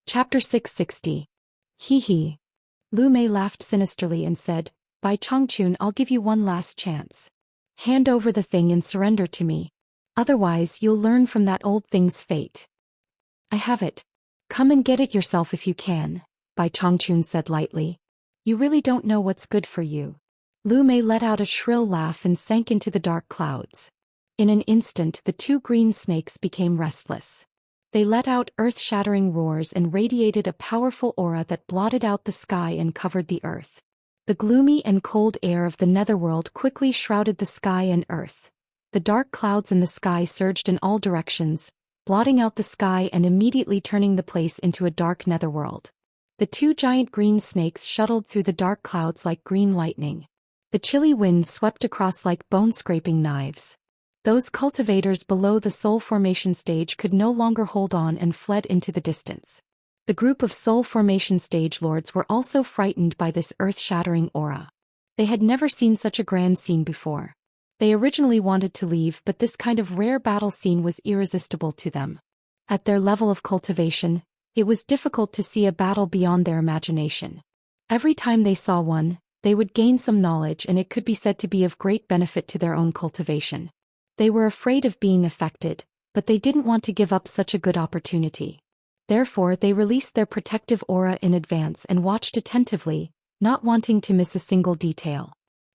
Chapter 660. Hee hee. Lu Mei laughed sinisterly and said, "By Changchun, I'll give you one last chance. Hand over the thing and surrender to me. Otherwise you'll learn from that old thing's fate." "I have it. Come and get it yourself if you can," Bai Changchun said lightly. "You really don't know what's good for you." Lu Mei let out a shrill laugh and sank into the dark clouds. In an instant the two green snakes became restless. They let out earth-shattering roars and radiated a powerful aura that blotted out the sky and covered the earth. The gloomy and cold air of the netherworld quickly shrouded the sky and earth. The dark clouds in the sky surged in all directions, blotting out the sky and immediately turning the place into a dark netherworld. The two giant green snakes shuttled through the dark clouds like green lightning. The chilly wind swept across like bone-scraping knives. Those cultivators below the soul formation stage could no longer hold on and fled into the distance. The group of soul formation stage lords were also frightened by this earth-shattering aura. They had never seen such a grand scene before. They originally wanted to leave, but this kind of rare battle scene was irresistible to them. At their level of cultivation, it was difficult to see a battle beyond their imagination. Every time they saw one, they would gain some knowledge and it could be said to be of great benefit to their own cultivation. They were afraid of being affected, but they didn't want to give up such a good opportunity. Therefore they released their protective aura in advance and watched attentively, not wanting to miss a single detail.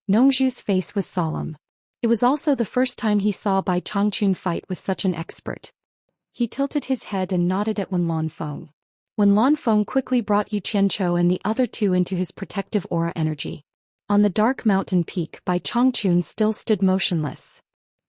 Nongzhu's face was solemn. It was also the first time he saw Bai Changchun fight with such an expert. He tilted his head and nodded at Wen Lanfeng. Wen Lanfeng quickly brought Yu Qianqiu and the other two into his protective aura energy. On the dark mountain peak, Bai Changchun still stood motionless.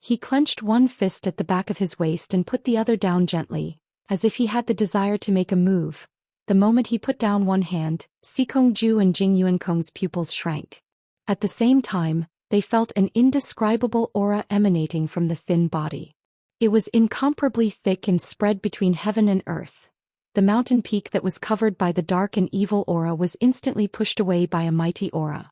He clenched one fist at the back of his waist and put the other down gently, as if he had the desire to make a move. The moment he put down one hand, Sikongju and Jing Yuankong's pupils shrank. At the same time, they felt an indescribable aura emanating from the thin body. It was incomparably thick and spread between heaven and earth. The mountain peak that was covered by the dark and evil aura was instantly pushed away by a mighty aura.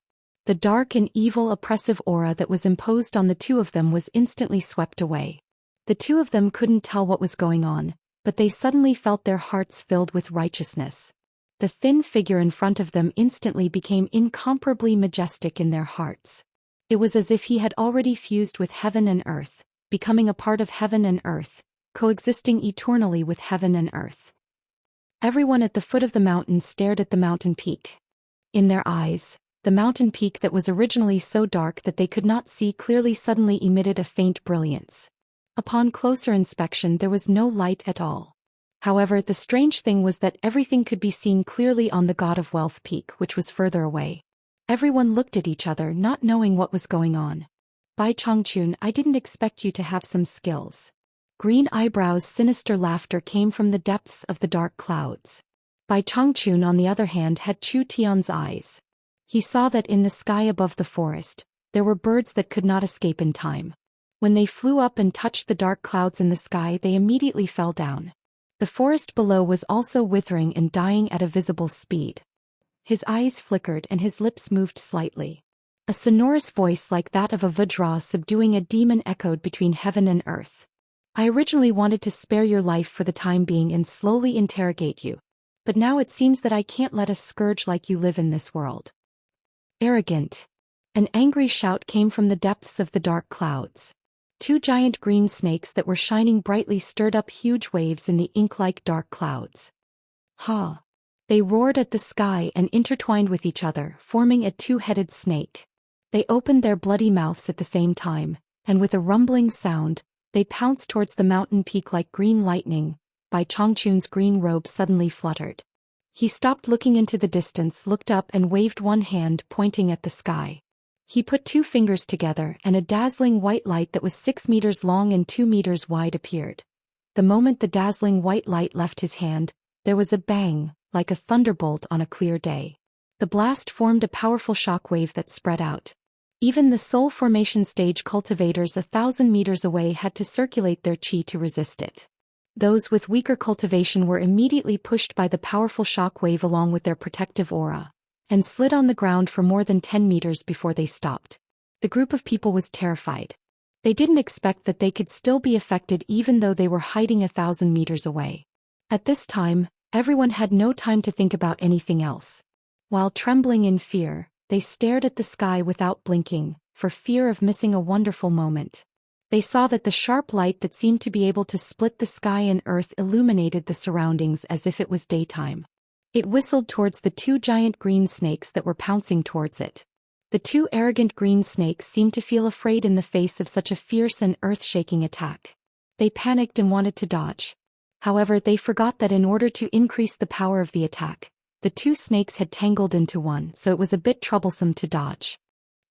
The dark and evil oppressive aura that was imposed on the two of them was instantly swept away. The two of them couldn't tell what was going on, but they suddenly felt their hearts filled with righteousness. The thin figure in front of them instantly became incomparably majestic in their hearts. It was as if he had already fused with heaven and earth, becoming a part of heaven and earth, coexisting eternally with heaven and earth. Everyone at the foot of the mountain stared at the mountain peak. In their eyes, the mountain peak that was originally so dark that they could not see clearly suddenly emitted a faint brilliance. Upon closer inspection there was no light at all. However, the strange thing was that everything could be seen clearly on the God of Wealth peak, which was further away. Everyone looked at each other, not knowing what was going on. "Bai Changchun, I didn't expect you to have some skills." Green eyebrows' sinister laughter came from the depths of the dark clouds. Bai Changchun, on the other hand, had Chu Tian's eyes. He saw that in the sky above the forest, there were birds that could not escape in time. When they flew up and touched the dark clouds in the sky, they immediately fell down. The forest below was also withering and dying at a visible speed. His eyes flickered and his lips moved slightly. A sonorous voice like that of a Vajra subduing a demon echoed between heaven and earth. "I originally wanted to spare your life for the time being and slowly interrogate you. But now it seems that I can't let a scourge like you live in this world." Arrogant. An angry shout came from the depths of the dark clouds. Two giant green snakes that were shining brightly stirred up huge waves in the ink-like dark clouds. "Ha!" They roared at the sky and intertwined with each other, forming a two-headed snake. They opened their bloody mouths at the same time, and with a rumbling sound, they pounced towards the mountain peak like green lightning. Bai Changchun's green robe suddenly fluttered. He stopped looking into the distance, looked up and waved one hand, pointing at the sky. He put two fingers together and a dazzling white light that was 6 meters long and 2 meters wide appeared. The moment the dazzling white light left his hand, there was a bang, like a thunderbolt on a clear day. The blast formed a powerful shock wave that spread out. Even the soul formation stage cultivators 1,000 meters away had to circulate their chi to resist it. Those with weaker cultivation were immediately pushed by the powerful shock wave along with their protective aura, and slid on the ground for more than 10 meters before they stopped. The group of people was terrified. They didn't expect that they could still be affected even though they were hiding 1,000 meters away. At this time, Everyone had no time to think about anything else. While trembling in fear, they stared at the sky without blinking, for fear of missing a wonderful moment. They saw that the sharp light that seemed to be able to split the sky and earth illuminated the surroundings as if it was daytime. It whistled towards the two giant green snakes that were pouncing towards it. The two arrogant green snakes seemed to feel afraid in the face of such a fierce and earth-shaking attack. They panicked and wanted to dodge. However, they forgot that in order to increase the power of the attack, the two snakes had tangled into one, so it was a bit troublesome to dodge.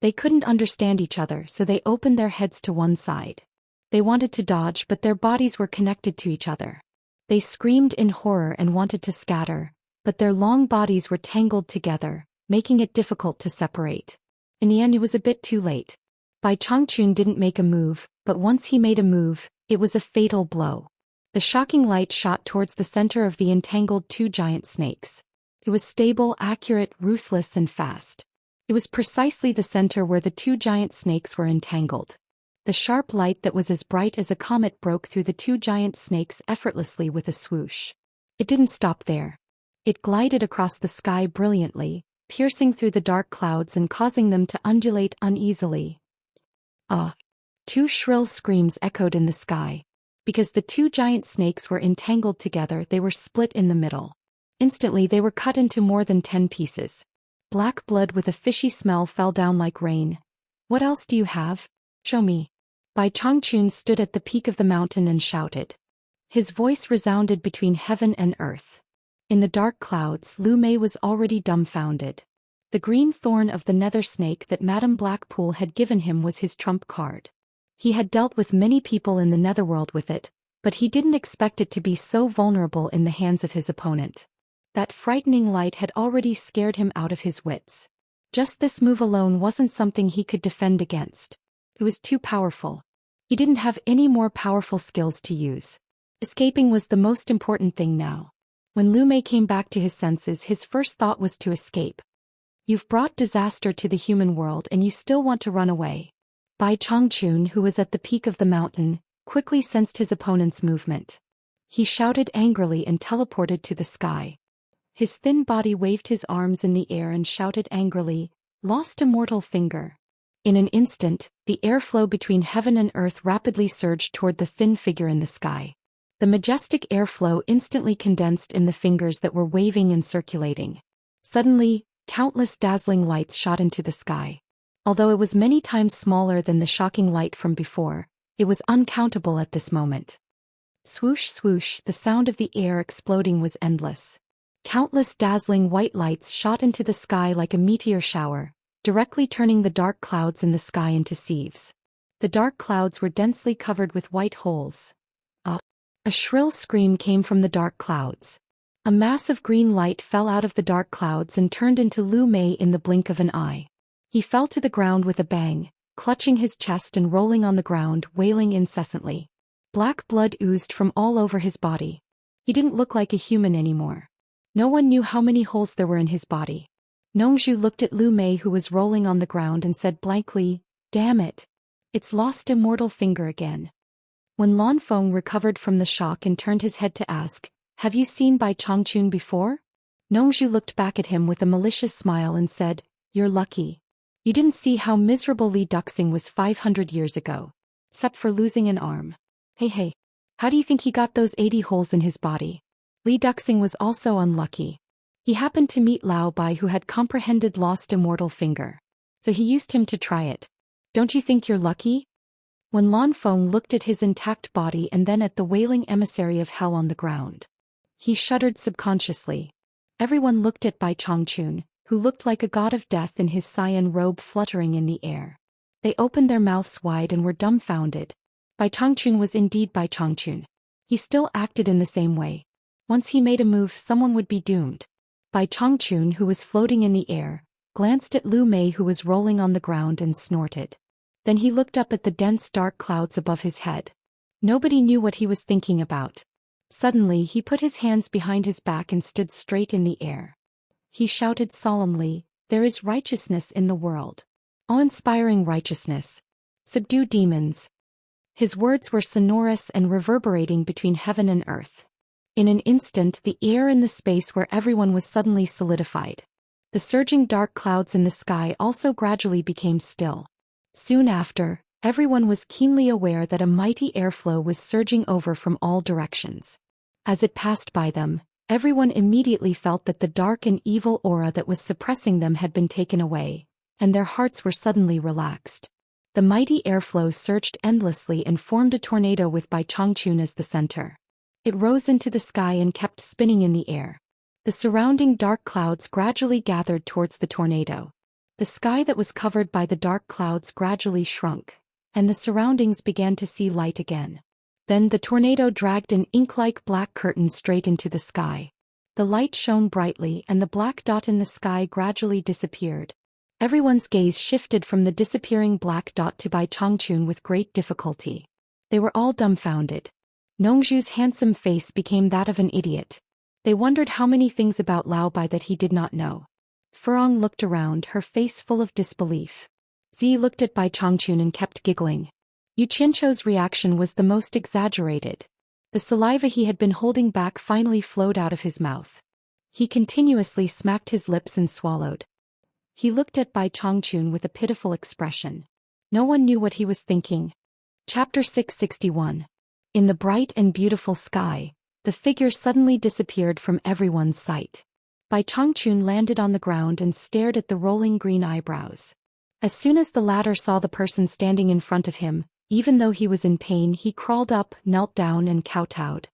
They couldn't understand each other, so they opened their heads to one side. They wanted to dodge, but their bodies were connected to each other. They screamed in horror and wanted to scatter, but their long bodies were tangled together, making it difficult to separate. In the end, it was a bit too late. Bai Changchun didn't make a move, but once he made a move, it was a fatal blow. The shocking light shot towards the center of the entangled two giant snakes. It was stable, accurate, ruthless, and fast. It was precisely the center where the two giant snakes were entangled. The sharp light that was as bright as a comet broke through the two giant snakes effortlessly with a swoosh. It didn't stop there. It glided across the sky brilliantly, piercing through the dark clouds and causing them to undulate uneasily. Ah! Two shrill screams echoed in the sky. Because the two giant snakes were entangled together, they were split in the middle. Instantly they were cut into more than 10 pieces. Black blood with a fishy smell fell down like rain. What else do you have? Show me. Bai Changchun stood at the peak of the mountain and shouted. His voice resounded between heaven and earth. In the dark clouds, Lu Mei was already dumbfounded. The green thorn of the nether snake that Madame Blackpool had given him was his trump card. He had dealt with many people in the netherworld with it, but he didn't expect it to be so vulnerable in the hands of his opponent. That frightening light had already scared him out of his wits. Just this move alone wasn't something he could defend against. It was too powerful. He didn't have any more powerful skills to use. Escaping was the most important thing now. When Lu Mei came back to his senses, his first thought was to escape. You've brought disaster to the human world and you still want to run away. Bai Changchun, who was at the peak of the mountain, quickly sensed his opponent's movement. He shouted angrily and teleported to the sky. His thin body waved his arms in the air and shouted angrily, "Lost immortal finger." In an instant, the airflow between heaven and earth rapidly surged toward the thin figure in the sky. The majestic airflow instantly condensed in the fingers that were waving and circulating. Suddenly, countless dazzling lights shot into the sky. Although it was many times smaller than the shocking light from before, it was uncountable at this moment. Swoosh swoosh, the sound of the air exploding was endless. Countless dazzling white lights shot into the sky like a meteor shower, directly turning the dark clouds in the sky into sieves. The dark clouds were densely covered with white holes. A shrill scream came from the dark clouds. A mass of green light fell out of the dark clouds and turned into Lu Mei in the blink of an eye. He fell to the ground with a bang, clutching his chest and rolling on the ground, wailing incessantly. Black blood oozed from all over his body. He didn't look like a human anymore. No one knew how many holes there were in his body. Nongzhu looked at Lu Mei, who was rolling on the ground, and said blankly, "Damn it. It's lost immortal finger again." When Lan Feng recovered from the shock and turned his head to ask, "Have you seen Bai Changchun before?" Nongzhu looked back at him with a malicious smile and said, "You're lucky. You didn't see how miserable Li Duxing was 500 years ago. Except for losing an arm. Hey, how do you think he got those 80 holes in his body?" Li Duxing was also unlucky. He happened to meet Lao Bai, who had comprehended lost immortal finger. So he used him to try it. Don't you think you're lucky? When Lan Feng looked at his intact body and then at the wailing emissary of hell on the ground, he shuddered subconsciously. Everyone looked at Bai Changchun, who looked like a god of death in his cyan robe fluttering in the air. They opened their mouths wide and were dumbfounded. Bai Changchun was indeed Bai Changchun. He still acted in the same way. Once he made a move, someone would be doomed. Bai Changchun, who was floating in the air, glanced at Lu Mei, who was rolling on the ground, and snorted. Then he looked up at the dense dark clouds above his head. Nobody knew what he was thinking about. Suddenly he put his hands behind his back and stood straight in the air. He shouted solemnly, "There is righteousness in the world. Awe-inspiring righteousness. Subdue demons." His words were sonorous and reverberating between heaven and earth. In an instant, the air in the space where everyone was suddenly solidified. The surging dark clouds in the sky also gradually became still. Soon after, everyone was keenly aware that a mighty airflow was surging over from all directions. As it passed by them, everyone immediately felt that the dark and evil aura that was suppressing them had been taken away, and their hearts were suddenly relaxed. The mighty airflow surged endlessly and formed a tornado with Bai Changchun as the center. It rose into the sky and kept spinning in the air. The surrounding dark clouds gradually gathered towards the tornado. The sky that was covered by the dark clouds gradually shrunk, and the surroundings began to see light again. Then the tornado dragged an ink-like black curtain straight into the sky. The light shone brightly and the black dot in the sky gradually disappeared. Everyone's gaze shifted from the disappearing black dot to Bai Changchun with great difficulty. They were all dumbfounded. Nongzhu's handsome face became that of an idiot. They wondered how many things about Lao Bai that he did not know. Furong looked around, her face full of disbelief. Zi looked at Bai Changchun and kept giggling. Yu Qianzhou's reaction was the most exaggerated. The saliva he had been holding back finally flowed out of his mouth. He continuously smacked his lips and swallowed. He looked at Bai Changchun with a pitiful expression. No one knew what he was thinking. Chapter 661. In the bright and beautiful sky, the figure suddenly disappeared from everyone's sight. Bai Changchun landed on the ground and stared at the rolling green eyebrows. As soon as the latter saw the person standing in front of him, even though he was in pain, he crawled up, knelt down and kowtowed.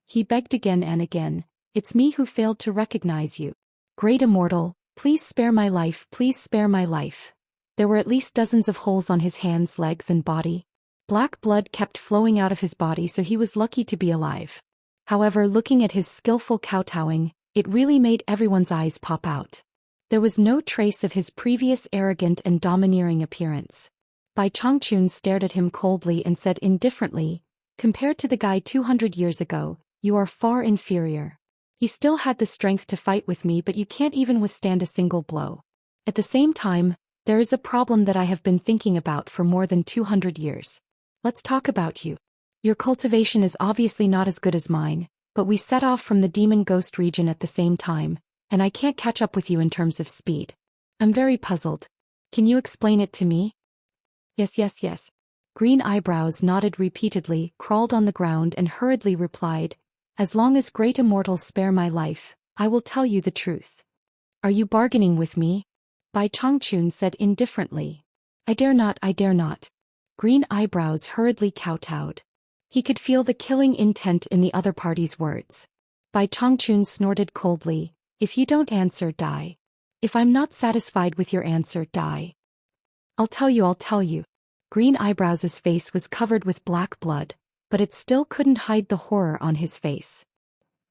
He begged again and again, "It's me who failed to recognize you. Great Immortal, please spare my life, please spare my life." There were at least dozens of holes on his hands, legs and body. Black blood kept flowing out of his body, so he was lucky to be alive. However, looking at his skillful kowtowing, it really made everyone's eyes pop out. There was no trace of his previous arrogant and domineering appearance. Bai Changchun stared at him coldly and said indifferently, "Compared to the guy 200 years ago, you are far inferior. He still had the strength to fight with me, but you can't even withstand a single blow. At the same time, there is a problem that I have been thinking about for more than 200 years. Let's talk about you. Your cultivation is obviously not as good as mine, but we set off from the demon ghost region at the same time, and I can't catch up with you in terms of speed. I'm very puzzled. Can you explain it to me?" Yes. Green eyebrows nodded repeatedly, crawled on the ground and hurriedly replied, "As long as great immortals spare my life, I will tell you the truth." "Are you bargaining with me?" Bai Changchun said indifferently. I dare not. Green eyebrows hurriedly kowtowed. He could feel the killing intent in the other party's words. Bai Changchun snorted coldly, "If you don't answer, die. If I'm not satisfied with your answer, die." I'll tell you. Green eyebrows' face was covered with black blood, but it still couldn't hide the horror on his face.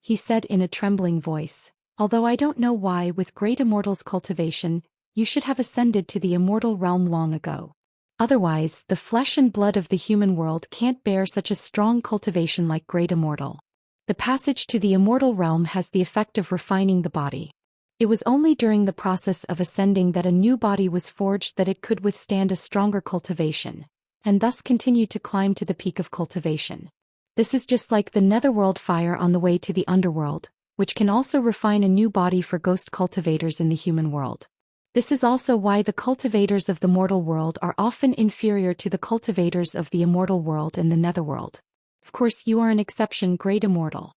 He said in a trembling voice, "Although I don't know why, with great immortals' cultivation, you should have ascended to the immortal realm long ago. Otherwise, the flesh and blood of the human world can't bear such a strong cultivation like great immortal. The passage to the immortal realm has the effect of refining the body. It was only during the process of ascending that a new body was forged that it could withstand a stronger cultivation, and thus continue to climb to the peak of cultivation. This is just like the netherworld fire on the way to the underworld, which can also refine a new body for ghost cultivators in the human world. This is also why the cultivators of the mortal world are often inferior to the cultivators of the immortal world and the netherworld. Of course, you are an exception, great immortal."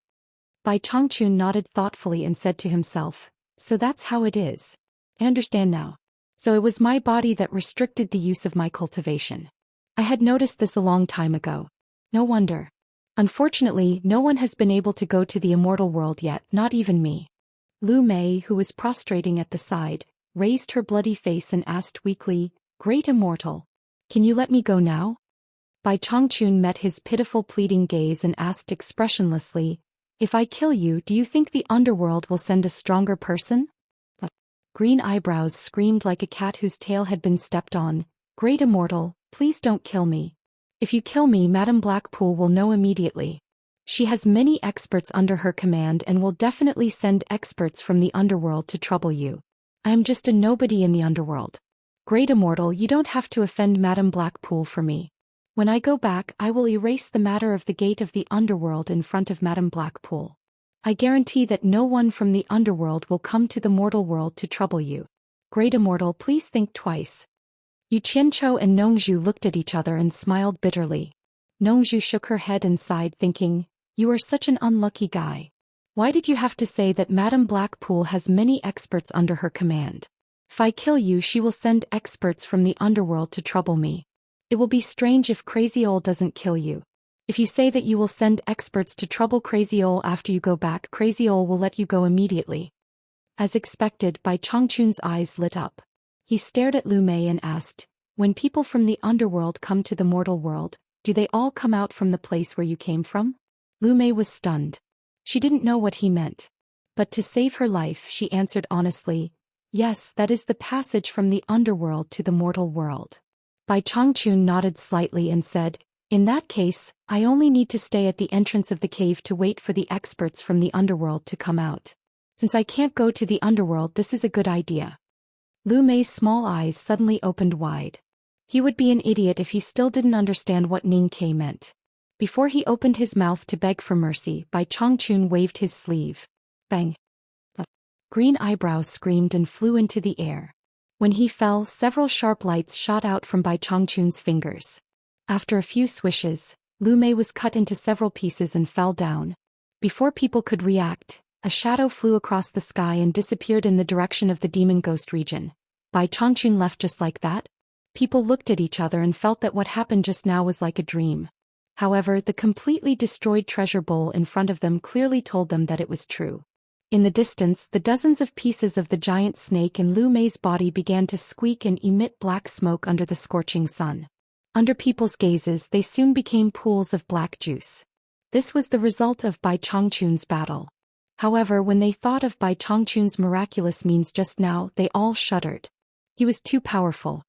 Bai Changchun nodded thoughtfully and said to himself, "So that's how it is. I understand now. So it was my body that restricted the use of my cultivation. I had noticed this a long time ago. No wonder. Unfortunately, no one has been able to go to the immortal world yet, not even me." Lu Mei, who was prostrating at the side, raised her bloody face and asked weakly, "Great Immortal, can you let me go now?" Bai Changchun met his pitiful pleading gaze and asked expressionlessly, "If I kill you, do you think the underworld will send a stronger person?" Green eyebrows screamed like a cat whose tail had been stepped on, "Great Immortal, please don't kill me. If you kill me, Madame Blackpool will know immediately. She has many experts under her command and will definitely send experts from the underworld to trouble you. I am just a nobody in the underworld. Great Immortal, you don't have to offend Madame Blackpool for me. When I go back, I will erase the matter of the gate of the underworld in front of Madame Blackpool. I guarantee that no one from the underworld will come to the mortal world to trouble you. Great Immortal, please think twice. Yu Qianqiu and Nongzhu looked at each other and smiled bitterly. Nongzhu shook her head and sighed, thinking, you are such an unlucky guy. Why did you have to say that Madame Blackpool has many experts under her command? If I kill you, she will send experts from the underworld to trouble me. It will be strange if Crazy Ol doesn't kill you. If you say that you will send experts to trouble Crazy Ol after you go back, Crazy Ol will let you go immediately. As expected, Bai Chongqun's eyes lit up. He stared at Lu Mei and asked, when people from the underworld come to the mortal world, do they all come out from the place where you came from? Lu Mei was stunned. She didn't know what he meant. But to save her life, she answered honestly, yes, that is the passage from the underworld to the mortal world. Bai Chongqun nodded slightly and said, in that case, I only need to stay at the entrance of the cave to wait for the experts from the underworld to come out. Since I can't go to the underworld, this is a good idea. Lu Mei's small eyes suddenly opened wide. He would be an idiot if he still didn't understand what Ning Ke meant. Before he opened his mouth to beg for mercy, Bai Chongqun waved his sleeve. Bang! A green eyebrow screamed and flew into the air. When he fell, several sharp lights shot out from Bai Chongqun's fingers. After a few swishes, Lu Mei was cut into several pieces and fell down. Before people could react, a shadow flew across the sky and disappeared in the direction of the demon ghost region. Bai Chongqun left just like that? People looked at each other and felt that what happened just now was like a dream. However, the completely destroyed treasure bowl in front of them clearly told them that it was true. In the distance, the dozens of pieces of the giant snake in Lu Mei's body began to squeak and emit black smoke under the scorching sun. Under people's gazes, they soon became pools of black juice. This was the result of Bai Chongqun's battle. However, when they thought of Bai Chongqun's miraculous means just now, they all shuddered. He was too powerful.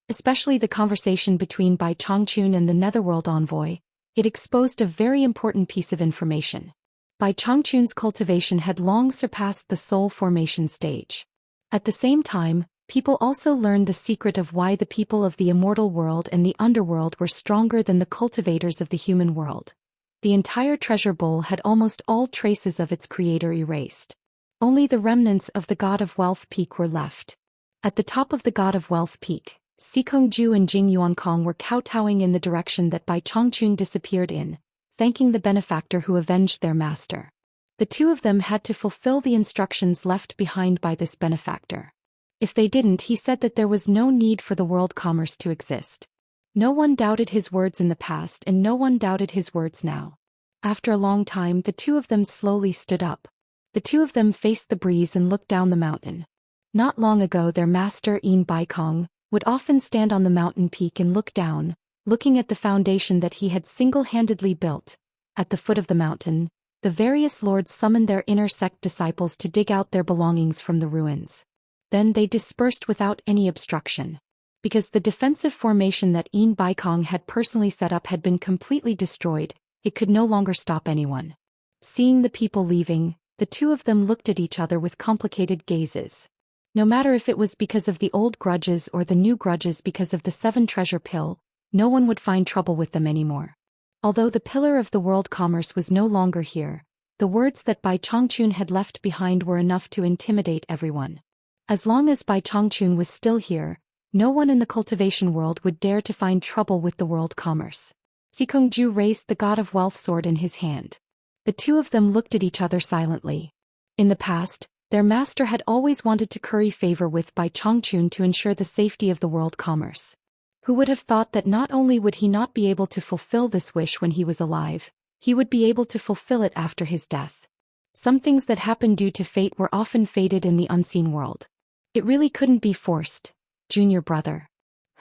Especially the conversation between Bai Chongqun and the Netherworld envoy. It exposed a very important piece of information. Bai Chongqun's cultivation had long surpassed the soul formation stage. At the same time, people also learned the secret of why the people of the immortal world and the underworld were stronger than the cultivators of the human world. The entire treasure bowl had almost all traces of its creator erased. Only the remnants of the God of Wealth Peak were left. At the top of the God of Wealth Peak, Sikongju and Jing Yuankong were kowtowing in the direction that Bai Chongqun disappeared in, thanking the benefactor who avenged their master. The two of them had to fulfill the instructions left behind by this benefactor. If they didn't, he said that there was no need for the world commerce to exist. No one doubted his words in the past and no one doubted his words now. After a long time, the two of them slowly stood up. The two of them faced the breeze and looked down the mountain. Not long ago, their master Yin Baikong would often stand on the mountain peak and look down, looking at the foundation that he had single-handedly built. At the foot of the mountain, the various lords summoned their inner sect disciples to dig out their belongings from the ruins. Then they dispersed without any obstruction. Because the defensive formation that Yin Baikong had personally set up had been completely destroyed, it could no longer stop anyone. Seeing the people leaving, the two of them looked at each other with complicated gazes. No matter if it was because of the old grudges or the new grudges because of the 7 treasure pill, no one would find trouble with them anymore. Although the pillar of the world commerce was no longer here, the words that Bai Chongqun had left behind were enough to intimidate everyone. As long as Bai Chongqun was still here, no one in the cultivation world would dare to find trouble with the world commerce. Sikongju raised the God of Wealth sword in his hand. The two of them looked at each other silently. In the past, their master had always wanted to curry favor with Bai Chongqun to ensure the safety of the world commerce. Who would have thought that not only would he not be able to fulfill this wish when he was alive, he would be able to fulfill it after his death. Some things that happened due to fate were often fated in the unseen world. It really couldn't be forced, junior brother.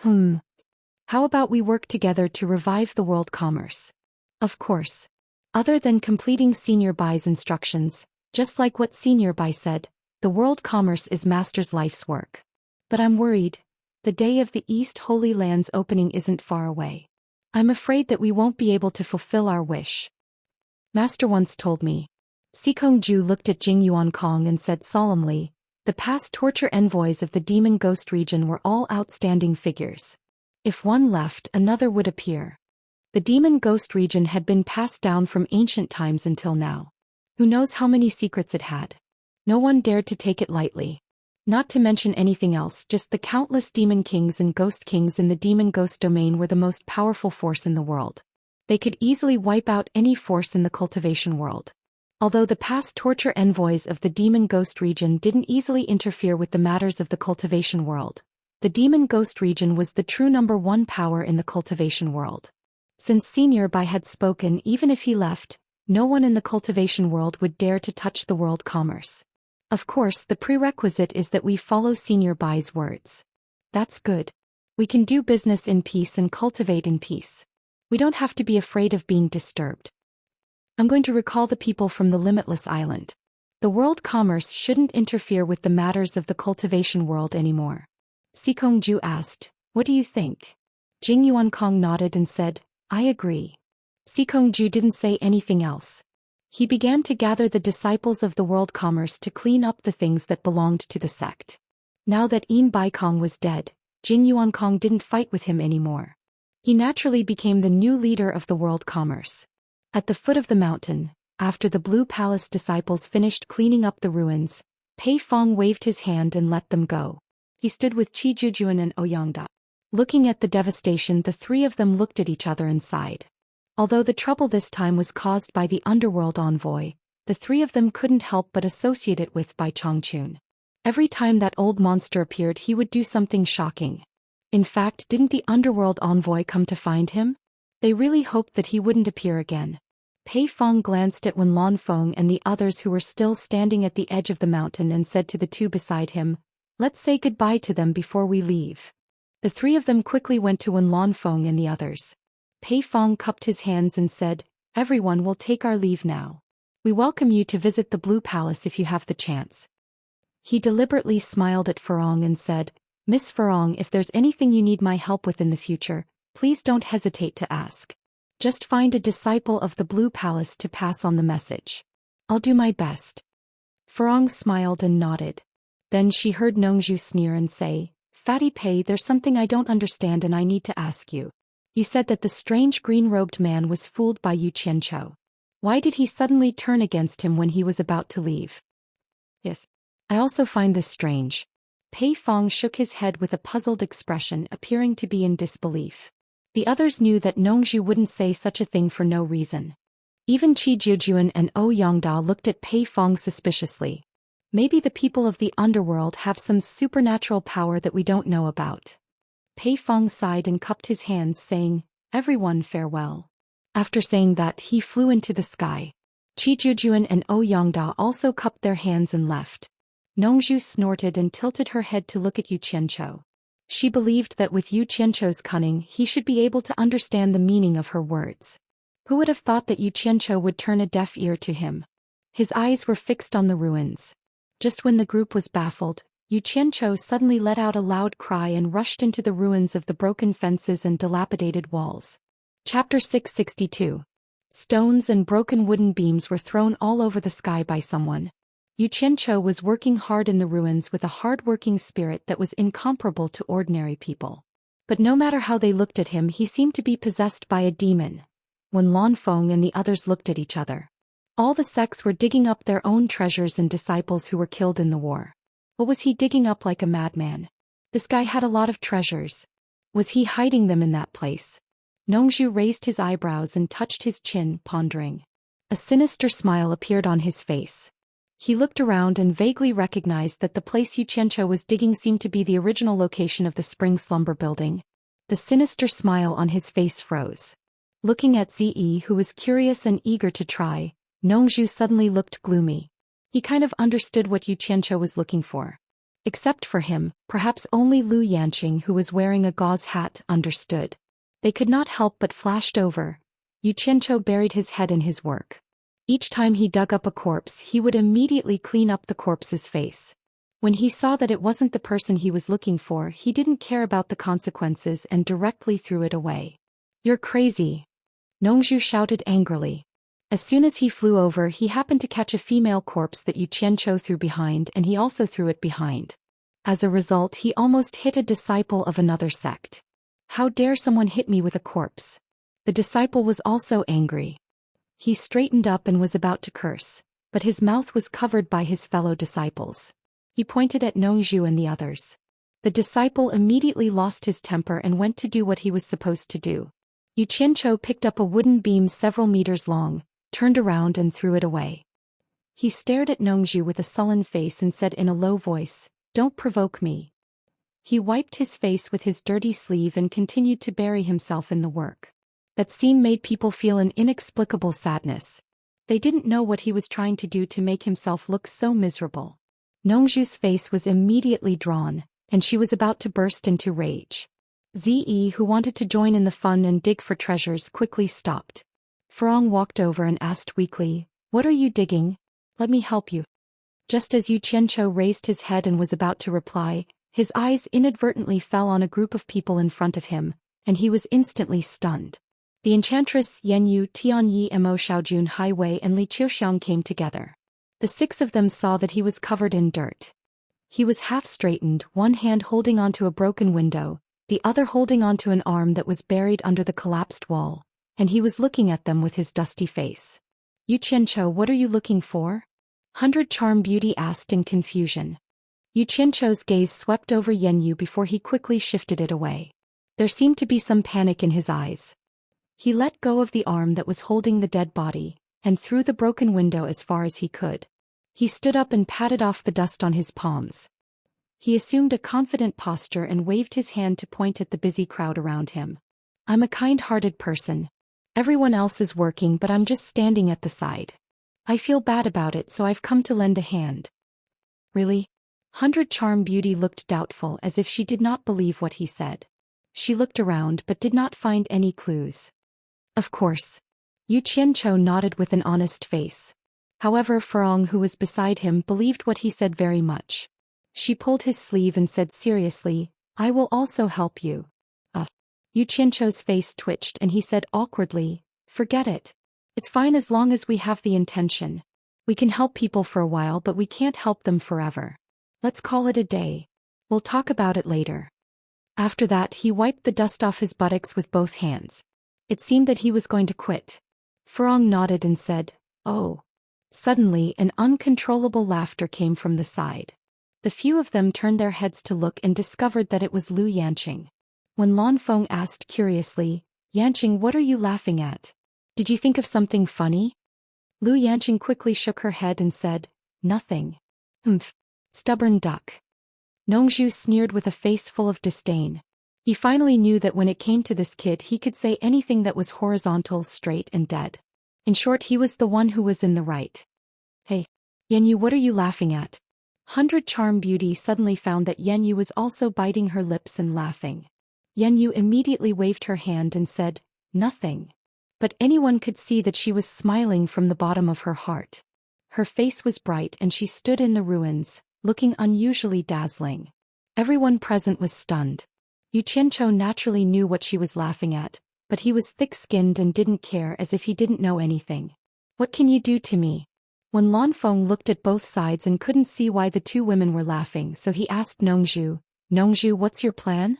How about we work together to revive the world commerce? Of course. Other than completing Senior Bai's instructions, just like what Senior Bai said, the world commerce is Master's life's work. But I'm worried. The day of the East Holy Land's opening isn't far away. I'm afraid that we won't be able to fulfill our wish. Master once told me. Sikongju looked at Jing Yuankong and said solemnly, the past torture envoys of the demon ghost region were all outstanding figures. If one left, another would appear. The demon ghost region had been passed down from ancient times until now. Who knows how many secrets it had? No one dared to take it lightly. Not to mention anything else, just the countless demon kings and ghost kings in the demon ghost domain were the most powerful force in the world. They could easily wipe out any force in the cultivation world. Although the past torture envoys of the demon ghost region didn't easily interfere with the matters of the cultivation world, the demon ghost region was the true #1 power in the cultivation world. Since Senior Bai had spoken, even if he left, no one in the cultivation world would dare to touch the world commerce. Of course, the prerequisite is that we follow Senior Bai's words. That's good. We can do business in peace and cultivate in peace. We don't have to be afraid of being disturbed. I'm going to recall the people from the Limitless Island. The world commerce shouldn't interfere with the matters of the cultivation world anymore. Sikongju asked, "What do you think?" Jing Yuankong nodded and said, "I agree." Sikongju didn't say anything else. He began to gather the disciples of the world commerce to clean up the things that belonged to the sect. Now that Yin Baikong was dead, Jing Yuankong didn't fight with him anymore. He naturally became the new leader of the world commerce. At the foot of the mountain, after the Blue Palace disciples finished cleaning up the ruins, Pei Fong waved his hand and let them go. He stood with Qi Jujuan and Ouyangda. Looking at the devastation, the three of them looked at each other and sighed. Although the trouble this time was caused by the underworld envoy, the three of them couldn't help but associate it with Bai Chongqun. Every time that old monster appeared, he would do something shocking. In fact, didn't the underworld envoy come to find him? They really hoped that he wouldn't appear again. Pei Fong glanced at Wen Lanfeng and the others who were still standing at the edge of the mountain and said to the two beside him, "Let's say goodbye to them before we leave." The three of them quickly went to Wen Lanfeng and the others. Pei Fong cupped his hands and said, "Everyone will take our leave now. We welcome you to visit the Blue Palace if you have the chance." He deliberately smiled at Farong and said, "Miss Farong, if there's anything you need my help with in the future, please don't hesitate to ask. Just find a disciple of the Blue Palace to pass on the message. I'll do my best." Farong smiled and nodded. Then she heard Nongzhu sneer and say, "Fatty Pei, there's something I don't understand and I need to ask you. You said that the strange green-robed man was fooled by Yu Qianchou. Why did he suddenly turn against him when he was about to leave?" "Yes. I also find this strange." Pei Fong shook his head with a puzzled expression, appearing to be in disbelief. The others knew that Nongzhu wouldn't say such a thing for no reason. Even Qi Jujuan and Ouyangda looked at Pei Fong suspiciously. Maybe the people of the underworld have some supernatural power that we don't know about. Pei Fong sighed and cupped his hands, saying, "Everyone farewell." After saying that, he flew into the sky. Qi Jujuan and Ouyangda also cupped their hands and left. Nongzhu snorted and tilted her head to look at Yu Qianchou. She believed that with Yu Qianchou's cunning, he should be able to understand the meaning of her words. Who would have thought that Yu Qianchou would turn a deaf ear to him? His eyes were fixed on the ruins. Just when the group was baffled, Yu Qianchou suddenly let out a loud cry and rushed into the ruins of the broken fences and dilapidated walls. Chapter 662. Stones and broken wooden beams were thrown all over the sky by someone. Yu Qianchou was working hard in the ruins with a hard-working spirit that was incomparable to ordinary people. But no matter how they looked at him, he seemed to be possessed by a demon. When Lanfeng and the others looked at each other, all the sects were digging up their own treasures and disciples who were killed in the war. What was he digging up like a madman? This guy had a lot of treasures. Was he hiding them in that place? Nongzhu raised his eyebrows and touched his chin, pondering. A sinister smile appeared on his face. He looked around and vaguely recognized that the place Yu Qianchou was digging seemed to be the original location of the Spring Slumber building. The sinister smile on his face froze. Looking at Zi, who was curious and eager to try, Nongzhu suddenly looked gloomy. He kind of understood what Yu Qianchou was looking for. Except for him, perhaps only Lu Yanqing, who was wearing a gauze hat, understood. They could not help but flashed over. Yu Qianchou buried his head in his work. Each time he dug up a corpse, he would immediately clean up the corpse's face. When he saw that it wasn't the person he was looking for, he didn't care about the consequences and directly threw it away. "You're crazy!" Nongzhu shouted angrily. As soon as he flew over, he happened to catch a female corpse that Yu Qianchou threw behind, and he also threw it behind. As a result, he almost hit a disciple of another sect. "How dare someone hit me with a corpse?" The disciple was also angry. He straightened up and was about to curse, but his mouth was covered by his fellow disciples. He pointed at Nongzhu and the others. The disciple immediately lost his temper and went to do what he was supposed to do. Yu Qianzhou picked up a wooden beam several meters long, turned around and threw it away. He stared at Nongzhu with a sullen face and said in a low voice, "Don't provoke me." He wiped his face with his dirty sleeve and continued to bury himself in the work. That scene made people feel an inexplicable sadness. They didn't know what he was trying to do to make himself look so miserable. Nongzhu's face was immediately drawn, and she was about to burst into rage. Zi, who wanted to join in the fun and dig for treasures, quickly stopped. Furong walked over and asked weakly, "What are you digging? Let me help you." Just as Yu Qianzhou raised his head and was about to reply, his eyes inadvertently fell on a group of people in front of him, and he was instantly stunned. The enchantress Yanyu, Tianyi, Mo Shaojun, Hai Wei and Li Qiuxiang came together. The 6 of them saw that he was covered in dirt. He was half-straightened, one hand holding onto a broken window, the other holding onto an arm that was buried under the collapsed wall, and he was looking at them with his dusty face. "Yu Qianzhou, what are you looking for?" 100 Charm Beauty asked in confusion. Yu Qianzhou's gaze swept over Yanyu before he quickly shifted it away. There seemed to be some panic in his eyes. He let go of the arm that was holding the dead body, and threw the broken window as far as he could. He stood up and patted off the dust on his palms. He assumed a confident posture and waved his hand to point at the busy crowd around him. "I'm a kind-hearted person. Everyone else is working, but I'm just standing at the side. I feel bad about it, so I've come to lend a hand." "Really?" 100 Charm Beauty looked doubtful, as if she did not believe what he said. She looked around but did not find any clues. "Of course." Yu Qianzhou nodded with an honest face. However, Furong, who was beside him, believed what he said very much. She pulled his sleeve and said seriously, "I will also help you." Yu Qianzhou's face twitched and he said awkwardly, "Forget it. It's fine as long as we have the intention. We can help people for a while, but we can't help them forever. Let's call it a day. We'll talk about it later." After that, he wiped the dust off his buttocks with both hands. It seemed that he was going to quit. Furong nodded and said, "Oh." Suddenly, an uncontrollable laughter came from the side. The few of them turned their heads to look and discovered that it was Lu Yanqing. When Lanfeng asked curiously, "Yanqing, what are you laughing at? Did you think of something funny?" Lu Yanqing quickly shook her head and said, "Nothing." "Humph. Stubborn duck." Nongzhu sneered with a face full of disdain. He finally knew that when it came to this kid, he could say anything that was horizontal, straight and dead. In short, he was the one who was in the right. "Hey, Yanyu, what are you laughing at?" 100 Charm Beauty suddenly found that Yanyu was also biting her lips and laughing. Yanyu immediately waved her hand and said, "Nothing." But anyone could see that she was smiling from the bottom of her heart. Her face was bright and she stood in the ruins, looking unusually dazzling. Everyone present was stunned. Yu Qianzhou naturally knew what she was laughing at, but he was thick-skinned and didn't care, as if he didn't know anything. "What can you do to me?" When Lanfeng looked at both sides and couldn't see why the 2 women were laughing, so he asked Nongzhu, "Nongzhu, what's your plan?"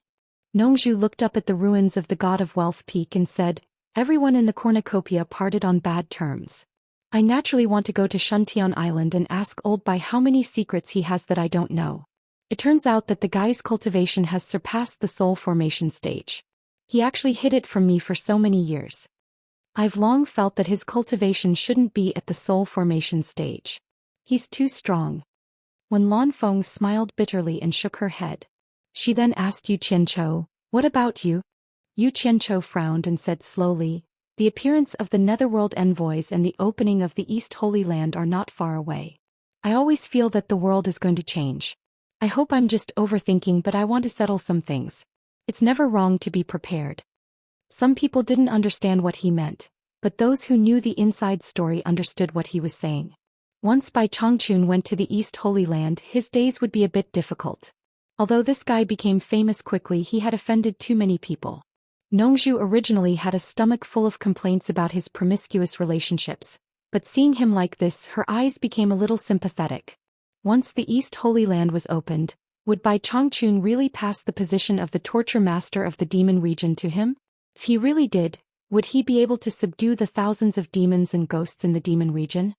Nongzhu looked up at the ruins of the God of Wealth Peak and said, "Everyone in the cornucopia parted on bad terms. I naturally want to go to Shuntian Island and ask Old Bai how many secrets he has that I don't know. It turns out that the guy's cultivation has surpassed the soul formation stage. He actually hid it from me for so many years. I've long felt that his cultivation shouldn't be at the soul formation stage. He's too strong." When Lanfeng smiled bitterly and shook her head. She then asked Yu Qianzhou, "What about you?" Yu Qianzhou frowned and said slowly, "The appearance of the Netherworld envoys and the opening of the East Holy Land are not far away. I always feel that the world is going to change. I hope I'm just overthinking, but I want to settle some things. It's never wrong to be prepared." Some people didn't understand what he meant, but those who knew the inside story understood what he was saying. Once Bai Changchun went to the East Holy Land, his days would be a bit difficult. Although this guy became famous quickly, he had offended too many people. Nongzhu originally had a stomach full of complaints about his promiscuous relationships, but seeing him like this, her eyes became a little sympathetic. Once the East Holy Land was opened, would Bai Changchun really pass the position of the torture master of the demon region to him? If he really did, would he be able to subdue the thousands of demons and ghosts in the demon region?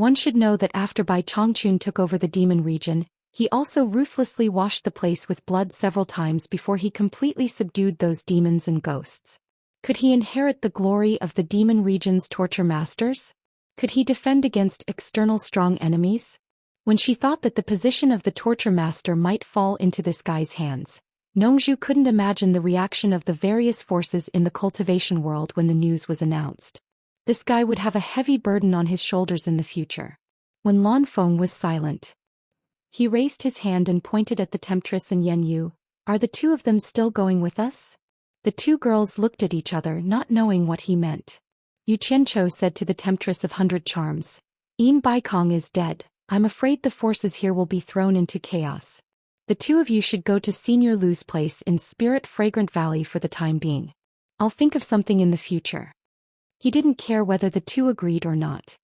One should know that after Bai Chongchun took over the demon region, he also ruthlessly washed the place with blood several times before he completely subdued those demons and ghosts. Could he inherit the glory of the demon region's torture masters? Could he defend against external strong enemies? When she thought that the position of the torture master might fall into this guy's hands, Nongzhu couldn't imagine the reaction of the various forces in the cultivation world when the news was announced. This guy would have a heavy burden on his shoulders in the future. When Lan Feng was silent, he raised his hand and pointed at the temptress and Yen Yu. Are the two of them still going with us? The two girls looked at each other, not knowing what he meant. Yu Qianchou said to the temptress of 100 Charms, Yin Baikong is dead. I'm afraid the forces here will be thrown into chaos. The two of you should go to Senior Lu's place in Spirit Fragrant Valley for the time being. I'll think of something in the future. He didn't care whether the two agreed or not.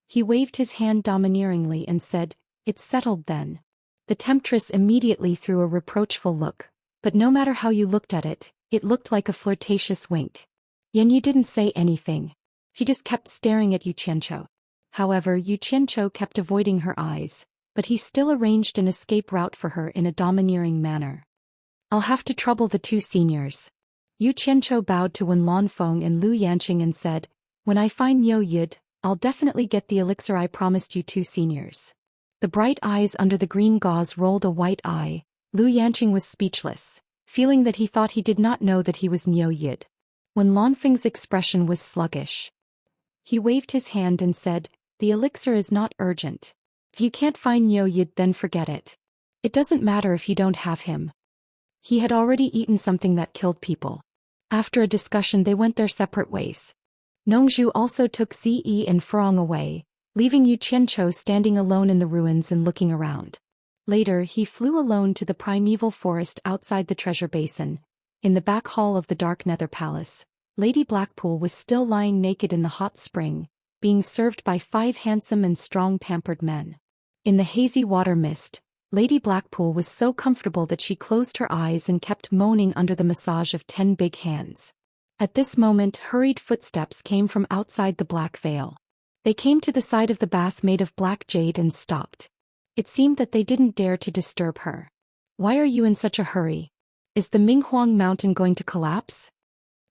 He waved his hand domineeringly and said, It's settled then. The temptress immediately threw a reproachful look, but no matter how you looked at it, it looked like a flirtatious wink. Yen Yu didn't say anything. He just kept staring at Yu Qianchou. However, Yu Qianchou kept avoiding her eyes, but he still arranged an escape route for her in a domineering manner. I'll have to trouble the two seniors. Yu Qianchou bowed to Wen Lanfeng and Lu Yanqing and said, When I find Niu Yid, I'll definitely get the elixir I promised you two seniors. The bright eyes under the green gauze rolled a white eye. Lu Yanqing was speechless, feeling that he thought he did not know that he was Niu Yid. When Lanfeng's expression was sluggish, he waved his hand and said, The elixir is not urgent. If you can't find Niu Yid, then forget it. It doesn't matter if you don't have him. He had already eaten something that killed people. After a discussion, they went their separate ways. Nongzhu also took Zi and Furong away, leaving Yu Qianchou standing alone in the ruins and looking around. Later, he flew alone to the primeval forest outside the treasure basin. In the back hall of the Dark Nether Palace, Lady Blackpool was still lying naked in the hot spring, being served by 5 handsome and strong pampered men. In the hazy water mist, Lady Blackpool was so comfortable that she closed her eyes and kept moaning under the massage of 10 big hands. At this moment, hurried footsteps came from outside the black veil. They came to the side of the bath made of black jade and stopped. It seemed that they didn't dare to disturb her. Why are you in such a hurry? Is the Minghuang mountain going to collapse?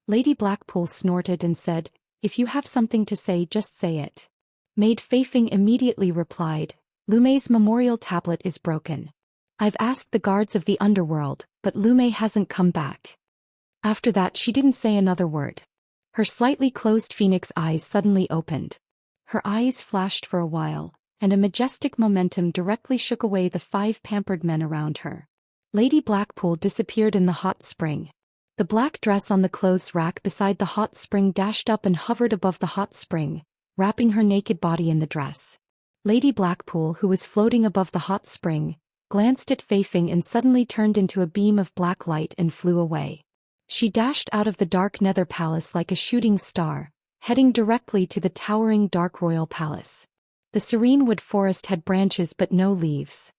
Lady Blackpool snorted and said, If you have something to say, just say it. Maid Feifeng immediately replied, Lumei's memorial tablet is broken. I've asked the guards of the underworld, but Lumei hasn't come back. After that, she didn't say another word. Her slightly closed phoenix eyes suddenly opened. Her eyes flashed for a while, and a majestic momentum directly shook away the 5 pampered men around her. Lady Blackpool disappeared in the hot spring. The black dress on the clothes rack beside the hot spring dashed up and hovered above the hot spring, wrapping her naked body in the dress. Lady Blackpool, who was floating above the hot spring, glanced at Feifeng and suddenly turned into a beam of black light and flew away. She dashed out of the Dark Nether Palace like a shooting star, heading directly to the towering Dark Royal Palace. The serene wood forest had branches but no leaves.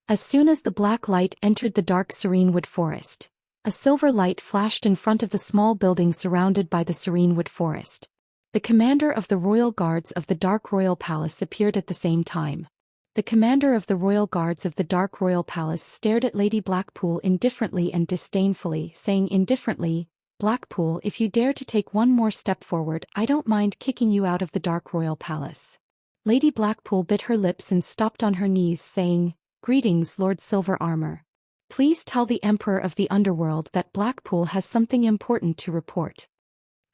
As soon as the black light entered the dark serene wood forest, a silver light flashed in front of the small building surrounded by the serene wood forest. The commander of the royal guards of the Dark Royal Palace appeared at the same time. The commander of the royal guards of the Dark Royal Palace stared at Lady Blackpool indifferently and disdainfully, saying indifferently, Blackpool, if you dare to take one more step forward, I don't mind kicking you out of the Dark Royal Palace. Lady Blackpool bit her lips and stopped on her knees, saying, Greetings, Lord Silver Armor. Please tell the Emperor of the Underworld that Blackpool has something important to report.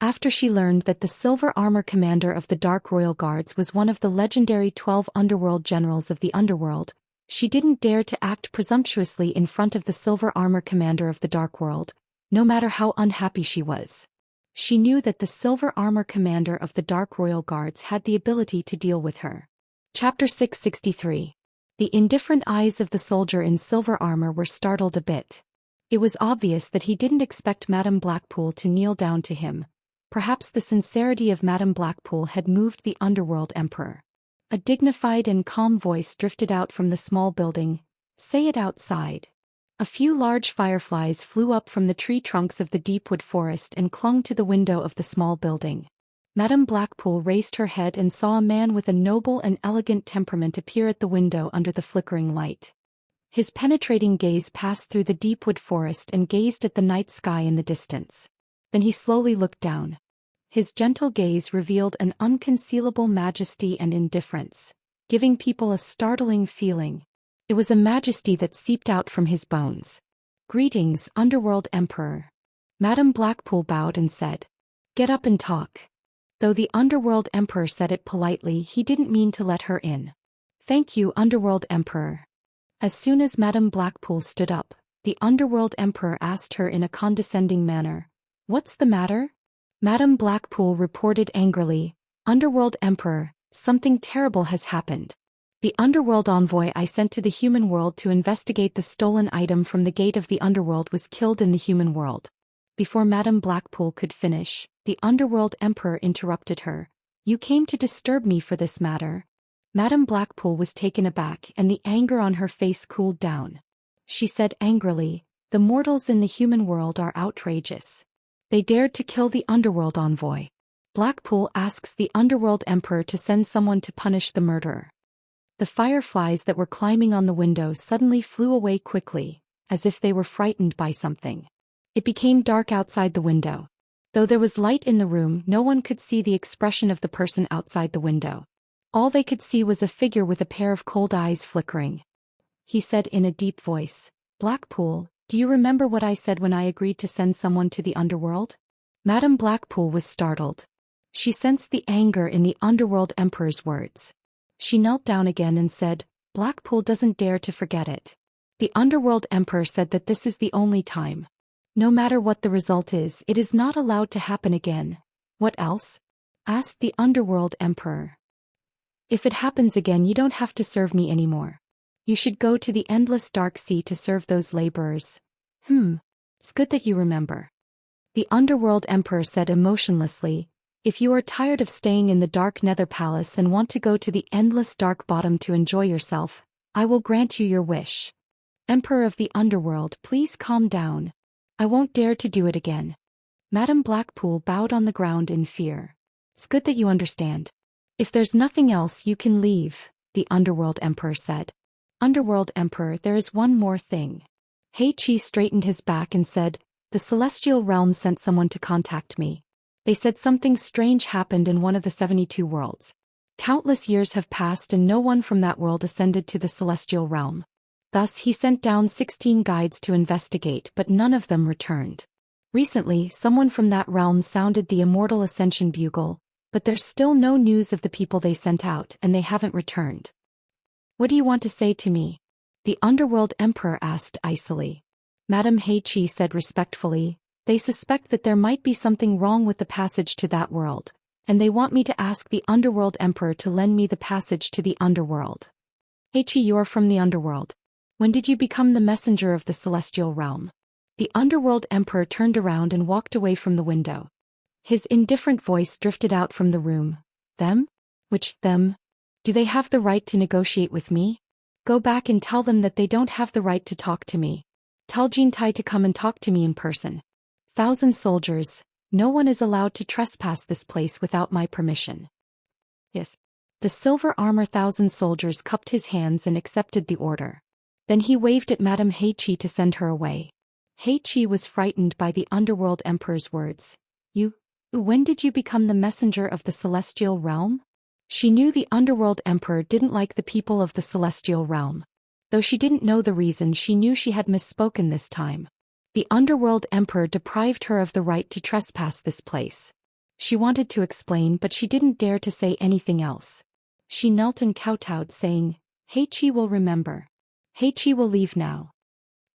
After she learned that the Silver Armor commander of the Dark Royal Guards was one of the legendary 12 underworld generals of the underworld, she didn't dare to act presumptuously in front of the Silver Armor commander of the Dark World, no matter how unhappy she was. She knew that the Silver Armor commander of the Dark Royal Guards had the ability to deal with her. Chapter 663. The indifferent eyes of the soldier in silver armor were startled a bit. It was obvious that he didn't expect Madame Blackpool to kneel down to him. Perhaps the sincerity of Madame Blackpool had moved the underworld emperor. A dignified and calm voice drifted out from the small building, Say it outside. A few large fireflies flew up from the tree trunks of the deep wood forest and clung to the window of the small building. Madame Blackpool raised her head and saw a man with a noble and elegant temperament appear at the window under the flickering light. His penetrating gaze passed through the deep wood forest and gazed at the night sky in the distance. Then he slowly looked down. His gentle gaze revealed an unconcealable majesty and indifference, giving people a startling feeling. It was a majesty that seeped out from his bones. "Greetings, Underworld Emperor." Madame Blackpool bowed and said, "Get up and talk." Though the Underworld Emperor said it politely, he didn't mean to let her in. "Thank you, Underworld Emperor." As soon as Madame Blackpool stood up, the Underworld Emperor asked her in a condescending manner, "What's the matter?" Madame Blackpool reported angrily, "Underworld Emperor, something terrible has happened. The Underworld envoy I sent to the human world to investigate the stolen item from the gate of the Underworld was killed in the human world." Before Madame Blackpool could finish, the Underworld Emperor interrupted her. "You came to disturb me for this matter." Madame Blackpool was taken aback and the anger on her face cooled down. She said angrily, "The mortals in the human world are outrageous. They dared to kill the Underworld envoy. Blackpool asks the Underworld Emperor to send someone to punish the murderer." The fireflies that were climbing on the window suddenly flew away quickly, as if they were frightened by something. It became dark outside the window. Though there was light in the room, no one could see the expression of the person outside the window. All they could see was a figure with a pair of cold eyes flickering. He said in a deep voice, "Blackpool, do you remember what I said when I agreed to send someone to the underworld?" Madame Blackpool was startled. She sensed the anger in the Underworld Emperor's words. She knelt down again and said, "Blackpool doesn't dare to forget it. The Underworld Emperor said that this is the only time. No matter what the result is, it is not allowed to happen again." "What else?" asked the Underworld Emperor. "If it happens again, you don't have to serve me anymore. You should go to the endless dark sea to serve those laborers." It's good that you remember." The Underworld Emperor said emotionlessly, "If you are tired of staying in the dark Nether Palace and want to go to the endless dark bottom to enjoy yourself, I will grant you your wish. Emperor of the Underworld, please calm down. I won't dare to do it again." Madame Blackpool bowed on the ground in fear. "It's good that you understand. If there's nothing else, you can leave," the Underworld Emperor said. "Underworld Emperor, there is one more thing." He straightened his back and said, "The Celestial Realm sent someone to contact me. They said something strange happened in one of the 72 worlds. Countless years have passed and no one from that world ascended to the Celestial Realm. Thus he sent down 16 guides to investigate, but none of them returned. Recently, someone from that realm sounded the Immortal Ascension bugle, but there's still no news of the people they sent out and they haven't returned. What do you want to say to me?" the Underworld Emperor asked icily. Madame He said respectfully, "They suspect that there might be something wrong with the passage to that world, and they want me to ask the Underworld Emperor to lend me the passage to the Underworld." "You're from the Underworld. When did you become the messenger of the Celestial Realm?" The Underworld Emperor turned around and walked away from the window. His indifferent voice drifted out from the room. "Them? Which them? Do they have the right to negotiate with me? Go back and tell them that they don't have the right to talk to me. Tell Jintai to come and talk to me in person. 1,000 soldiers, no one is allowed to trespass this place without my permission." "Yes." The silver armor 1,000 soldiers cupped his hands and accepted the order. Then he waved at Madame He to send her away. He was frightened by the Underworld Emperor's words. When did you become the messenger of the Celestial Realm?" She knew the Underworld Emperor didn't like the people of the Celestial Realm. Though she didn't know the reason, she knew she had misspoken this time. The Underworld Emperor deprived her of the right to trespass this place. She wanted to explain, but she didn't dare to say anything else. She knelt and kowtowed, saying, "He will remember. He will leave now."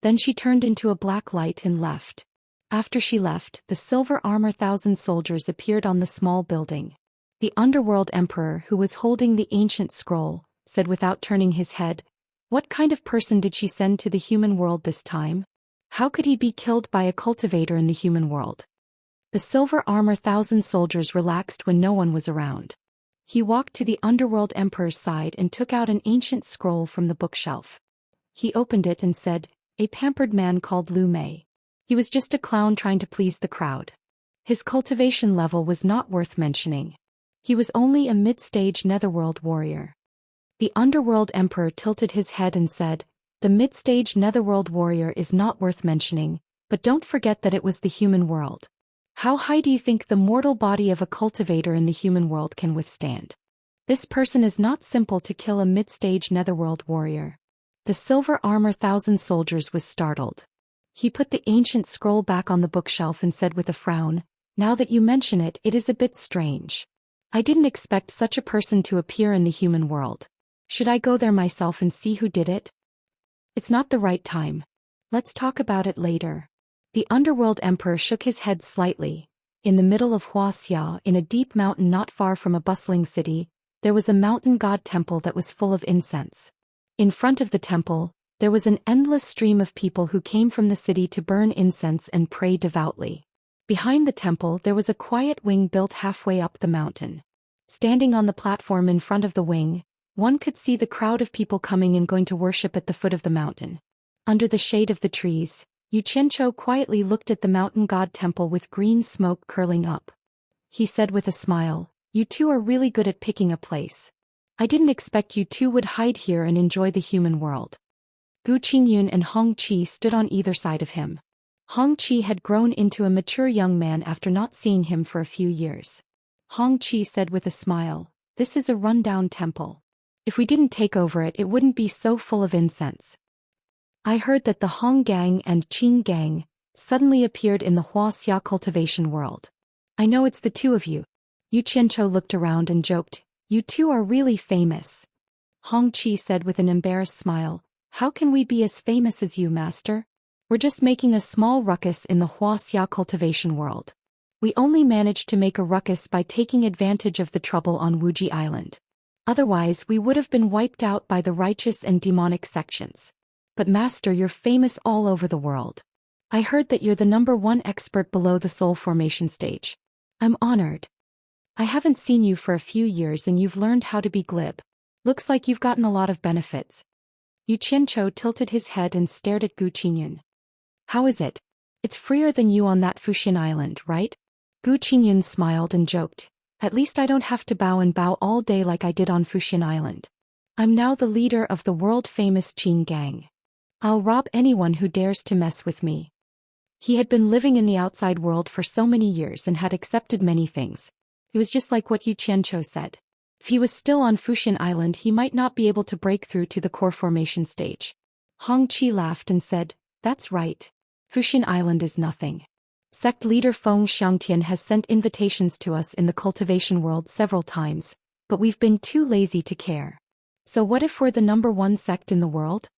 Then she turned into a black light and left. After she left, the silver armor 1,000 soldiers appeared on the small building. The Underworld Emperor, who was holding the ancient scroll, said without turning his head, "What kind of person did she send to the human world this time? How could he be killed by a cultivator in the human world?" The silver armor 1,000 soldiers relaxed when no one was around. He walked to the Underworld Emperor's side and took out an ancient scroll from the bookshelf. He opened it and said, "A pampered man called Lu Mei. He was just a clown trying to please the crowd. His cultivation level was not worth mentioning. He was only a mid-stage netherworld warrior. The underworld emperor tilted his head and said, "The mid-stage netherworld warrior is not worth mentioning, but don't forget that it was the human world. How high do you think the mortal body of a cultivator in the human world can withstand? This person is not simple to kill a mid-stage netherworld warrior." The silver armor thousand soldiers was startled. He put the ancient scroll back on the bookshelf and said with a frown, "Now that you mention it, it is a bit strange. I didn't expect such a person to appear in the human world. Should I go there myself and see who did it?" "It's not the right time. Let's talk about it later." The underworld emperor shook his head slightly. In the middle of Wuxia, in a deep mountain not far from a bustling city, there was a mountain god temple that was full of incense. In front of the temple, there was an endless stream of people who came from the city to burn incense and pray devoutly. Behind the temple there was a quiet wing built halfway up the mountain. Standing on the platform in front of the wing, one could see the crowd of people coming and going to worship at the foot of the mountain. Under the shade of the trees, Xianxia quietly looked at the mountain god temple with green smoke curling up. He said with a smile, "You two are really good at picking a place. I didn't expect you two would hide here and enjoy the human world." Gu Qingyun and Hong Qi stood on either side of him. Hong Qi had grown into a mature young man after not seeing him for a few years. Hong Qi said with a smile, "This is a rundown temple. If we didn't take over it, it wouldn't be so full of incense." I heard that the Hong gang and Qing gang suddenly appeared in the Wuxia cultivation world. "I know it's the two of you." Xianxia looked around and joked, "You two are really famous." Hong Qi said with an embarrassed smile, "How can we be as famous as you, master? We're just making a small ruckus in the Wuxia cultivation world. We only managed to make a ruckus by taking advantage of the trouble on Wuji Island. Otherwise we would have been wiped out by the righteous and demonic sections. But master, you're famous all over the world. I heard that you're the #1 expert below the soul formation stage. I'm honored. I haven't seen you for a few years and you've learned how to be glib. Looks like you've gotten a lot of benefits." Xianxia tilted his head and stared at Gu Qingyun. "How is it? It's freer than you on that Fuxin Island, right?" Gu Qingyun smiled and joked, "At least I don't have to bow and bow all day like I did on Fuxin Island. I'm now the leader of the world-famous Qing gang. I'll rob anyone who dares to mess with me." He had been living in the outside world for so many years and had accepted many things. It was just like what Xianxia said. If he was still on Fuxin Island, he might not be able to break through to the core formation stage. Hong Qi laughed and said, "That's right. Fuxin Island is nothing. Sect leader Feng Xiangtian has sent invitations to us in the cultivation world several times, but we've been too lazy to care. So what if we're the #1 sect in the world?"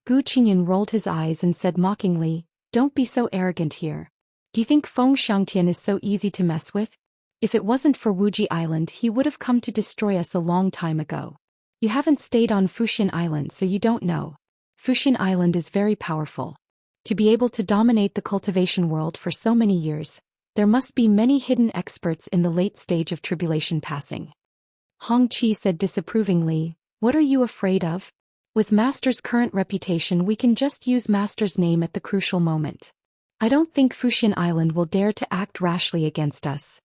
Gu Qingyun rolled his eyes and said mockingly, "Don't be so arrogant here. Do you think Feng Xiangtian is so easy to mess with? If it wasn't for Wuji Island, he would have come to destroy us a long time ago. You haven't stayed on Fuxin Island, so you don't know. Fuxin Island is very powerful. To be able to dominate the cultivation world for so many years, there must be many hidden experts in the late stage of tribulation passing." Hong Qi said disapprovingly, "What are you afraid of? With Master's current reputation, we can just use Master's name at the crucial moment. I don't think Fuxin Island will dare to act rashly against us."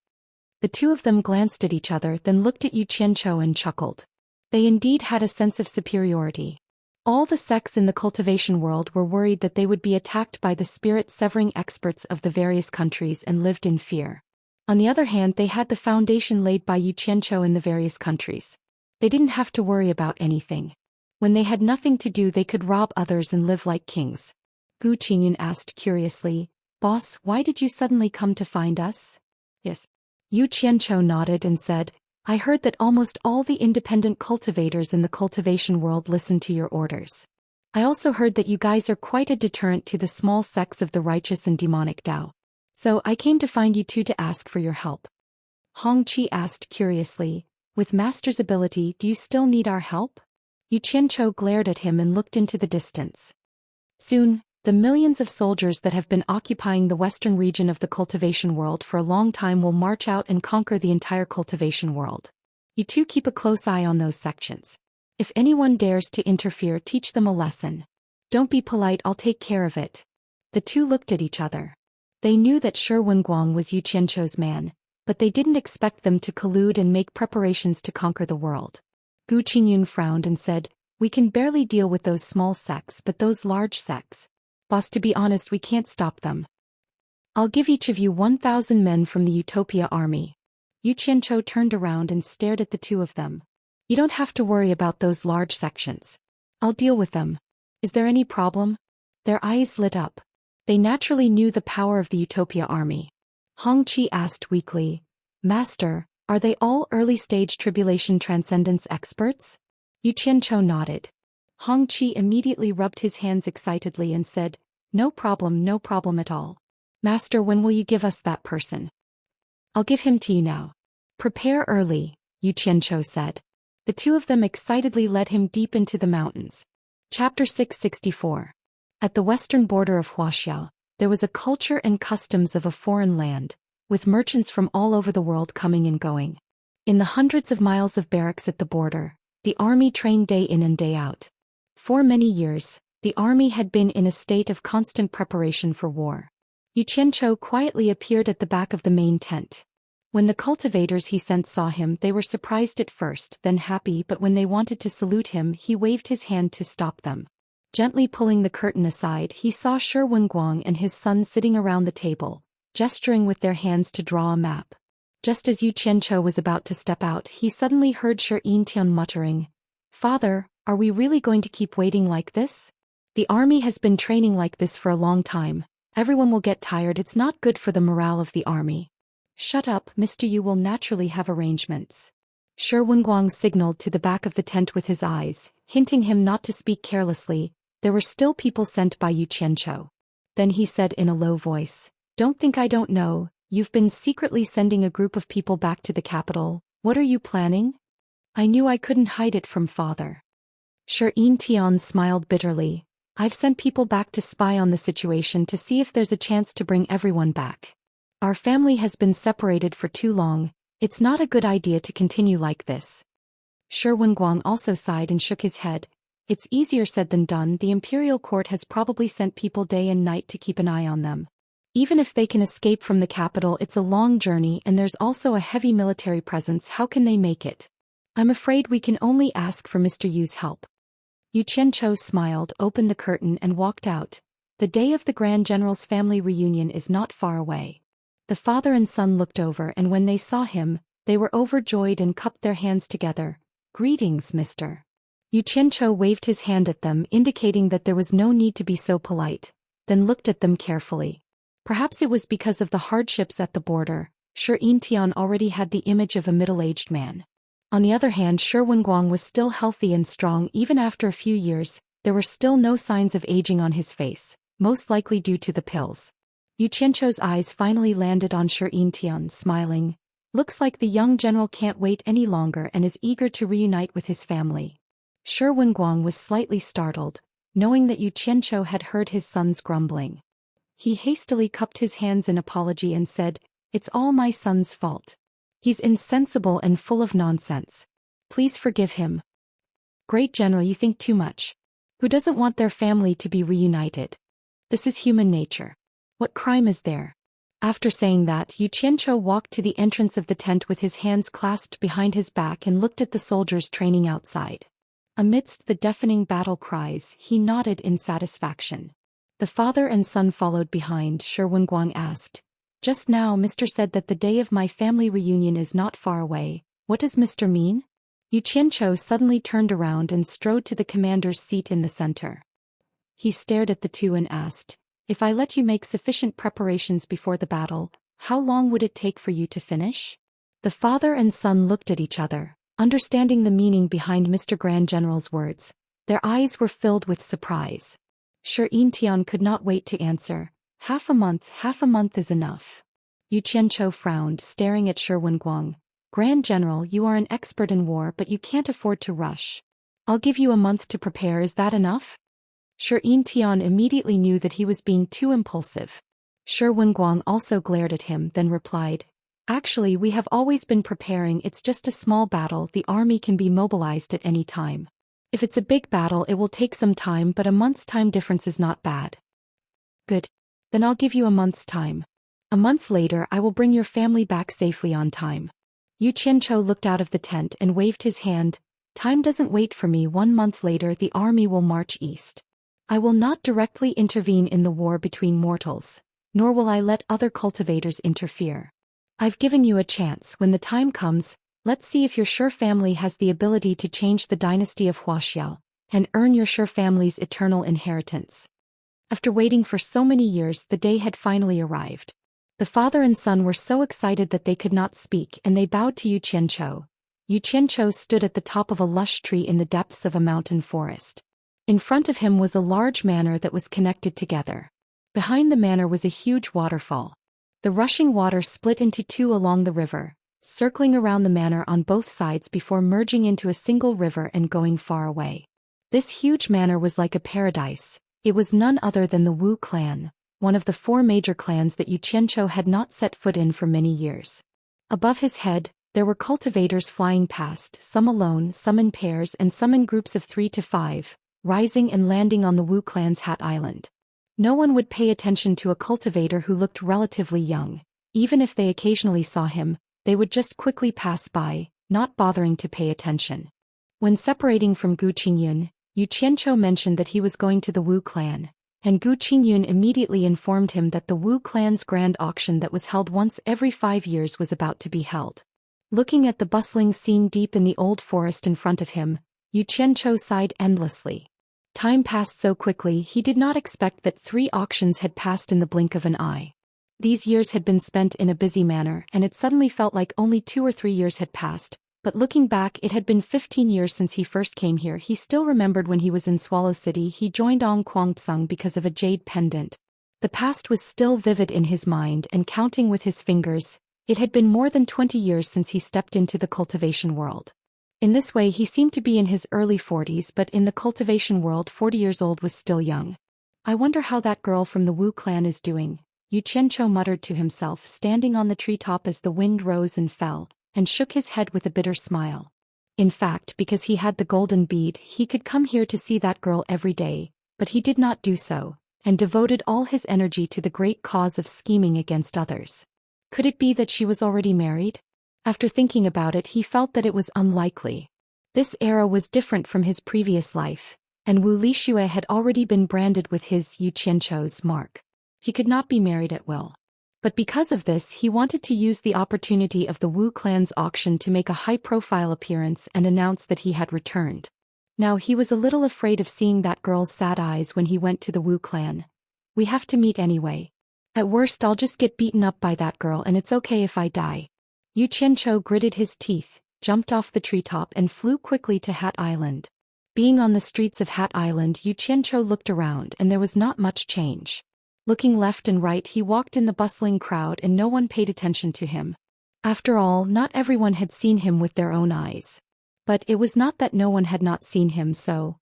The two of them glanced at each other, then looked at Xianxia and chuckled. They indeed had a sense of superiority. All the sects in the cultivation world were worried that they would be attacked by the spirit-severing experts of the various countries and lived in fear. On the other hand, they had the foundation laid by Xianxia in the various countries. They didn't have to worry about anything. When they had nothing to do, they could rob others and live like kings. Gu Qingyun asked curiously, "Boss, why did you suddenly come to find us?" "Yes." Xianxia nodded and said, "I heard that almost all the independent cultivators in the cultivation world listen to your orders. I also heard that you guys are quite a deterrent to the small sects of the righteous and demonic Dao. So I came to find you two to ask for your help." Hong Qi asked curiously, "With Master's ability, do you still need our help?" Xianxia glared at him and looked into the distance. Soon, the millions of soldiers that have been occupying the western region of the cultivation world for a long time will march out and conquer the entire cultivation world. You two keep a close eye on those sections. If anyone dares to interfere, teach them a lesson. Don't be polite, I'll take care of it." The two looked at each other. They knew that Shi Wenguang was Yu Qianzhou's man, but they didn't expect them to collude and make preparations to conquer the world. Gu Qingyun frowned and said, "We can barely deal with those small sects, but those large sects. Boss, to be honest, we can't stop them. I'll give each of you 1,000 men from the Utopia army." Yu Qianzhou turned around and stared at the two of them. "You don't have to worry about those large sections. I'll deal with them. Is there any problem?" Their eyes lit up. They naturally knew the power of the Utopia army. Hong Qi asked weakly, "Master, are they all early-stage tribulation transcendence experts?" Yu Qianzhou nodded. Hong Qi immediately rubbed his hands excitedly and said, no problem at all. "Master, when will you give us that person?" "I'll give him to you now." "Prepare early," Yu Qianzhou said. The two of them excitedly led him deep into the mountains. Chapter 664. At the western border of Wuxia, there was a culture and customs of a foreign land, with merchants from all over the world coming and going. In the hundreds of miles of barracks at the border, the army trained day in and day out. For many years, the army had been in a state of constant preparation for war. Yu Qianzhou quietly appeared at the back of the main tent. When the cultivators he sent saw him, they were surprised at first, then happy, but when they wanted to salute him, he waved his hand to stop them. Gently pulling the curtain aside, he saw Shi Wenguang and his son sitting around the table, gesturing with their hands to draw a map. Just as Yu Qianzhou was about to step out, he suddenly heard Xianxia muttering, "Father, are we really going to keep waiting like this? The army has been training like this for a long time. Everyone will get tired. It's not good for the morale of the army." "Shut up, Mr. Yu will naturally have arrangements." Shi Wenguang signaled to the back of the tent with his eyes, hinting him not to speak carelessly. There were still people sent by Yu Qianzhou. Then he said in a low voice, "Don't think I don't know. You've been secretly sending a group of people back to the capital. What are you planning?" "I knew I couldn't hide it from father." Xianxia smiled bitterly. "I've sent people back to spy on the situation to see if there's a chance to bring everyone back. Our family has been separated for too long. It's not a good idea to continue like this." Shi Wenguang also sighed and shook his head. "It's easier said than done. The imperial court has probably sent people day and night to keep an eye on them. Even if they can escape from the capital, it's a long journey and there's also a heavy military presence. How can they make it? I'm afraid we can only ask for Mr. Yu's help." Yu Qianzhou smiled, opened the curtain and walked out. The day of the Grand General's family reunion is not far away. The father and son looked over, and when they saw him, they were overjoyed and cupped their hands together. "Greetings, Mr." Yu Qianzhou waved his hand at them, indicating that there was no need to be so polite, then looked at them carefully. Perhaps it was because of the hardships at the border. Xianxia already had the image of a middle-aged man. On the other hand, Shi Wenguang was still healthy and strong even after a few years. There were still no signs of aging on his face, most likely due to the pills. Yu Qianzhou's eyes finally landed on Xianxia, smiling. "Looks like the young general can't wait any longer and is eager to reunite with his family." Shi Wenguang was slightly startled, knowing that Yu Qianzhou had heard his son's grumbling. He hastily cupped his hands in apology and said, "It's all my son's fault. He's insensible and full of nonsense. Please forgive him." "Great General, you think too much. Who doesn't want their family to be reunited? This is human nature. What crime is there?" After saying that, Yu Qianzhou walked to the entrance of the tent with his hands clasped behind his back and looked at the soldiers training outside. Amidst the deafening battle cries, he nodded in satisfaction. The father and son followed behind. Shi Wenguang asked, "Just now Mr. said that the day of my family reunion is not far away. What does Mr. mean?" Yu Qianzhou suddenly turned around and strode to the commander's seat in the center. He stared at the two and asked, "If I let you make sufficient preparations before the battle, how long would it take for you to finish?" The father and son looked at each other, understanding the meaning behind Mr. Grand General's words. Their eyes were filled with surprise. Xianxia could not wait to answer. Half a month is enough." Yu Qianzhou frowned, staring at Shi Wenguang. "Grand General, you are an expert in war, but you can't afford to rush. I'll give you a month to prepare. Is that enough?" Xianxia immediately knew that he was being too impulsive. Shi Wenguang also glared at him, then replied, "Actually, we have always been preparing. It's just a small battle. The army can be mobilized at any time. If it's a big battle, it will take some time, but a month's time difference is not bad." "Good. Then I'll give you a month's time. A month later I will bring your family back safely on time. Yu Qianzhou looked out of the tent and waved his hand. Time doesn't wait for me. 1 month later the army will march east. I will not directly intervene in the war between mortals, nor will I let other cultivators interfere. I've given you a chance. When the time comes, let's see if your Shi family has the ability to change the dynasty of Wuxia and earn your Shi family's eternal inheritance. After waiting for so many years, the day had finally arrived. The father and son were so excited that they could not speak, and they bowed to Yu Qianzhou. Yu Qianzhou stood at the top of a lush tree in the depths of a mountain forest. In front of him was a large manor that was connected together. Behind the manor was a huge waterfall. The rushing water split into two along the river, circling around the manor on both sides before merging into a single river and going far away. This huge manor was like a paradise. It was none other than the Wu clan, one of the 4 major clans that Yu Qianzhou had not set foot in for many years. Above his head, there were cultivators flying past, some alone, some in pairs, and some in groups of 3 to 5, rising and landing on the Wu clan's Hat Island. No one would pay attention to a cultivator who looked relatively young. Even if they occasionally saw him, they would just quickly pass by, not bothering to pay attention. When separating from Gu Qingyun, Yu Qianzhou mentioned that he was going to the Wu clan, and Gu Qingyun immediately informed him that the Wu clan's grand auction that was held once every 5 years was about to be held. Looking at the bustling scene deep in the old forest in front of him, Yu Qianzhou sighed endlessly. Time passed so quickly he did not expect that 3 auctions had passed in the blink of an eye. These years had been spent in a busy manner, and it suddenly felt like only 2 or 3 years had passed. But looking back, it had been 15 years since he first came here. He still remembered when he was in Swallow City he joined Ong Kwangtsung because of a jade pendant. The past was still vivid in his mind, and counting with his fingers, it had been more than 20 years since he stepped into the cultivation world. In this way he seemed to be in his early 40s, but in the cultivation world 40 years old was still young. I wonder how that girl from the Wu clan is doing, Yu Qianzhou muttered to himself, standing on the treetop as the wind rose and fell, and shook his head with a bitter smile. In fact, because he had the golden bead, he could come here to see that girl every day, but he did not do so, and devoted all his energy to the great cause of scheming against others. Could it be that she was already married? After thinking about it, he felt that it was unlikely. This era was different from his previous life, and Wu Lixue had already been branded with his Yu Qianzhou's mark. He could not be married at will. But because of this, he wanted to use the opportunity of the Wu clan's auction to make a high-profile appearance and announce that he had returned. Now he was a little afraid of seeing that girl's sad eyes when he went to the Wu clan. We have to meet anyway. At worst I'll just get beaten up by that girl, and it's okay if I die. Yu Qianzhou gritted his teeth, jumped off the treetop and flew quickly to Hat Island. Being on the streets of Hat Island, Yu Qianzhou looked around and there was not much change. Looking left and right, he walked in the bustling crowd and no one paid attention to him. After all, not everyone had seen him with their own eyes. But it was not that no one had not seen him, so,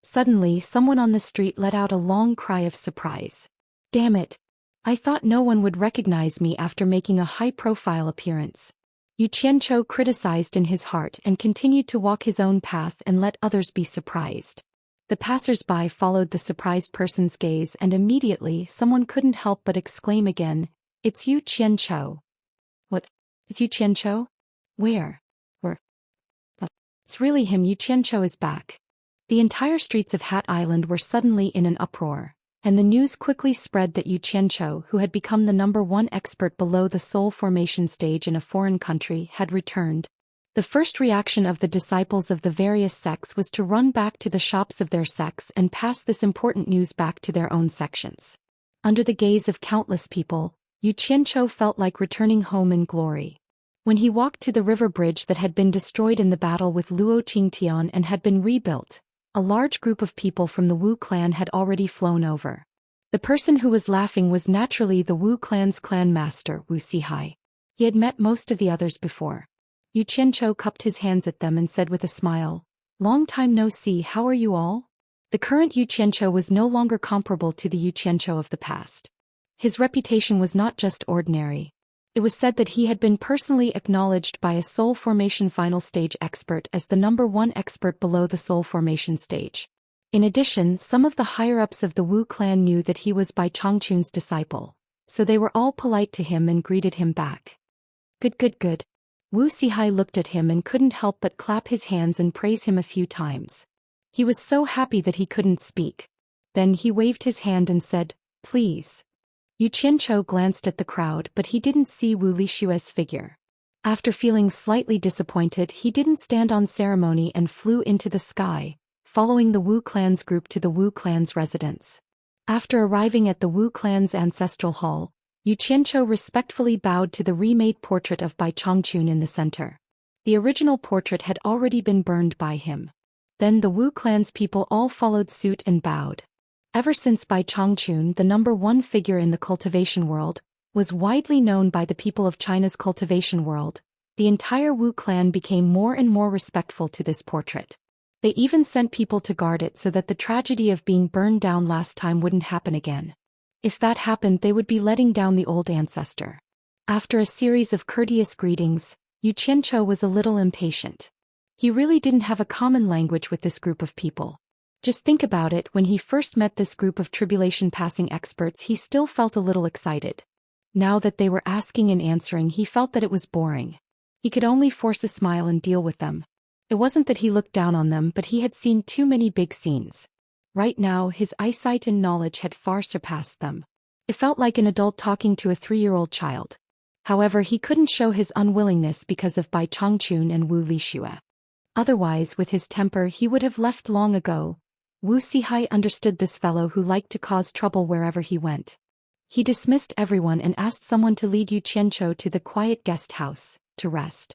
Suddenly, someone on the street let out a long cry of surprise. Damn it! I thought no one would recognize me after making a high-profile appearance. Yu Qianzhou criticized in his heart and continued to walk his own path and let others be surprised. The passers-by followed the surprised person's gaze, and immediately someone couldn't help but exclaim again, "It's Yu Qianzhou." What? It's Yu Qianzhou? Where? But it's really him. Yu Qianzhou is back. The entire streets of Hat Island were suddenly in an uproar, and the news quickly spread that Yu Qianzhou, who had become the #1 expert below the soul formation stage in a foreign country, had returned. The first reaction of the disciples of the various sects was to run back to the shops of their sects and pass this important news back to their own sections. Under the gaze of countless people, Yu Qianzhou felt like returning home in glory. When he walked to the river bridge that had been destroyed in the battle with Luo Qingtian and had been rebuilt, a large group of people from the Wu clan had already flown over. The person who was laughing was naturally the Wu clan's clan master, Wu Sihai. He had met most of the others before. Yu Qianzhou cupped his hands at them and said with a smile, "Long time no see, how are you all?" The current Yu Qianzhou was no longer comparable to the Yu Qianzhou of the past. His reputation was not just ordinary. It was said that he had been personally acknowledged by a soul formation final stage expert as the #1 expert below the soul formation stage. In addition, some of the higher-ups of the Wu clan knew that he was Bai Chongqun's disciple, so they were all polite to him and greeted him back. Good good good. Wu Sihai looked at him and couldn't help but clap his hands and praise him a few times. He was so happy that he couldn't speak. Then he waved his hand and said, "Please." Yu Qianzhou glanced at the crowd but he didn't see Wu Lishue's figure. After feeling slightly disappointed, he didn't stand on ceremony and flew into the sky, following the Wu clan's group to the Wu clan's residence. After arriving at the Wu clan's ancestral hall, Yu Qianzhou respectfully bowed to the remade portrait of Bai Chongqun in the center. The original portrait had already been burned by him. Then the Wu clan's people all followed suit and bowed. Ever since Bai Chongqun, the #1 figure in the cultivation world, was widely known by the people of China's cultivation world, the entire Wu clan became more and more respectful to this portrait. They even sent people to guard it so that the tragedy of being burned down last time wouldn't happen again. If that happened, they would be letting down the old ancestor. After a series of courteous greetings, Yu Qianzhou was a little impatient. He really didn't have a common language with this group of people. Just think about it, when he first met this group of tribulation-passing experts he still felt a little excited. Now that they were asking and answering, he felt that it was boring. He could only force a smile and deal with them. It wasn't that he looked down on them, but he had seen too many big scenes. Right now his eyesight and knowledge had far surpassed them. It felt like an adult talking to a 3-year-old child. However, he couldn't show his unwillingness because of Bai Chongqun and Wu Lixue. Otherwise, with his temper, he would have left long ago. Wu Sihai understood this fellow who liked to cause trouble wherever he went. He dismissed everyone and asked someone to lead Yu Qianzhou to the quiet guest house, to rest.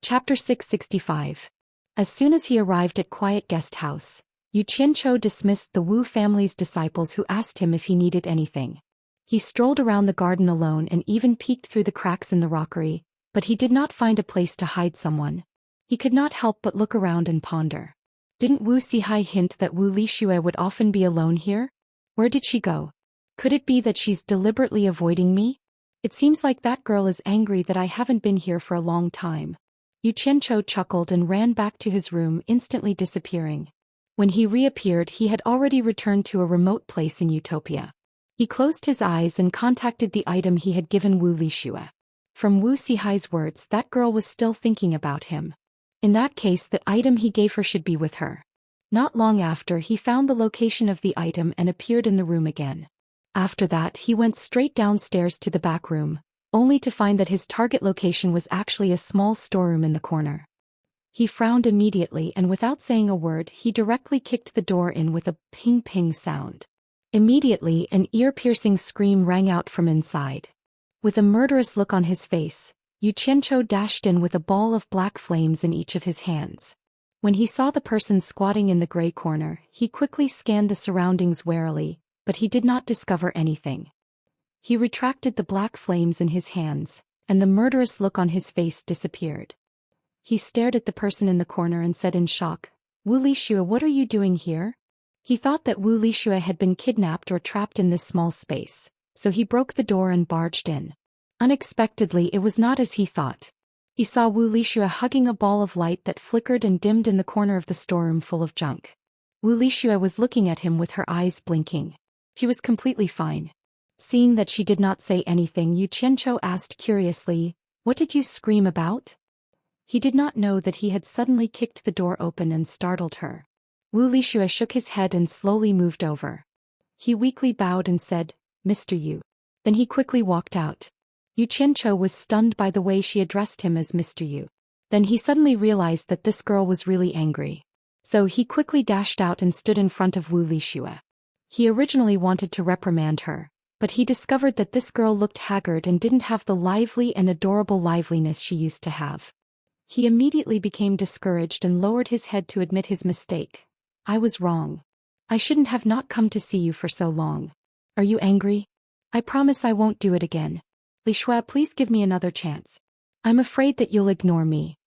Chapter 665. As soon as he arrived at quiet guest house, Yu Qianzhou dismissed the Wu family's disciples who asked him if he needed anything. He strolled around the garden alone and even peeked through the cracks in the rockery, but he did not find a place to hide someone. He could not help but look around and ponder. Didn't Wu Sihai hint that Wu Lixue would often be alone here? Where did she go? Could it be that she's deliberately avoiding me? It seems like that girl is angry that I haven't been here for a long time. Yu Qianzhou chuckled and ran back to his room, instantly disappearing. When he reappeared, he had already returned to a remote place in Utopia. He closed his eyes and contacted the item he had given Wu Lixue. From Wu Sihai's words, that girl was still thinking about him. In that case, the item he gave her should be with her. Not long after, he found the location of the item and appeared in the room again. After that, he went straight downstairs to the back room, only to find that his target location was actually a small storeroom in the corner. He frowned immediately and without saying a word, he directly kicked the door in with a ping-ping sound. Immediately, an ear-piercing scream rang out from inside. With a murderous look on his face, Yu Qianzhou dashed in with a ball of black flames in each of his hands. When he saw the person squatting in the gray corner, he quickly scanned the surroundings warily, but he did not discover anything. He retracted the black flames in his hands, and the murderous look on his face disappeared. He stared at the person in the corner and said in shock, "Wu Lixue, what are you doing here?" He thought that Wu Lixue had been kidnapped or trapped in this small space, so he broke the door and barged in. Unexpectedly, it was not as he thought. He saw Wu Lixue hugging a ball of light that flickered and dimmed in the corner of the storeroom full of junk. Wu Lixue was looking at him with her eyes blinking. She was completely fine. Seeing that she did not say anything, Yu Qianzhou asked curiously, "What did you scream about?" He did not know that he had suddenly kicked the door open and startled her. Wu Lixue shook his head and slowly moved over. He weakly bowed and said, "Mr. Yu." Then he quickly walked out. Yu Qianzhou was stunned by the way she addressed him as Mr. Yu. Then he suddenly realized that this girl was really angry. So he quickly dashed out and stood in front of Wu Lixue. He originally wanted to reprimand her, but he discovered that this girl looked haggard and didn't have the lively and adorable liveliness she used to have. He immediately became discouraged and lowered his head to admit his mistake. "I was wrong. I shouldn't have not come to see you for so long. Are you angry? I promise I won't do it again. Lixue, please give me another chance. I'm afraid that you'll ignore me."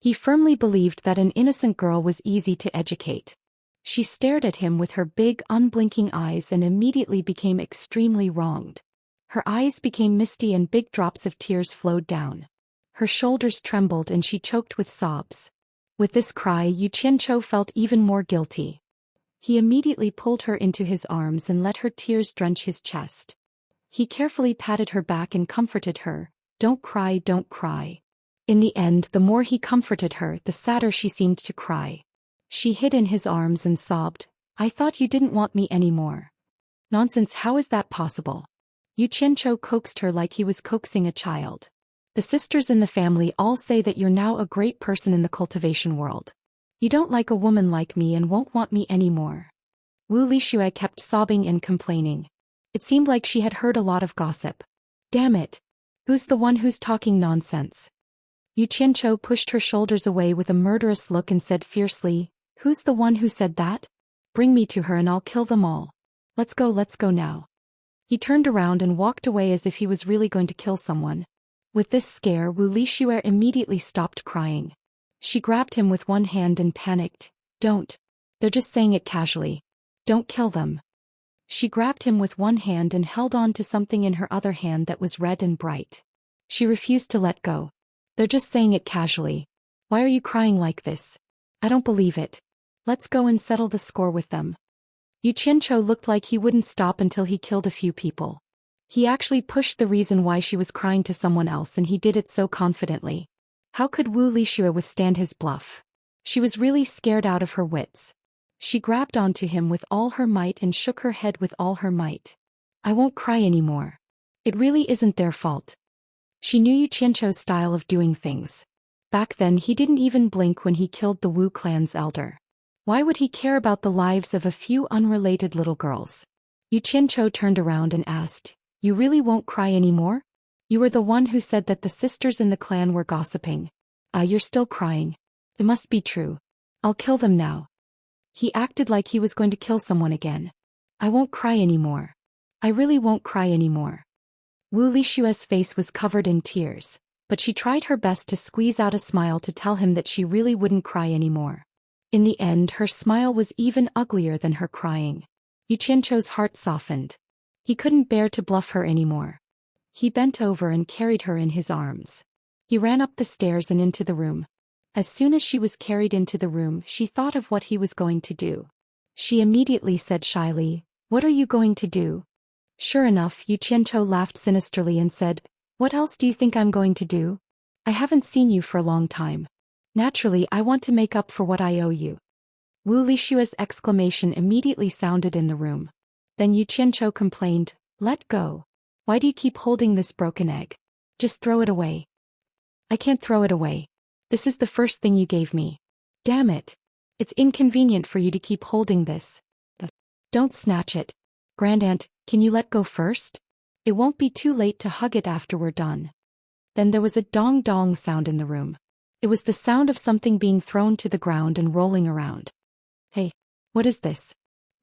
He firmly believed that an innocent girl was easy to educate. She stared at him with her big, unblinking eyes and immediately became extremely wronged. Her eyes became misty and big drops of tears flowed down. Her shoulders trembled and she choked with sobs. With this cry, Yu Qianzhou felt even more guilty. He immediately pulled her into his arms and let her tears drench his chest. He carefully patted her back and comforted her. Don't cry, don't cry. In the end, the more he comforted her, the sadder she seemed to cry. She hid in his arms and sobbed, I thought you didn't want me anymore. Nonsense, how is that possible? Xianxia coaxed her like he was coaxing a child. The sisters in the family all say that you're now a great person in the cultivation world. You don't like a woman like me and won't want me anymore. Wuxia kept sobbing and complaining. It seemed like she had heard a lot of gossip. Damn it. Who's the one who's talking nonsense? Xianxia pushed her shoulders away with a murderous look and said fiercely, Who's the one who said that? Bring me to her and I'll kill them all. Let's go now. He turned around and walked away as if he was really going to kill someone. With this scare, Wuxia immediately stopped crying. She grabbed him with one hand and panicked. Don't. They're just saying it casually. Don't kill them. She grabbed him with one hand and held on to something in her other hand that was red and bright. She refused to let go. They're just saying it casually. Why are you crying like this? I don't believe it. Let's go and settle the score with them. Xianxia looked like he wouldn't stop until he killed a few people. He actually pushed the reason why she was crying to someone else, and he did it so confidently. How could Wuxia withstand his bluff? She was really scared out of her wits. She grabbed onto him with all her might and shook her head with all her might. I won't cry anymore. It really isn't their fault. She knew Xianxia's style of doing things. Back then he didn't even blink when he killed the Wu clan's elder. Why would he care about the lives of a few unrelated little girls? Xianxia turned around and asked, You really won't cry anymore? You were the one who said that the sisters in the clan were gossiping. You're still crying. It must be true. I'll kill them now. He acted like he was going to kill someone again. I won't cry anymore. I really won't cry anymore. Wuxia's face was covered in tears, but she tried her best to squeeze out a smile to tell him that she really wouldn't cry anymore. In the end, her smile was even uglier than her crying. Xianxia's heart softened. He couldn't bear to bluff her anymore. He bent over and carried her in his arms. He ran up the stairs and into the room. As soon as she was carried into the room, she thought of what he was going to do. She immediately said shyly, What are you going to do? Sure enough, Xianxia laughed sinisterly and said, What else do you think I'm going to do? I haven't seen you for a long time. Naturally, I want to make up for what I owe you. Wuxia's exclamation immediately sounded in the room. Then Xianxia complained, Let go. Why do you keep holding this broken egg? Just throw it away. I can't throw it away. This is the first thing you gave me. Damn it. It's inconvenient for you to keep holding this. Don't snatch it. Grandaunt, can you let go first? It won't be too late to hug it after we're done. Then there was a dong-dong sound in the room. It was the sound of something being thrown to the ground and rolling around. Hey, what is this?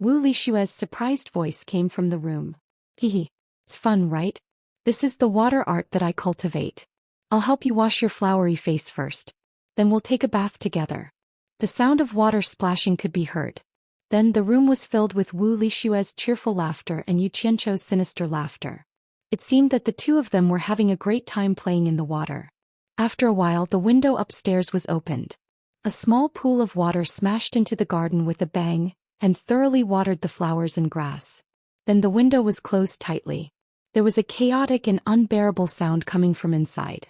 Wuxia's surprised voice came from the room. Hehe. It's fun, right? This is the water art that I cultivate. I'll help you wash your flowery face first. Then we'll take a bath together. The sound of water splashing could be heard. Then the room was filled with Wuxia's cheerful laughter and Xianxia's sinister laughter. It seemed that the two of them were having a great time playing in the water. After a while, the window upstairs was opened. A small pool of water smashed into the garden with a bang, and thoroughly watered the flowers and grass. Then the window was closed tightly. There was a chaotic and unbearable sound coming from inside.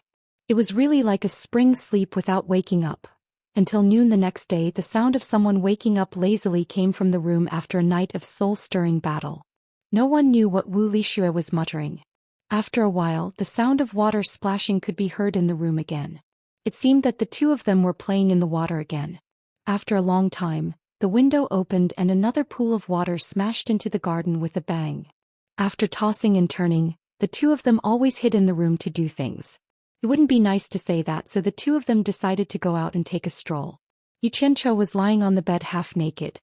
It was really like a spring sleep without waking up. Until noon the next day, the sound of someone waking up lazily came from the room after a night of soul-stirring battle. No one knew what Wuxia was muttering. After a while, the sound of water splashing could be heard in the room again. It seemed that the two of them were playing in the water again. After a long time, the window opened and another pool of water smashed into the garden with a bang. After tossing and turning, the two of them always hid in the room to do things. It wouldn't be nice to say that, so the two of them decided to go out and take a stroll. Xianxia was lying on the bed half naked.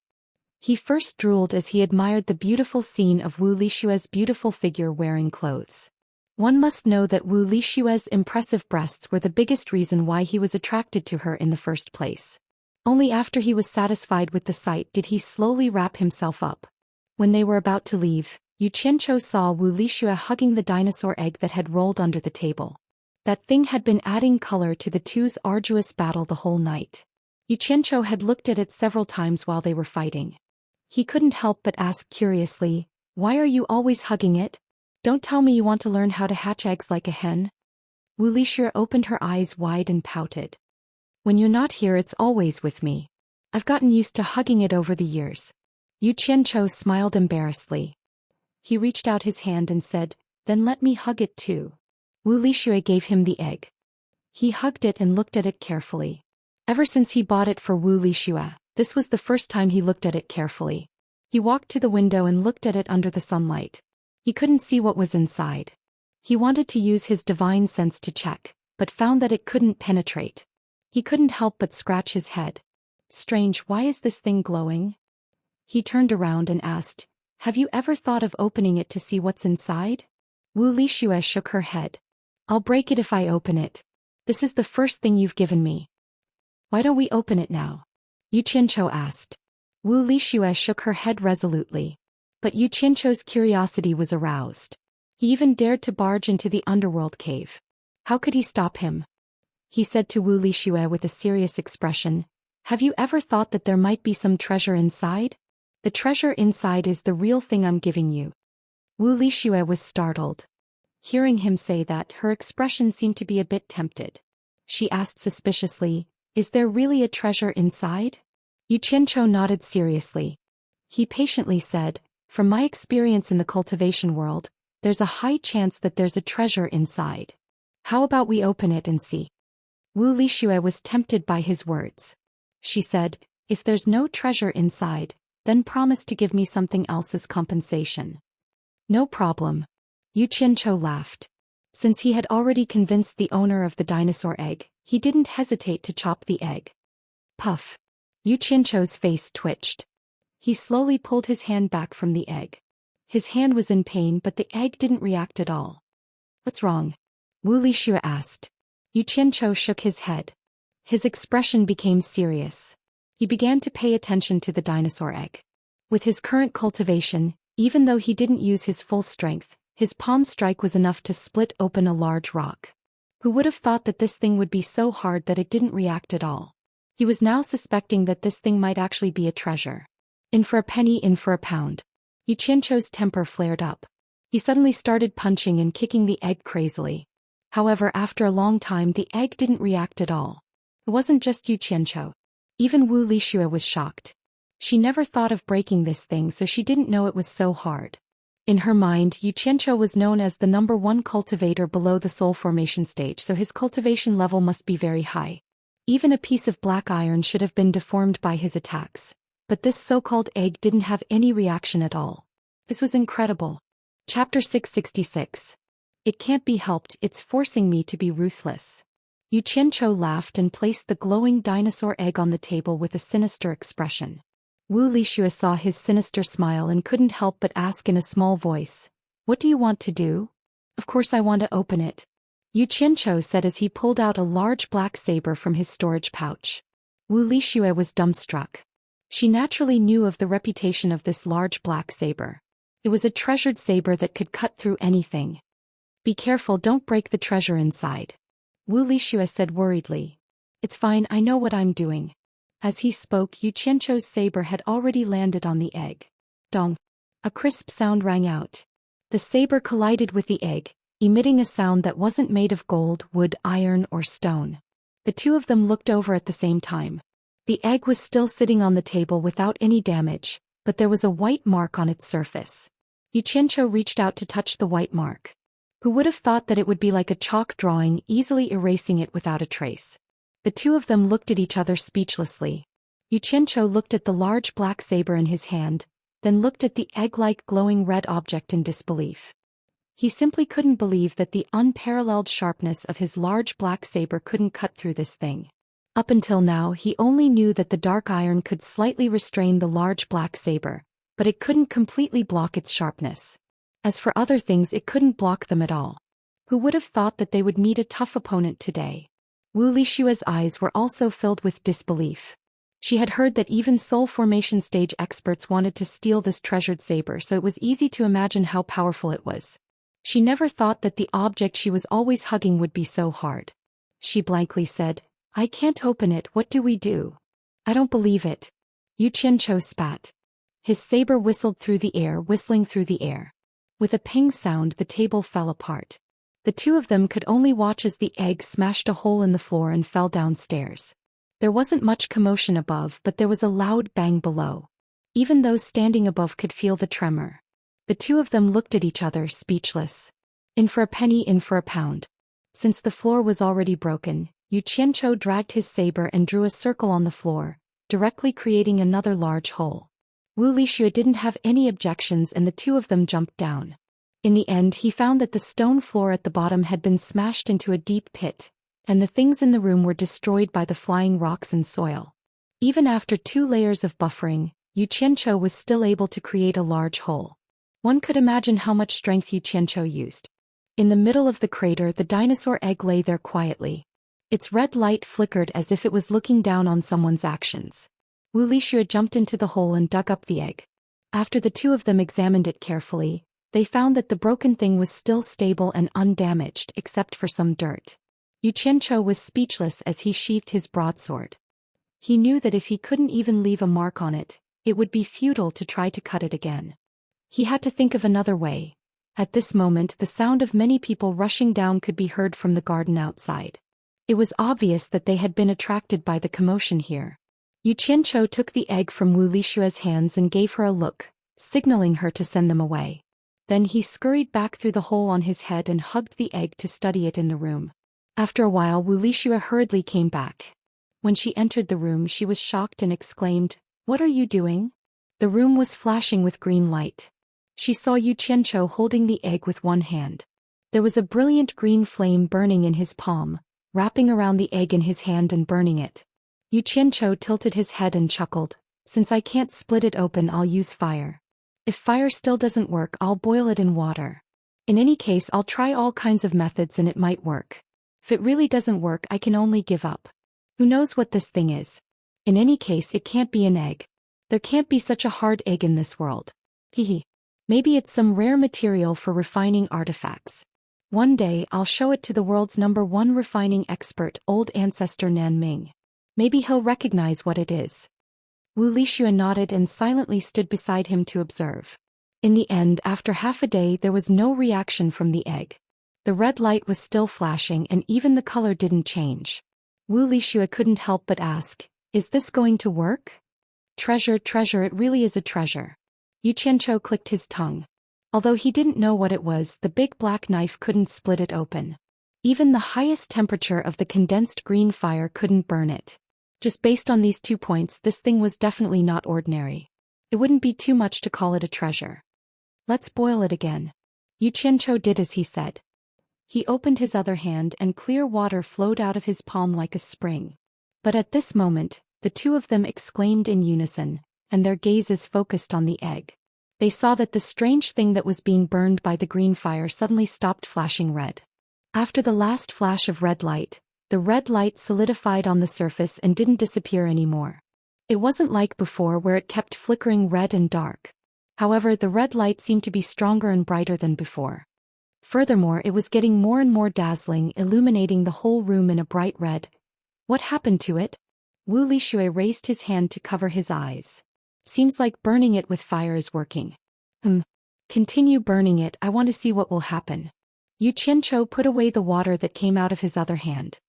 He first drooled as he admired the beautiful scene of Wuxia's beautiful figure wearing clothes. One must know that Wuxia's impressive breasts were the biggest reason why he was attracted to her in the first place. Only after he was satisfied with the sight did he slowly wrap himself up. When they were about to leave, Xianxia saw Wuxia hugging the dinosaur egg that had rolled under the table. That thing had been adding color to the two's arduous battle the whole night. Xianxia had looked at it several times while they were fighting. He couldn't help but ask curiously, "Why are you always hugging it? Don't tell me you want to learn how to hatch eggs like a hen?" Wuxia opened her eyes wide and pouted. "When you're not here, it's always with me. I've gotten used to hugging it over the years." Xianxia smiled embarrassedly. He reached out his hand and said, "Then let me hug it too." Wuxia gave him the egg. He hugged it and looked at it carefully. Ever since he bought it for Wuxia, this was the first time he looked at it carefully. He walked to the window and looked at it under the sunlight. He couldn't see what was inside. He wanted to use his divine sense to check, but found that it couldn't penetrate. He couldn't help but scratch his head. "Strange, why is this thing glowing?" He turned around and asked, "Have you ever thought of opening it to see what's inside?" Wuxia shook her head. "I'll break it if I open it. This is the first thing you've given me." "Why don't we open it now?" Xianxia asked. Wuxia shook her head resolutely. But Xianxia's curiosity was aroused. He even dared to barge into the underworld cave. How could he stop him? He said to Wuxia with a serious expression, "Have you ever thought that there might be some treasure inside? The treasure inside is the real thing I'm giving you." Wuxia was startled. Hearing him say that, her expression seemed to be a bit tempted. She asked suspiciously, "Is there really a treasure inside?" Xianxia nodded seriously. He patiently said, "From my experience in the cultivation world, there's a high chance that there's a treasure inside. How about we open it and see?" Wuxia was tempted by his words. She said, "If there's no treasure inside, then promise to give me something else as compensation." "No problem." Xianxia laughed. Since he had already convinced the owner of the dinosaur egg, he didn't hesitate to chop the egg. Puff. Xianxia's face twitched. He slowly pulled his hand back from the egg. His hand was in pain, but the egg didn't react at all. "What's wrong?" Wuxia asked. Xianxia shook his head. His expression became serious. He began to pay attention to the dinosaur egg. With his current cultivation, even though he didn't use his full strength, his palm strike was enough to split open a large rock. Who would have thought that this thing would be so hard that it didn't react at all? He was now suspecting that this thing might actually be a treasure. In for a penny, in for a pound. Xianxia's temper flared up. He suddenly started punching and kicking the egg crazily. However, after a long time, the egg didn't react at all. It wasn't just Xianxia. Even Wuxia was shocked. She never thought of breaking this thing, so she didn't know it was so hard. In her mind, Xianxia was known as the #1 cultivator below the soul formation stage, so his cultivation level must be very high. Even a piece of black iron should have been deformed by his attacks. But this so-called egg didn't have any reaction at all. This was incredible. Chapter 666. It can't be helped, it's forcing me to be ruthless. Xianxia laughed and placed the glowing dinosaur egg on the table with a sinister expression. Wuxia saw his sinister smile and couldn't help but ask in a small voice, "What do you want to do?" "Of course I want to open it," Xianxia said as he pulled out a large black saber from his storage pouch. Wuxia was dumbstruck. She naturally knew of the reputation of this large black saber. It was a treasured saber that could cut through anything. "Be careful, don't break the treasure inside," Wuxia said worriedly. "It's fine, I know what I'm doing." As he spoke, Xianxia's saber had already landed on the egg. Dong. A crisp sound rang out. The saber collided with the egg, emitting a sound that wasn't made of gold, wood, iron, or stone. The two of them looked over at the same time. The egg was still sitting on the table without any damage, but there was a white mark on its surface. Xianxia reached out to touch the white mark. Who would have thought that it would be like a chalk drawing, easily erasing it without a trace? The two of them looked at each other speechlessly. Xianxia looked at the large black saber in his hand, then looked at the egg-like glowing red object in disbelief. He simply couldn't believe that the unparalleled sharpness of his large black saber couldn't cut through this thing. Up until now, he only knew that the dark iron could slightly restrain the large black saber, but it couldn't completely block its sharpness. As for other things, it couldn't block them at all. Who would have thought that they would meet a tough opponent today? Wuxia's eyes were also filled with disbelief. She had heard that even soul formation stage experts wanted to steal this treasured saber, so it was easy to imagine how powerful it was. She never thought that the object she was always hugging would be so hard. She blankly said, "I can't open it, what do we do?" "I don't believe it." Xianxia spat. His saber whistled through the air, whistling through the air. With a ping sound, the table fell apart. The two of them could only watch as the egg smashed a hole in the floor and fell downstairs. There wasn't much commotion above, but there was a loud bang below. Even those standing above could feel the tremor. The two of them looked at each other, speechless. In for a penny, in for a pound. Since the floor was already broken, Xianxia dragged his saber and drew a circle on the floor, directly creating another large hole. Wuxia didn't have any objections and the two of them jumped down. In the end, he found that the stone floor at the bottom had been smashed into a deep pit, and the things in the room were destroyed by the flying rocks and soil. Even after 2 layers of buffering, Xianxia was still able to create a large hole. One could imagine how much strength Xianxia used. In the middle of the crater, the dinosaur egg lay there quietly. Its red light flickered as if it was looking down on someone's actions. Wuxia jumped into the hole and dug up the egg. After the two of them examined it carefully, they found that the broken thing was still stable and undamaged except for some dirt. Xianxia was speechless as he sheathed his broadsword. He knew that if he couldn't even leave a mark on it, it would be futile to try to cut it again. He had to think of another way. At this moment, the sound of many people rushing down could be heard from the garden outside. It was obvious that they had been attracted by the commotion here. Xianxia took the egg from Wuxia's hands and gave her a look, signaling her to send them away. Then he scurried back through the hole on his head and hugged the egg to study it in the room. After a while, Wuxia hurriedly came back. When she entered the room, she was shocked and exclaimed, "What are you doing?" The room was flashing with green light. She saw Xianxia holding the egg with one hand. There was a brilliant green flame burning in his palm, wrapping around the egg in his hand and burning it. Xianxia tilted his head and chuckled, "Since I can't split it open, I'll use fire. If fire still doesn't work, I'll boil it in water. In any case, I'll try all kinds of methods and it might work. If it really doesn't work, I can only give up. Who knows what this thing is? In any case, it can't be an egg. There can't be such a hard egg in this world. Hehe. Maybe it's some rare material for refining artifacts. One day, I'll show it to the world's #1 refining expert, old ancestor Nan Ming. Maybe he'll recognize what it is." Wuxia nodded and silently stood beside him to observe. In the end, after half a day, there was no reaction from the egg. The red light was still flashing and even the color didn't change. Wuxia couldn't help but ask, "Is this going to work?" Treasure, it really is a treasure." Xianxia clicked his tongue. Although he didn't know what it was, the big black knife couldn't split it open. Even the highest temperature of the condensed green fire couldn't burn it. Just based on these 2 points, this thing was definitely not ordinary. It wouldn't be too much to call it a treasure. "Let's boil it again." Xianxia did as he said. He opened his other hand and clear water flowed out of his palm like a spring. But at this moment, the two of them exclaimed in unison, and their gazes focused on the egg. They saw that the strange thing that was being burned by the green fire suddenly stopped flashing red. After the last flash of red light, the red light solidified on the surface and didn't disappear anymore. It wasn't like before where it kept flickering red and dark. However, the red light seemed to be stronger and brighter than before. Furthermore, it was getting more and more dazzling, illuminating the whole room in a bright red. What happened to it? Wuxia raised his hand to cover his eyes. Seems like burning it with fire is working. Continue burning it, I want to see what will happen. Xianxia put away the water that came out of his other hand.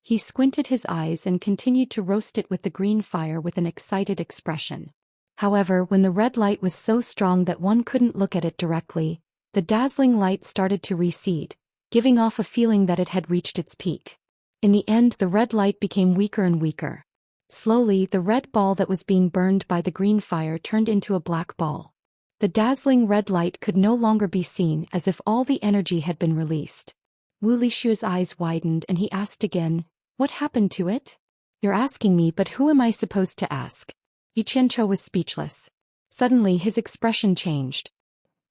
He squinted his eyes and continued to roast it with the green fire with an excited expression. However, when the red light was so strong that one couldn't look at it directly, the dazzling light started to recede, giving off a feeling that it had reached its peak. In the end, the red light became weaker and weaker. Slowly, the red ball that was being burned by the green fire turned into a black ball. The dazzling red light could no longer be seen, as if all the energy had been released. Wuxia's eyes widened and he asked again, "What happened to it?" "You're asking me, but who am I supposed to ask?" Xianxia was speechless. Suddenly his expression changed.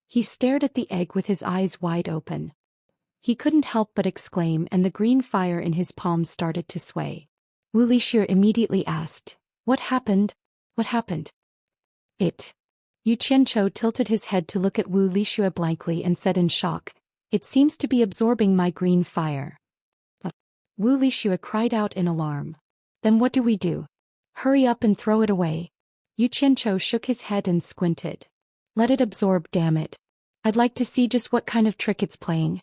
He stared at the egg with his eyes wide open. He couldn't help but exclaim, and the green fire in his palm started to sway. Wuxia immediately asked, "What happened? What happened?" "It." Xianxia tilted his head to look at Wuxia blankly and said in shock, "It seems to be absorbing my green fire." Wuxia cried out in alarm. "Then what do we do?" "Hurry up and throw it away." Yu Qianchou shook his head and squinted. Let it absorb, damn it. I'd like to see just what kind of trick it's playing.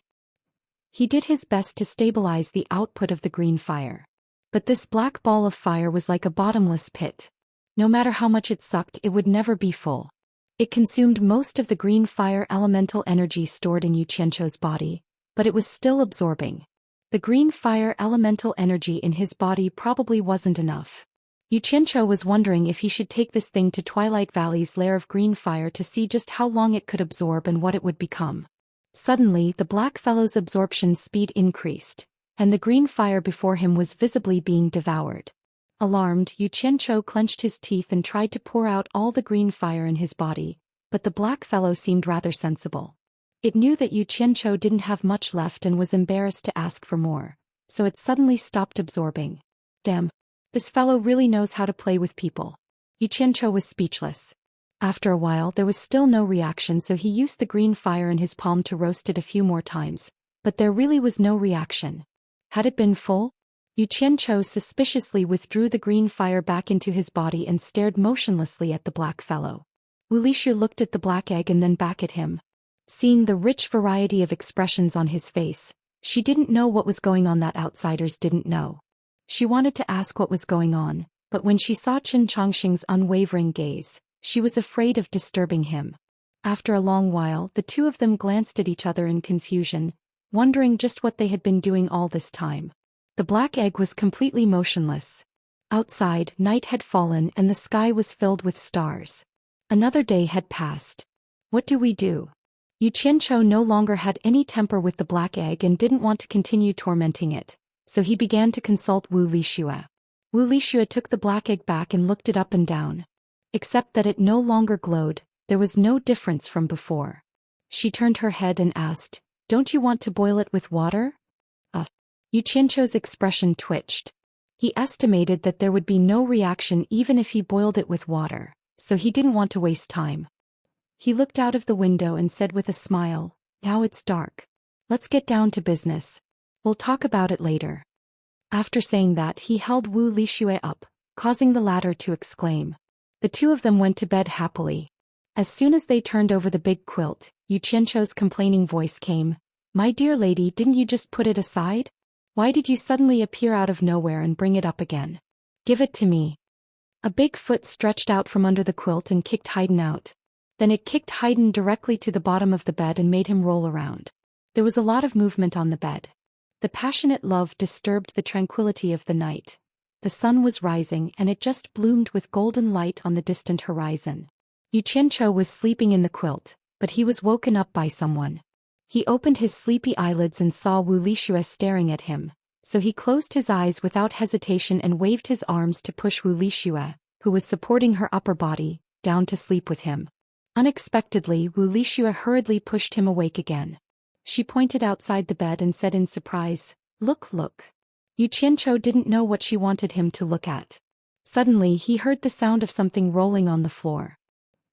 He did his best to stabilize the output of the green fire. But this black ball of fire was like a bottomless pit. No matter how much it sucked, it would never be full. It consumed most of the green fire elemental energy stored in Yu Qianchou's body, but it was still absorbing. The green fire elemental energy in his body probably wasn't enough. Yu Qianchou was wondering if he should take this thing to Twilight Valley's lair of green fire to see just how long it could absorb and what it would become. Suddenly, the black fellow's absorption speed increased, and the green fire before him was visibly being devoured. Alarmed, Yu Qianchou clenched his teeth and tried to pour out all the green fire in his body, but the black fellow seemed rather sensible. It knew that Yu Qianchou didn't have much left and was embarrassed to ask for more, so it suddenly stopped absorbing. Damn, this fellow really knows how to play with people. Yu Qianchou was speechless. After a while there was still no reaction, so he used the green fire in his palm to roast it a few more times, but there really was no reaction. Had it been full? Yu Qianchou suspiciously withdrew the green fire back into his body and stared motionlessly at the black fellow. Wuxia looked at the black egg and then back at him. Seeing the rich variety of expressions on his face, she didn't know what was going on that outsiders didn't know. She wanted to ask what was going on, but when she saw Qin Chongqing's unwavering gaze, she was afraid of disturbing him. After a long while, the two of them glanced at each other in confusion, wondering just what they had been doing all this time. The black egg was completely motionless. Outside, night had fallen and the sky was filled with stars. Another day had passed. What do we do? Yu Qianchou no longer had any temper with the black egg and didn't want to continue tormenting it, so he began to consult Wuxia. Wuxia took the black egg back and looked it up and down. Except that it no longer glowed, there was no difference from before. She turned her head and asked, "Don't you want to boil it with water?" Yu Qianchou's expression twitched. He estimated that there would be no reaction even if he boiled it with water, so he didn't want to waste time. He looked out of the window and said with a smile, "Now it's dark. Let's get down to business. We'll talk about it later." After saying that, he held Wuxia up, causing the latter to exclaim. The two of them went to bed happily. As soon as they turned over the big quilt, Yu Qianchou's complaining voice came. "My dear lady, didn't you just put it aside? Why did you suddenly appear out of nowhere and bring it up again? Give it to me." A big foot stretched out from under the quilt and kicked Haydn out. Then it kicked Haydn directly to the bottom of the bed and made him roll around. There was a lot of movement on the bed. The passionate love disturbed the tranquility of the night. The sun was rising and it just bloomed with golden light on the distant horizon. Yu Qianchou was sleeping in the quilt, but he was woken up by someone. He opened his sleepy eyelids and saw Wuxia staring at him, so he closed his eyes without hesitation and waved his arms to push Wuxia, who was supporting her upper body, down to sleep with him. Unexpectedly, Wuxia hurriedly pushed him awake again. She pointed outside the bed and said in surprise, "Look, look." Yu Qianchou didn't know what she wanted him to look at. Suddenly he heard the sound of something rolling on the floor.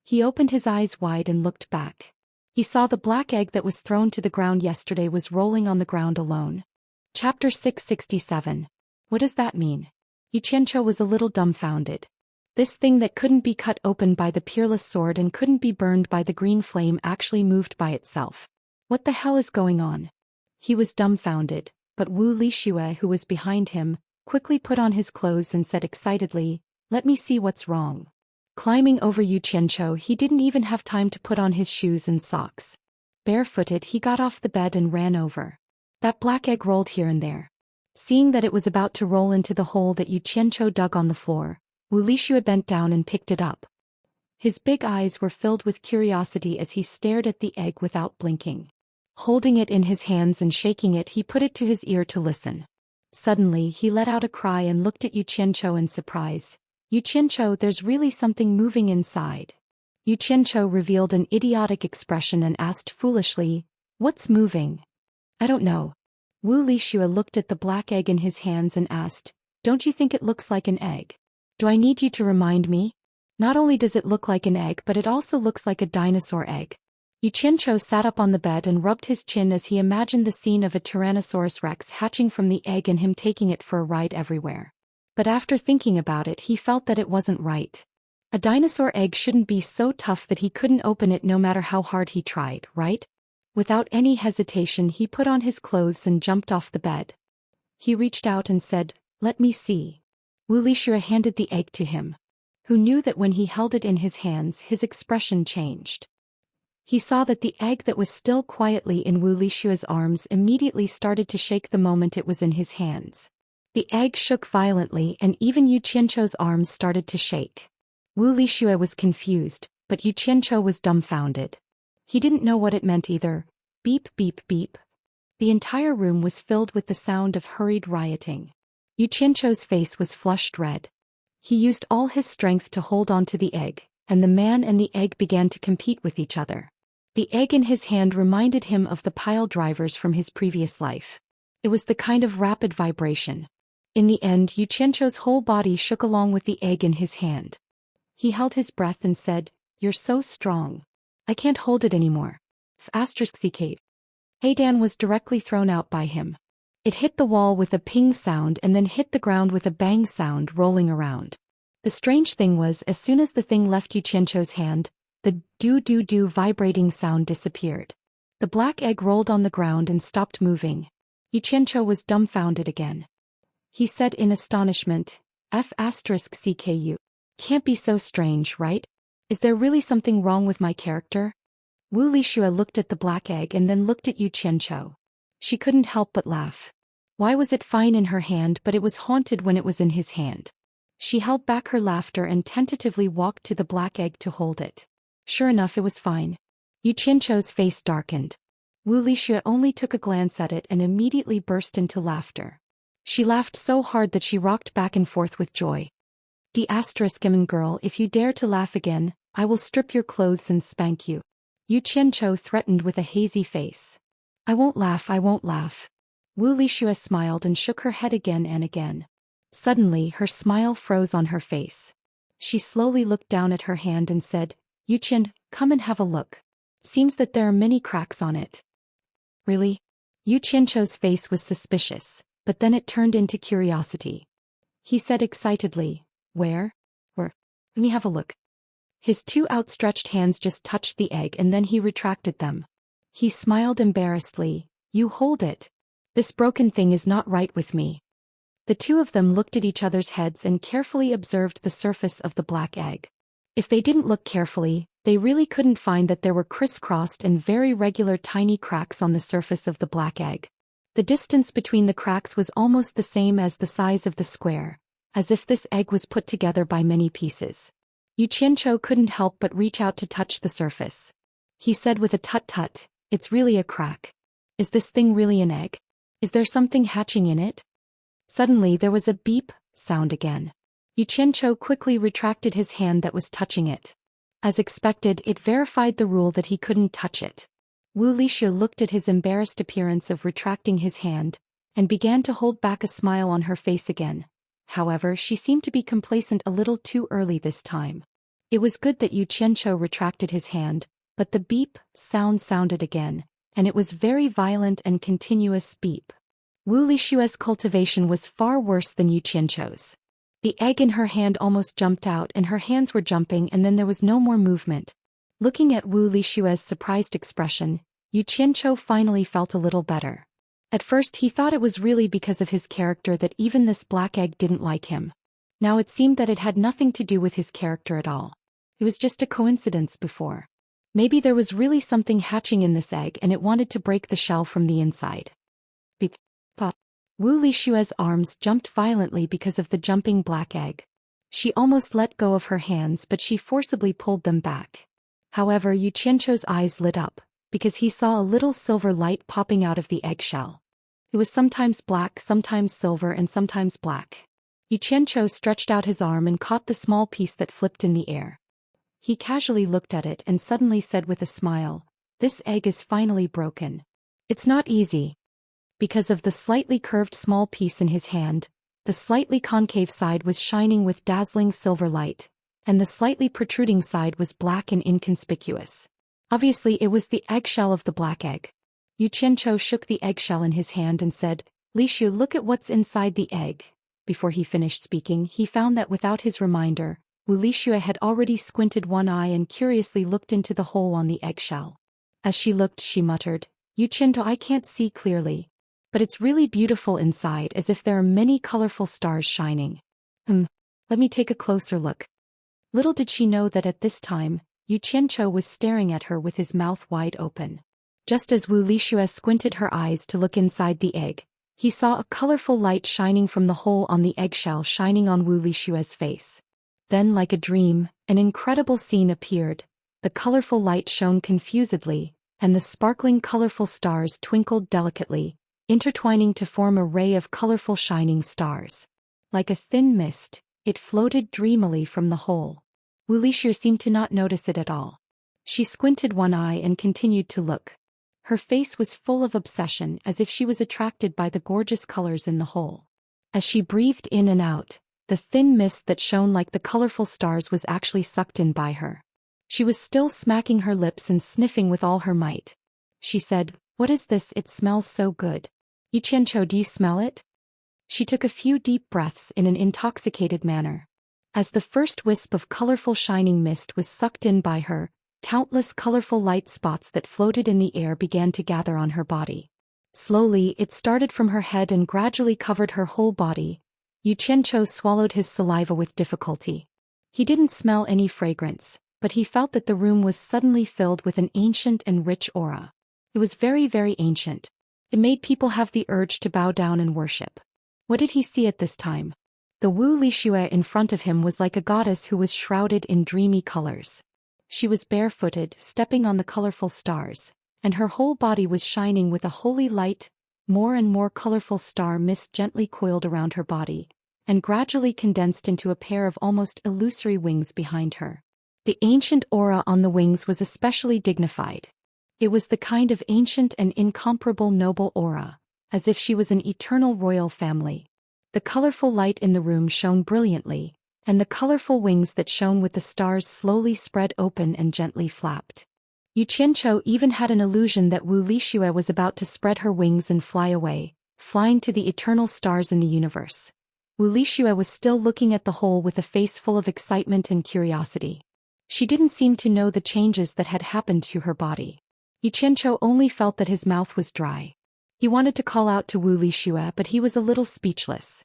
He opened his eyes wide and looked back. He saw the black egg that was thrown to the ground yesterday was rolling on the ground alone. Chapter 667. What does that mean? Yu Qianchou was a little dumbfounded. This thing that couldn't be cut open by the peerless sword and couldn't be burned by the green flame actually moved by itself. What the hell is going on? He was dumbfounded, but Wuxia, who was behind him, quickly put on his clothes and said excitedly, "Let me see what's wrong." Climbing over Yu Qianchou, he didn't even have time to put on his shoes and socks. Barefooted, he got off the bed and ran over. That black egg rolled here and there. Seeing that it was about to roll into the hole that Yu Qianchou dug on the floor, Wuxia bent down and picked it up. His big eyes were filled with curiosity as he stared at the egg without blinking. Holding it in his hands and shaking it, he put it to his ear to listen. Suddenly, he let out a cry and looked at Yu Qianchou in surprise. "Yu Qianchou, there's really something moving inside." Yu Qianchou revealed an idiotic expression and asked foolishly, "What's moving?" "I don't know." Wuxia looked at the black egg in his hands and asked, "Don't you think it looks like an egg? Do I need you to remind me? Not only does it look like an egg, but it also looks like a dinosaur egg." Yu Qianchou sat up on the bed and rubbed his chin as he imagined the scene of a Tyrannosaurus Rex hatching from the egg and him taking it for a ride everywhere. But after thinking about it, he felt that it wasn't right. A dinosaur egg shouldn't be so tough that he couldn't open it no matter how hard he tried, right? Without any hesitation he put on his clothes and jumped off the bed. He reached out and said, "Let me see." Wuxia handed the egg to him. Who knew that when he held it in his hands his expression changed. He saw that the egg that was still quietly in Wuxia's arms immediately started to shake the moment it was in his hands. The egg shook violently and even Yu Qianzhou's arms started to shake. Wuxia was confused, but Yu Qianzhou was dumbfounded. He didn't know what it meant either. Beep beep beep. The entire room was filled with the sound of hurried rioting. Yu Qianzhou's face was flushed red. He used all his strength to hold on to the egg, and the man and the egg began to compete with each other. The egg in his hand reminded him of the pile drivers from his previous life. It was the kind of rapid vibration. In the end, Yu Qianzhou's whole body shook along with the egg in his hand. He held his breath and said, "You're so strong. I can't hold it anymore." *CK. Heidan was directly thrown out by him. It hit the wall with a ping sound and then hit the ground with a bang sound, rolling around. The strange thing was, as soon as the thing left Yu Qianzhou's hand, the do-do-do vibrating sound disappeared. The black egg rolled on the ground and stopped moving. Yu Qianzhou was dumbfounded again. He said in astonishment, "*CKU. Can't be so strange, right? Is there really something wrong with my character?" Wuxia looked at the black egg and then looked at Yu Qianzhou. She couldn't help but laugh. Why was it fine in her hand but it was haunted when it was in his hand? She held back her laughter and tentatively walked to the black egg to hold it. Sure enough, it was fine. Yu Qianzhou's face darkened. Wuxia only took a glance at it and immediately burst into laughter. She laughed so hard that she rocked back and forth with joy. Girl, if you dare to laugh again, I will strip your clothes and spank you." Yu Qianzhou threatened with a hazy face. I won't laugh. Wuxia smiled and shook her head again and again. Suddenly her smile froze on her face. She slowly looked down at her hand and said, "Yu Qian, come and have a look. Seems that there are many cracks on it." "Really?" Yu Qianzhou's face was suspicious, but then it turned into curiosity. He said excitedly, "Where? Let me have a look." His two outstretched hands just touched the egg and then he retracted them. He smiled embarrassedly. "You hold it. This broken thing is not right with me." The two of them looked at each other's heads and carefully observed the surface of the black egg. If they didn't look carefully, they really couldn't find that there were crisscrossed and very regular tiny cracks on the surface of the black egg. The distance between the cracks was almost the same as the size of the square, as if this egg was put together by many pieces. Yu Qianzhou couldn't help but reach out to touch the surface. He said with a tut-tut, "It's really a crack. Is this thing really an egg? Is there something hatching in it?" Suddenly there was a beep sound again. Yu Qianzhou quickly retracted his hand that was touching it. As expected, it verified the rule that he couldn't touch it. Wuxia looked at his embarrassed appearance of retracting his hand, and began to hold back a smile on her face again. However, she seemed to be complacent a little too early this time. It was good that Yu Qianzhou retracted his hand, but the beep sound sounded again, and it was very violent and continuous beep. Wuxia's cultivation was far worse than Yu Qianzhou's. The egg in her hand almost jumped out and her hands were jumping and then there was no more movement. Looking at Wuxia's surprised expression, Yu Qianzhou finally felt a little better. At first he thought it was really because of his character that even this black egg didn't like him. Now it seemed that it had nothing to do with his character at all. It was just a coincidence before. Maybe there was really something hatching in this egg and it wanted to break the shell from the inside. Beep. Pop. Wuxia's arms jumped violently because of the jumping black egg. She almost let go of her hands but she forcibly pulled them back. However, Yu Qianzhou's eyes lit up, because he saw a little silver light popping out of the eggshell. It was sometimes black, sometimes silver and sometimes black. Yu Qianzhou stretched out his arm and caught the small piece that flipped in the air. He casually looked at it and suddenly said with a smile, "This egg is finally broken. It's not easy." Because of the slightly curved small piece in his hand, the slightly concave side was shining with dazzling silver light, and the slightly protruding side was black and inconspicuous. Obviously it was the eggshell of the black egg. Yu Qianzhou shook the eggshell in his hand and said, "Lishu, look at what's inside the egg." Before he finished speaking, he found that without his reminder, Wuxia had already squinted one eye and curiously looked into the hole on the eggshell. As she looked, she muttered, Yuqianto, I can't see clearly, but it's really beautiful inside, as if there are many colorful stars shining. Let me take a closer look. Little did she know that at this time, Yuqiancho was staring at her with his mouth wide open. Just as Wuxia squinted her eyes to look inside the egg, he saw a colorful light shining from the hole on the eggshell shining on Wuxia's face. Then, like a dream, an incredible scene appeared. The colorful light shone confusedly, and the sparkling colorful stars twinkled delicately, intertwining to form a ray of colorful shining stars. Like a thin mist, it floated dreamily from the hole. Wuxia seemed to not notice it at all. She squinted one eye and continued to look. Her face was full of obsession, as if she was attracted by the gorgeous colors in the hole. As she breathed in and out, the thin mist that shone like the colorful stars was actually sucked in by her. She was still smacking her lips and sniffing with all her might. She said, What is this? It smells so good. Yuqiancho, do you smell it? She took a few deep breaths in an intoxicated manner. As the first wisp of colorful shining mist was sucked in by her, countless colorful light spots that floated in the air began to gather on her body. Slowly, it started from her head and gradually covered her whole body. Yuqiancho swallowed his saliva with difficulty. He didn't smell any fragrance, but he felt that the room was suddenly filled with an ancient and rich aura. It was very, very ancient. It made people have the urge to bow down and worship. What did he see at this time? The Wuxia in front of him was like a goddess who was shrouded in dreamy colors. She was barefooted, stepping on the colorful stars, and her whole body was shining with a holy light. More and more colorful star mist gently coiled around her body, and gradually condensed into a pair of almost illusory wings behind her. The ancient aura on the wings was especially dignified. It was the kind of ancient and incomparable noble aura, as if she was an eternal royal family. The colorful light in the room shone brilliantly, and the colorful wings that shone with the stars slowly spread open and gently flapped. Yuqiancho even had an illusion that Wuxia was about to spread her wings and fly away, flying to the eternal stars in the universe. Wuxia was still looking at the hole with a face full of excitement and curiosity. She didn't seem to know the changes that had happened to her body. Yuqiancho only felt that his mouth was dry. He wanted to call out to Wuxia, but he was a little speechless.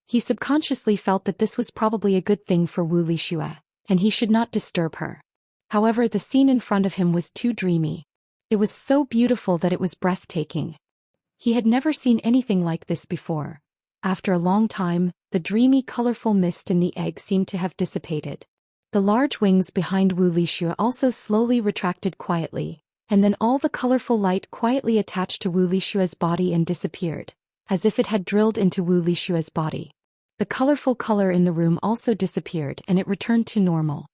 He subconsciously felt that this was probably a good thing for Wuxia, and he should not disturb her. However, the scene in front of him was too dreamy. It was so beautiful that it was breathtaking. He had never seen anything like this before. After a long time, the dreamy colorful mist in the egg seemed to have dissipated. The large wings behind Wuxia also slowly retracted quietly, and then all the colorful light quietly attached to Wuxia's body and disappeared, as if it had drilled into Wuxia's body. The colorful color in the room also disappeared and it returned to normal.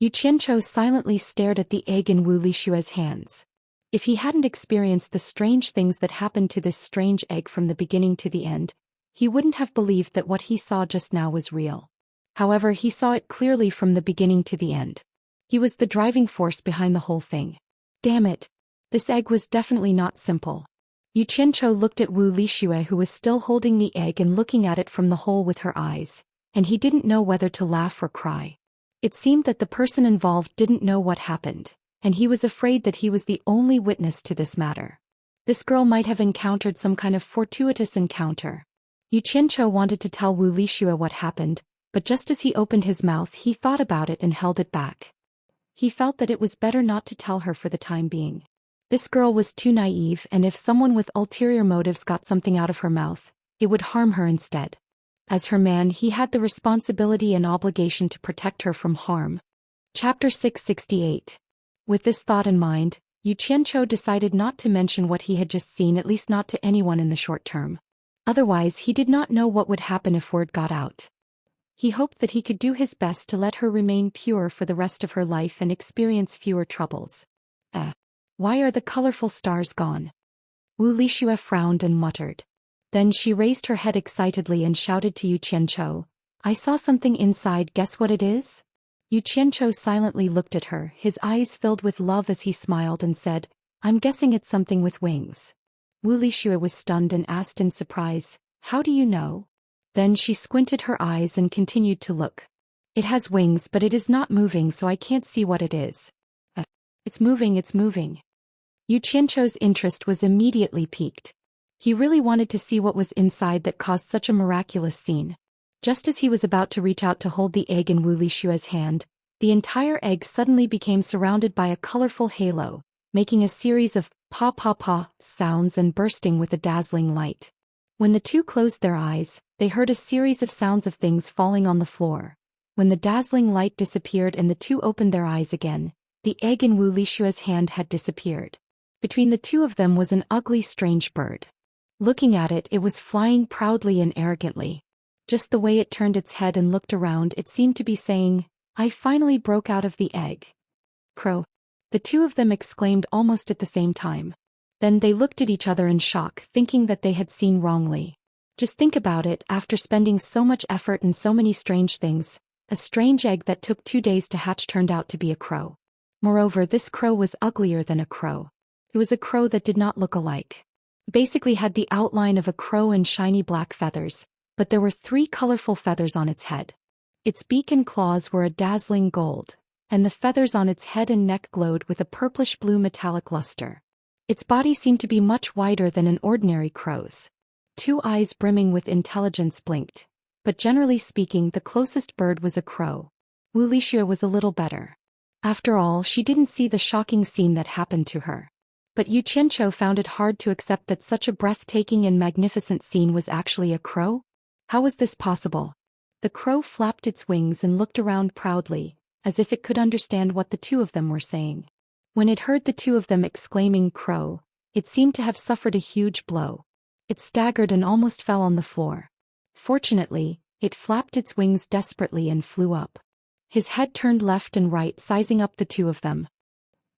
Yuqiancho silently stared at the egg in Wuxia's hands. If he hadn't experienced the strange things that happened to this strange egg from the beginning to the end, he wouldn't have believed that what he saw just now was real. However, he saw it clearly from the beginning to the end. He was the driving force behind the whole thing. Damn it! This egg was definitely not simple. Yuqiancho looked at Wuxia, who was still holding the egg and looking at it from the hole with her eyes, and he didn't know whether to laugh or cry. It seemed that the person involved didn't know what happened, and he was afraid that he was the only witness to this matter. This girl might have encountered some kind of fortuitous encounter. Yuqiancho wanted to tell Wuxia what happened, but just as he opened his mouth he thought about it and held it back. He felt that it was better not to tell her for the time being. This girl was too naive, and if someone with ulterior motives got something out of her mouth, it would harm her instead. As her man, he had the responsibility and obligation to protect her from harm. Chapter 668. With this thought in mind, Yuqiancho decided not to mention what he had just seen, at least not to anyone in the short term. Otherwise, he did not know what would happen if word got out. He hoped that he could do his best to let her remain pure for the rest of her life and experience fewer troubles. Why are the colorful stars gone? Wuxia frowned and muttered. Then she raised her head excitedly and shouted to Yuqiancho, I saw something inside, guess what it is? Yuqiancho silently looked at her, his eyes filled with love as he smiled and said, I'm guessing it's something with wings. Wuxia was stunned and asked in surprise, How do you know? Then she squinted her eyes and continued to look. It has wings, but it is not moving, so I can't see what it is. It's moving, it's moving. Yu Qianchou's interest was immediately piqued. He really wanted to see what was inside that caused such a miraculous scene. Just as he was about to reach out to hold the egg in Wu Lishua's hand, the entire egg suddenly became surrounded by a colorful halo, making a series of pa-pa-pa sounds and bursting with a dazzling light. When the two closed their eyes, they heard a series of sounds of things falling on the floor. When the dazzling light disappeared and the two opened their eyes again, the egg in Wu Lishua's hand had disappeared. Between the two of them was an ugly, strange bird. Looking at it, it was flying proudly and arrogantly. Just the way it turned its head and looked around, it seemed to be saying, "I finally broke out of the egg." Crow. The two of them exclaimed almost at the same time. Then they looked at each other in shock, thinking that they had seen wrongly. Just think about it, after spending so much effort and so many strange things, a strange egg that took 2 days to hatch turned out to be a crow. Moreover, this crow was uglier than a crow. It was a crow that did not look alike. Basically had the outline of a crow and shiny black feathers, but there were 3 colorful feathers on its head. Its beak and claws were a dazzling gold, and the feathers on its head and neck glowed with a purplish-blue metallic luster. Its body seemed to be much wider than an ordinary crow's. 2 eyes brimming with intelligence blinked, but generally speaking the closest bird was a crow. Wu Lixia was a little better. After all, she didn't see the shocking scene that happened to her. But Yu Qianchou found it hard to accept that such a breathtaking and magnificent scene was actually a crow. How was this possible? The crow flapped its wings and looked around proudly, as if it could understand what the two of them were saying. When it heard the two of them exclaiming "crow," it seemed to have suffered a huge blow. It staggered and almost fell on the floor. Fortunately, it flapped its wings desperately and flew up. His head turned left and right, sizing up the two of them.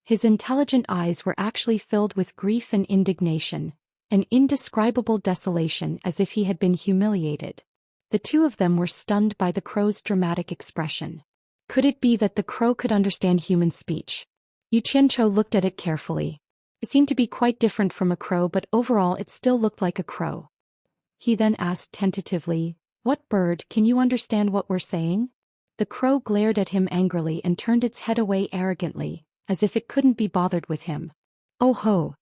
His intelligent eyes were actually filled with grief and indignation, an indescribable desolation, as if he had been humiliated. The two of them were stunned by the crow's dramatic expression. Could it be that the crow could understand human speech? Yu Qianchou looked at it carefully. It seemed to be quite different from a crow, but overall it still looked like a crow. He then asked tentatively, "What bird, can you understand what we're saying?" The crow glared at him angrily and turned its head away arrogantly, as if it couldn't be bothered with him. "Oh ho!"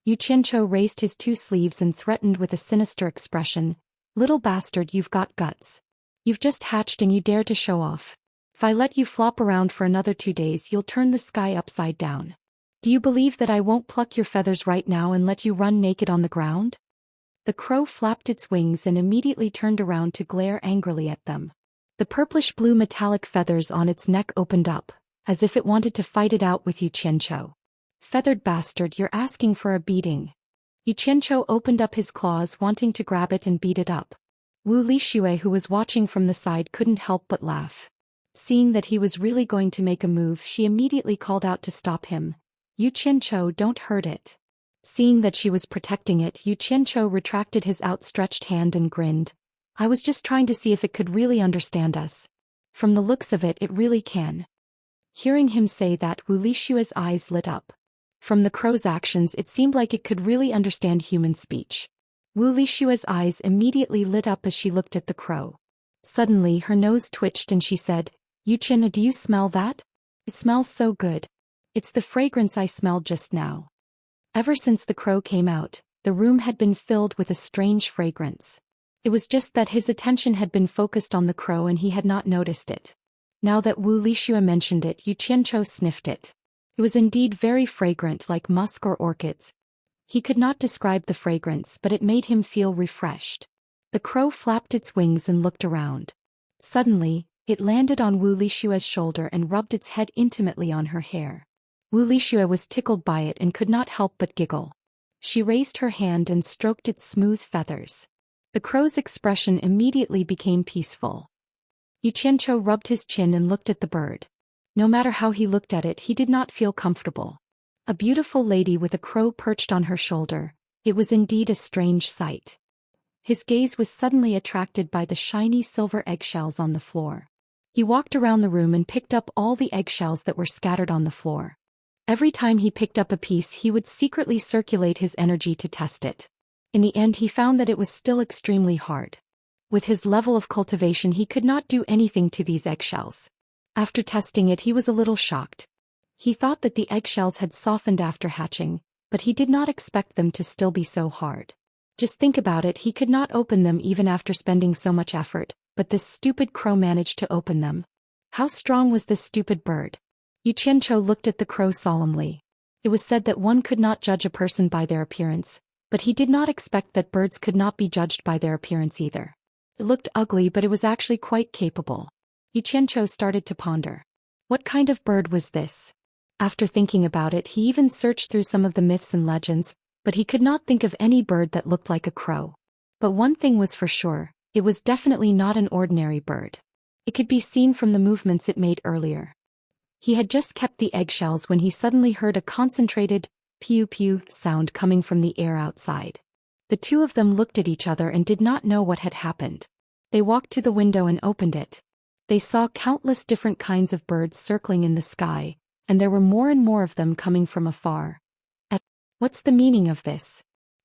Yu Qianchou raised his 2 sleeves and threatened with a sinister expression, "Little bastard, you've got guts. You've just hatched and you dare to show off. If I let you flop around for another 2 days, you'll turn the sky upside down. Do you believe that I won't pluck your feathers right now and let you run naked on the ground?" The crow flapped its wings and immediately turned around to glare angrily at them. The purplish-blue metallic feathers on its neck opened up, as if it wanted to fight it out with Yu Qianchou. "Feathered bastard, you're asking for a beating." Yu Qianchou opened up his claws, wanting to grab it and beat it up. Wu Lixue, who was watching from the side, couldn't help but laugh. Seeing that he was really going to make a move, she immediately called out to stop him. "Yu Qianchou, don't hurt it." Seeing that she was protecting it, Yu Qianchou retracted his outstretched hand and grinned. "I was just trying to see if it could really understand us. From the looks of it, it really can." Hearing him say that, Wu Lishua's eyes lit up. From the crow's actions, it seemed like it could really understand human speech. Wu Lishua's eyes immediately lit up as she looked at the crow. Suddenly, her nose twitched and she said, "Yu Qian, do you smell that? It smells so good. It's the fragrance I smelled just now." Ever since the crow came out, the room had been filled with a strange fragrance. It was just that his attention had been focused on the crow and he had not noticed it. Now that Wu Lixua mentioned it, Yu Qianchou sniffed it. It was indeed very fragrant, like musk or orchids. He could not describe the fragrance, but it made him feel refreshed. The crow flapped its wings and looked around. Suddenly, it landed on Wu Lishua's shoulder and rubbed its head intimately on her hair. Wu Lixua was tickled by it and could not help but giggle. She raised her hand and stroked its smooth feathers. The crow's expression immediately became peaceful. Yu Qianchou rubbed his chin and looked at the bird. No matter how he looked at it, he did not feel comfortable. A beautiful lady with a crow perched on her shoulder. It was indeed a strange sight. His gaze was suddenly attracted by the shiny silver eggshells on the floor. He walked around the room and picked up all the eggshells that were scattered on the floor. Every time he picked up a piece, he would secretly circulate his energy to test it. In the end, he found that it was still extremely hard. With his level of cultivation he could not do anything to these eggshells. After testing it he was a little shocked. He thought that the eggshells had softened after hatching, but he did not expect them to still be so hard. Just think about it, he could not open them even after spending so much effort, but this stupid crow managed to open them. How strong was this stupid bird? Xianxia looked at the crow solemnly. It was said that one could not judge a person by their appearance, but he did not expect that birds could not be judged by their appearance either. It looked ugly, but it was actually quite capable. Xianxia started to ponder. What kind of bird was this? After thinking about it, he even searched through some of the myths and legends, but he could not think of any bird that looked like a crow. But one thing was for sure, it was definitely not an ordinary bird. It could be seen from the movements it made earlier. He had just kept the eggshells when he suddenly heard a concentrated, pew-pew sound coming from the air outside. The two of them looked at each other and did not know what had happened. They walked to the window and opened it. They saw countless different kinds of birds circling in the sky, and there were more and more of them coming from afar. What's the meaning of this?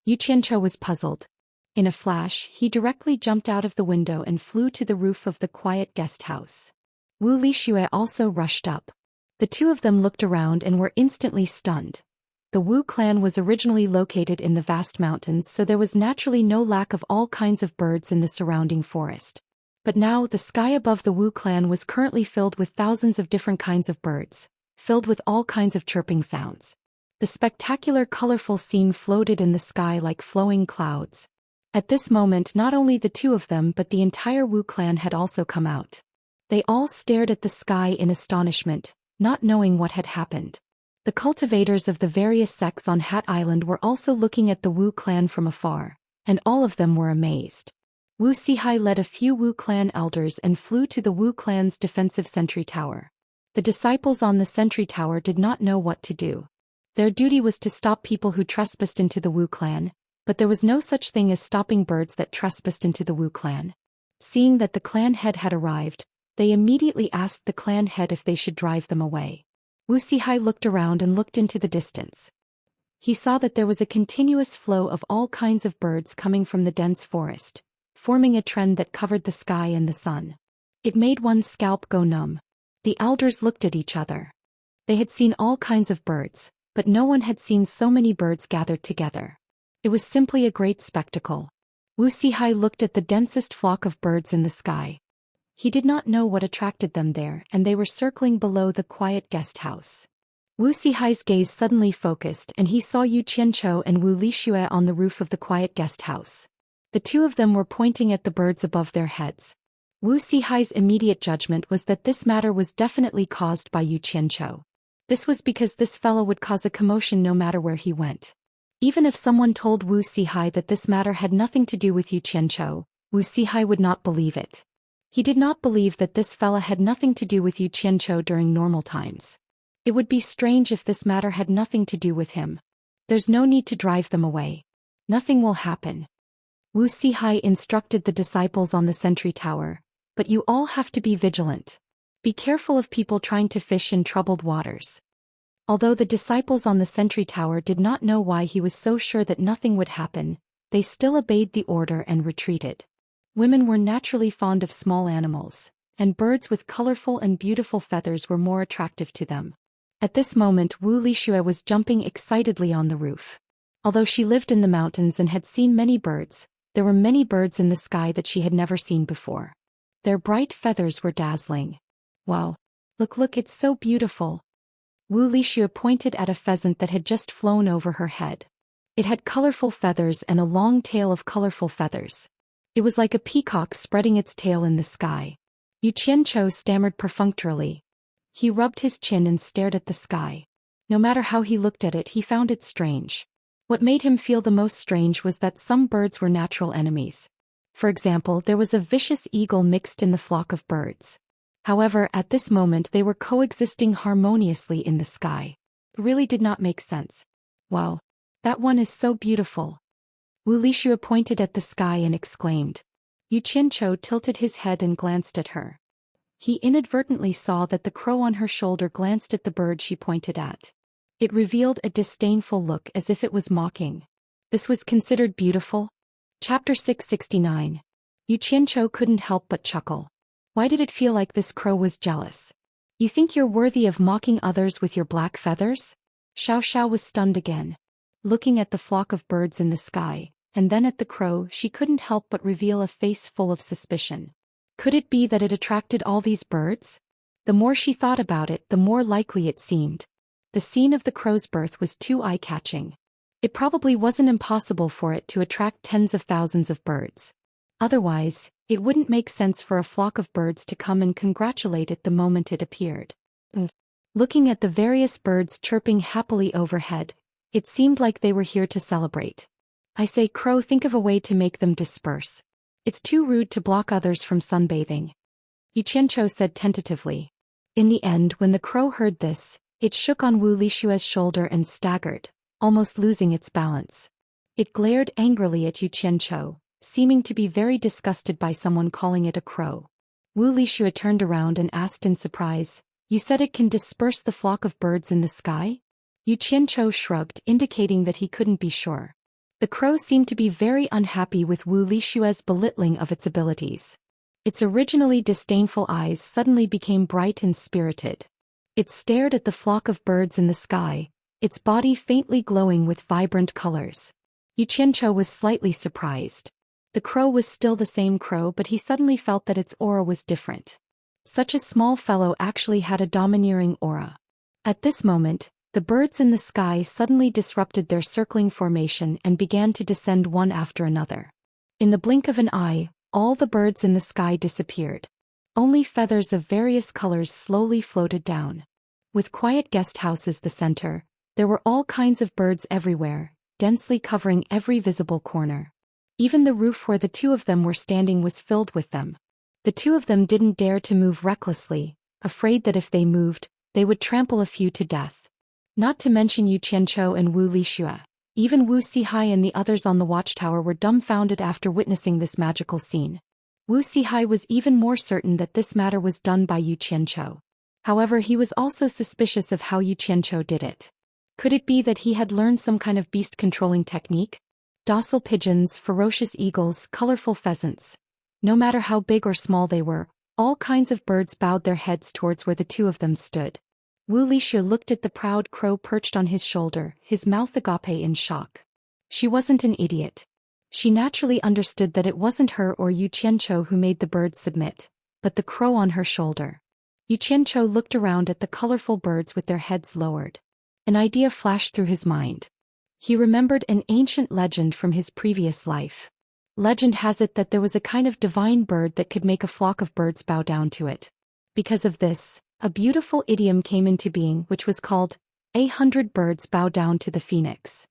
Xianxia was puzzled. In a flash, he directly jumped out of the window and flew to the roof of the quiet guest house. Wuxia also rushed up. The two of them looked around and were instantly stunned. The Wu clan was originally located in the vast mountains, so there was naturally no lack of all kinds of birds in the surrounding forest. But now the sky above the Wu clan was currently filled with thousands of different kinds of birds, filled with all kinds of chirping sounds. The spectacular colorful scene floated in the sky like flowing clouds. At this moment not only the two of them but the entire Wu clan had also come out. They all stared at the sky in astonishment, not knowing what had happened. The cultivators of the various sects on Hat Island were also looking at the Wu clan from afar, and all of them were amazed. Wuxia led a few Wu clan elders and flew to the Wu clan's defensive sentry tower. The disciples on the sentry tower did not know what to do. Their duty was to stop people who trespassed into the Wu clan, but there was no such thing as stopping birds that trespassed into the Wu clan. Seeing that the clan head had arrived, they immediately asked the clan head if they should drive them away. Wuxia looked around and looked into the distance. He saw that there was a continuous flow of all kinds of birds coming from the dense forest, forming a trend that covered the sky and the sun. It made one's scalp go numb. The elders looked at each other. They had seen all kinds of birds, but no one had seen so many birds gathered together. It was simply a great spectacle. Wuxia looked at the densest flock of birds in the sky. He did not know what attracted them there, and they were circling below the quiet guest house. Wuxia's gaze suddenly focused and he saw Xianxia and Wuxia on the roof of the quiet guest house. The two of them were pointing at the birds above their heads. Wuxia's immediate judgment was that this matter was definitely caused by Xianxia. This was because this fellow would cause a commotion no matter where he went. Even if someone told Wuxia that this matter had nothing to do with Xianxia, Wuxia would not believe it. He did not believe that this fella had nothing to do with Xianxia during normal times. It would be strange if this matter had nothing to do with him. There's no need to drive them away. Nothing will happen. Wuxia instructed the disciples on the sentry tower, but you all have to be vigilant. Be careful of people trying to fish in troubled waters. Although the disciples on the sentry tower did not know why he was so sure that nothing would happen, they still obeyed the order and retreated. Women were naturally fond of small animals, and birds with colorful and beautiful feathers were more attractive to them. At this moment Wuxia was jumping excitedly on the roof. Although she lived in the mountains and had seen many birds, there were many birds in the sky that she had never seen before. Their bright feathers were dazzling. Wow! Look, it's so beautiful. Wuxia pointed at a pheasant that had just flown over her head. It had colorful feathers and a long tail of colorful feathers. It was like a peacock spreading its tail in the sky. Xianxia stammered perfunctorily. He rubbed his chin and stared at the sky. No matter how he looked at it, he found it strange. What made him feel the most strange was that some birds were natural enemies. For example, there was a vicious eagle mixed in the flock of birds. However, at this moment they were coexisting harmoniously in the sky. It really did not make sense. Wow! That one is so beautiful. Wuxia pointed at the sky and exclaimed. Xianxia tilted his head and glanced at her. He inadvertently saw that the crow on her shoulder glanced at the bird she pointed at. It revealed a disdainful look as if it was mocking. This was considered beautiful? Chapter 669. Yu Qianqiu couldn't help but chuckle. Why did it feel like this crow was jealous? You think you're worthy of mocking others with your black feathers? Xiaoxia was stunned again. Looking at the flock of birds in the sky, and then at the crow, she couldn't help but reveal a face full of suspicion. Could it be that it attracted all these birds? The more she thought about it, the more likely it seemed. The scene of the crow's birth was too eye-catching. It probably wasn't impossible for it to attract tens of thousands of birds. Otherwise, it wouldn't make sense for a flock of birds to come and congratulate it the moment it appeared. Looking at the various birds chirping happily overhead, it seemed like they were here to celebrate. I say, crow, think of a way to make them disperse. It's too rude to block others from sunbathing. Yu Qianqiu said tentatively. In the end, when the crow heard this, it shook on Wu Lixue's shoulder and staggered, almost losing its balance. It glared angrily at Yu Qianqiu, seeming to be very disgusted by someone calling it a crow. Wu Lixue turned around and asked in surprise, "You said it can disperse the flock of birds in the sky?" Yu Qianqiu shrugged, indicating that he couldn't be sure. The crow seemed to be very unhappy with Wu Lixue's belittling of its abilities. Its originally disdainful eyes suddenly became bright and spirited. It stared at the flock of birds in the sky, its body faintly glowing with vibrant colors. Yu Qianqiu was slightly surprised. The crow was still the same crow, but he suddenly felt that its aura was different. Such a small fellow actually had a domineering aura. At this moment, the birds in the sky suddenly disrupted their circling formation and began to descend one after another. In the blink of an eye, all the birds in the sky disappeared. Only feathers of various colors slowly floated down. With quiet guest houses the center, there were all kinds of birds everywhere, densely covering every visible corner. Even the roof where the two of them were standing was filled with them. The two of them didn't dare to move recklessly, afraid that if they moved, they would trample a few to death. Not to mention Yu Qianqiu and Wu Lixue. Even Wu Sihai and the others on the watchtower were dumbfounded after witnessing this magical scene. Wu Sihai was even more certain that this matter was done by Yu Qianqiu. However, he was also suspicious of how Yu Qianqiu did it. Could it be that he had learned some kind of beast-controlling technique? Docile pigeons, ferocious eagles, colorful pheasants. No matter how big or small they were, all kinds of birds bowed their heads towards where the two of them stood. Wu Lixue looked at the proud crow perched on his shoulder, his mouth agape in shock. She wasn't an idiot. She naturally understood that it wasn't her or Yu Qianqiu who made the birds submit, but the crow on her shoulder. Yu Qianqiu looked around at the colorful birds with their heads lowered. An idea flashed through his mind. He remembered an ancient legend from his previous life. Legend has it that there was a kind of divine bird that could make a flock of birds bow down to it. Because of this, a beautiful idiom came into being which was called, 100 birds bow down to the phoenix.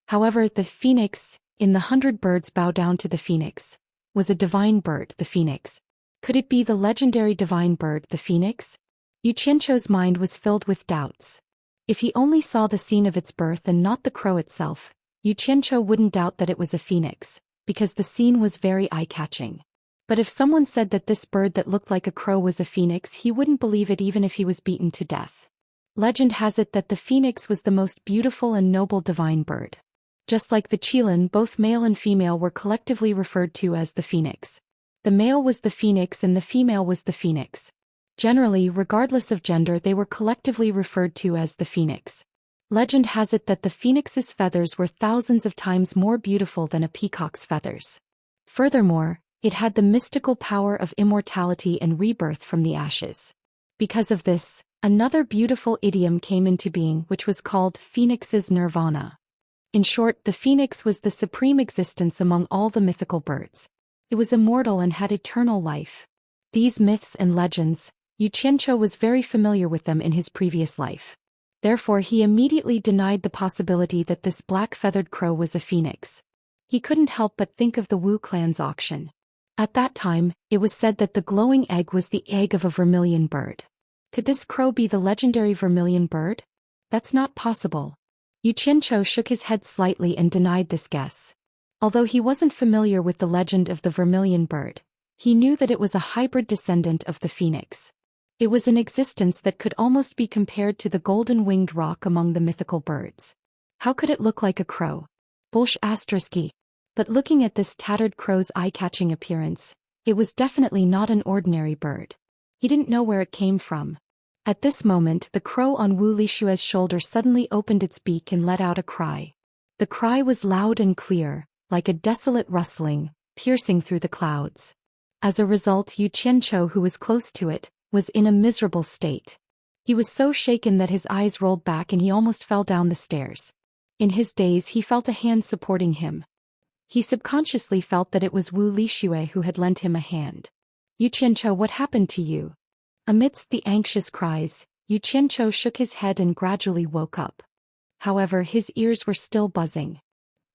However, the phoenix, in the 100 birds bow down to the phoenix, was a divine bird, the phoenix. Could it be the legendary divine bird, the phoenix? Yu Qianqiu's mind was filled with doubts. If he only saw the scene of its birth and not the crow itself, Yu Qianqiu wouldn't doubt that it was a phoenix, because the scene was very eye-catching. But if someone said that this bird that looked like a crow was a phoenix, he wouldn't believe it even if he was beaten to death. Legend has it that the phoenix was the most beautiful and noble divine bird. Just like the qilin, both male and female were collectively referred to as the phoenix. The male was the phoenix and the female was the phoenix. Generally, regardless of gender, they were collectively referred to as the phoenix. Legend has it that the phoenix's feathers were thousands of times more beautiful than a peacock's feathers. Furthermore, it had the mystical power of immortality and rebirth from the ashes. Because of this, another beautiful idiom came into being which was called Phoenix's Nirvana. In short, the phoenix was the supreme existence among all the mythical birds. It was immortal and had eternal life. These myths and legends, Yu Qianqiu was very familiar with them in his previous life. Therefore, he immediately denied the possibility that this black-feathered crow was a phoenix. He couldn't help but think of the Wu clan's auction. At that time, it was said that the glowing egg was the egg of a vermilion bird. Could this crow be the legendary vermilion bird? That's not possible. Yu Qianqiu shook his head slightly and denied this guess. Although he wasn't familiar with the legend of the vermilion bird, he knew that it was a hybrid descendant of the phoenix. It was an existence that could almost be compared to the golden-winged roc among the mythical birds. How could it look like a crow? Bolsh**. But looking at this tattered crow's eye-catching appearance, It was definitely not an ordinary bird. He didn't know where it came from. At this moment, the crow on Wu Lishue's shoulder suddenly opened its beak and let out a cry. The cry was loud and clear, like a desolate rustling, piercing through the clouds. As a result, Yu Qianqiu, who was close to it, was in a miserable state. He was so shaken that his eyes rolled back and he almost fell down the stairs. In his daze, he felt a hand supporting him. He subconsciously felt that it was Wu Lixue who had lent him a hand. Yu Qianqiu, what happened to you? Amidst the anxious cries, Yu Qianqiu shook his head and gradually woke up. However, his ears were still buzzing.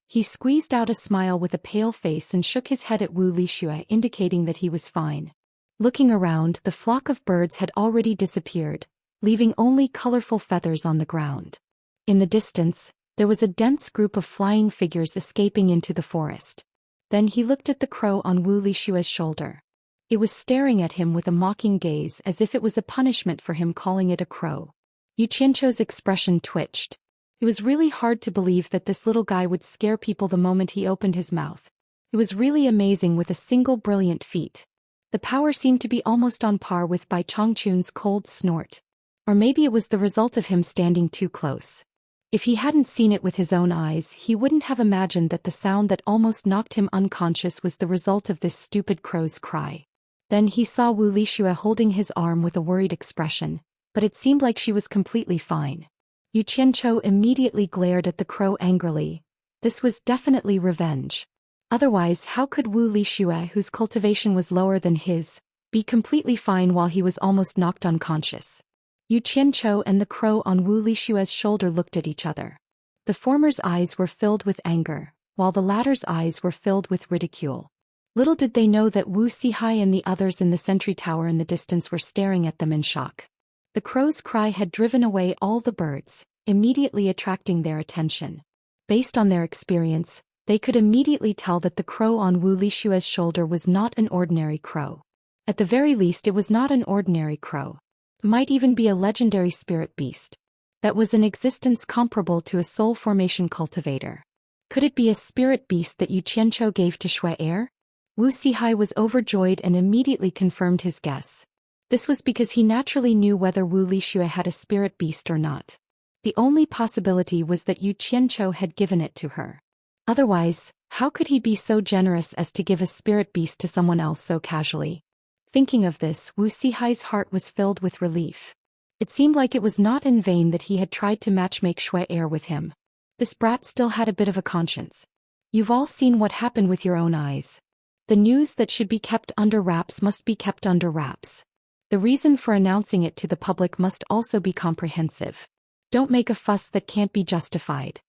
He squeezed out a smile with a pale face and shook his head at Wu Lixue, indicating that he was fine. Looking around, the flock of birds had already disappeared, leaving only colorful feathers on the ground. In the distance, there was a dense group of flying figures escaping into the forest. Then he looked at the crow on Wu Lishue's shoulder. It was staring at him with a mocking gaze as if it was a punishment for him calling it a crow. Yu Qianqiu's expression twitched. It was really hard to believe that this little guy would scare people the moment he opened his mouth. It was really amazing with a single brilliant feat. The power seemed to be almost on par with Bai Chongqun's cold snort. Or maybe it was the result of him standing too close. If he hadn't seen it with his own eyes, he wouldn't have imagined that the sound that almost knocked him unconscious was the result of this stupid crow's cry. Then he saw Wu Lixue holding his arm with a worried expression, but it seemed like she was completely fine. Yu Qianqiu immediately glared at the crow angrily. This was definitely revenge. Otherwise, how could Wu Lixue, whose cultivation was lower than his, be completely fine while he was almost knocked unconscious? Yu Qianqiu and the crow on Wu Lishue's shoulder looked at each other. The former's eyes were filled with anger, while the latter's eyes were filled with ridicule. Little did they know that Wu Sihai and the others in the sentry tower in the distance were staring at them in shock. The crow's cry had driven away all the birds, immediately attracting their attention. Based on their experience, they could immediately tell that the crow on Wu Lishue's shoulder was not an ordinary crow. At the very least, it was not an ordinary crow. It might even be a legendary spirit beast that was in existence comparable to a soul formation cultivator. Could it be a spirit beast that Yu Qianqiu gave to Shui Er? Wu Sihai was overjoyed and immediately confirmed his guess. This was because he naturally knew whether Wu Lixue had a spirit beast or not. The only possibility was that Yu Qianqiu had given it to her. Otherwise, how could he be so generous as to give a spirit beast to someone else so casually? Thinking of this, Wu Sihai's heart was filled with relief. It seemed like it was not in vain that he had tried to matchmake Shui Er with him. This brat still had a bit of a conscience. You've all seen what happened with your own eyes. The news that should be kept under wraps must be kept under wraps. The reason for announcing it to the public must also be comprehensive. Don't make a fuss that can't be justified.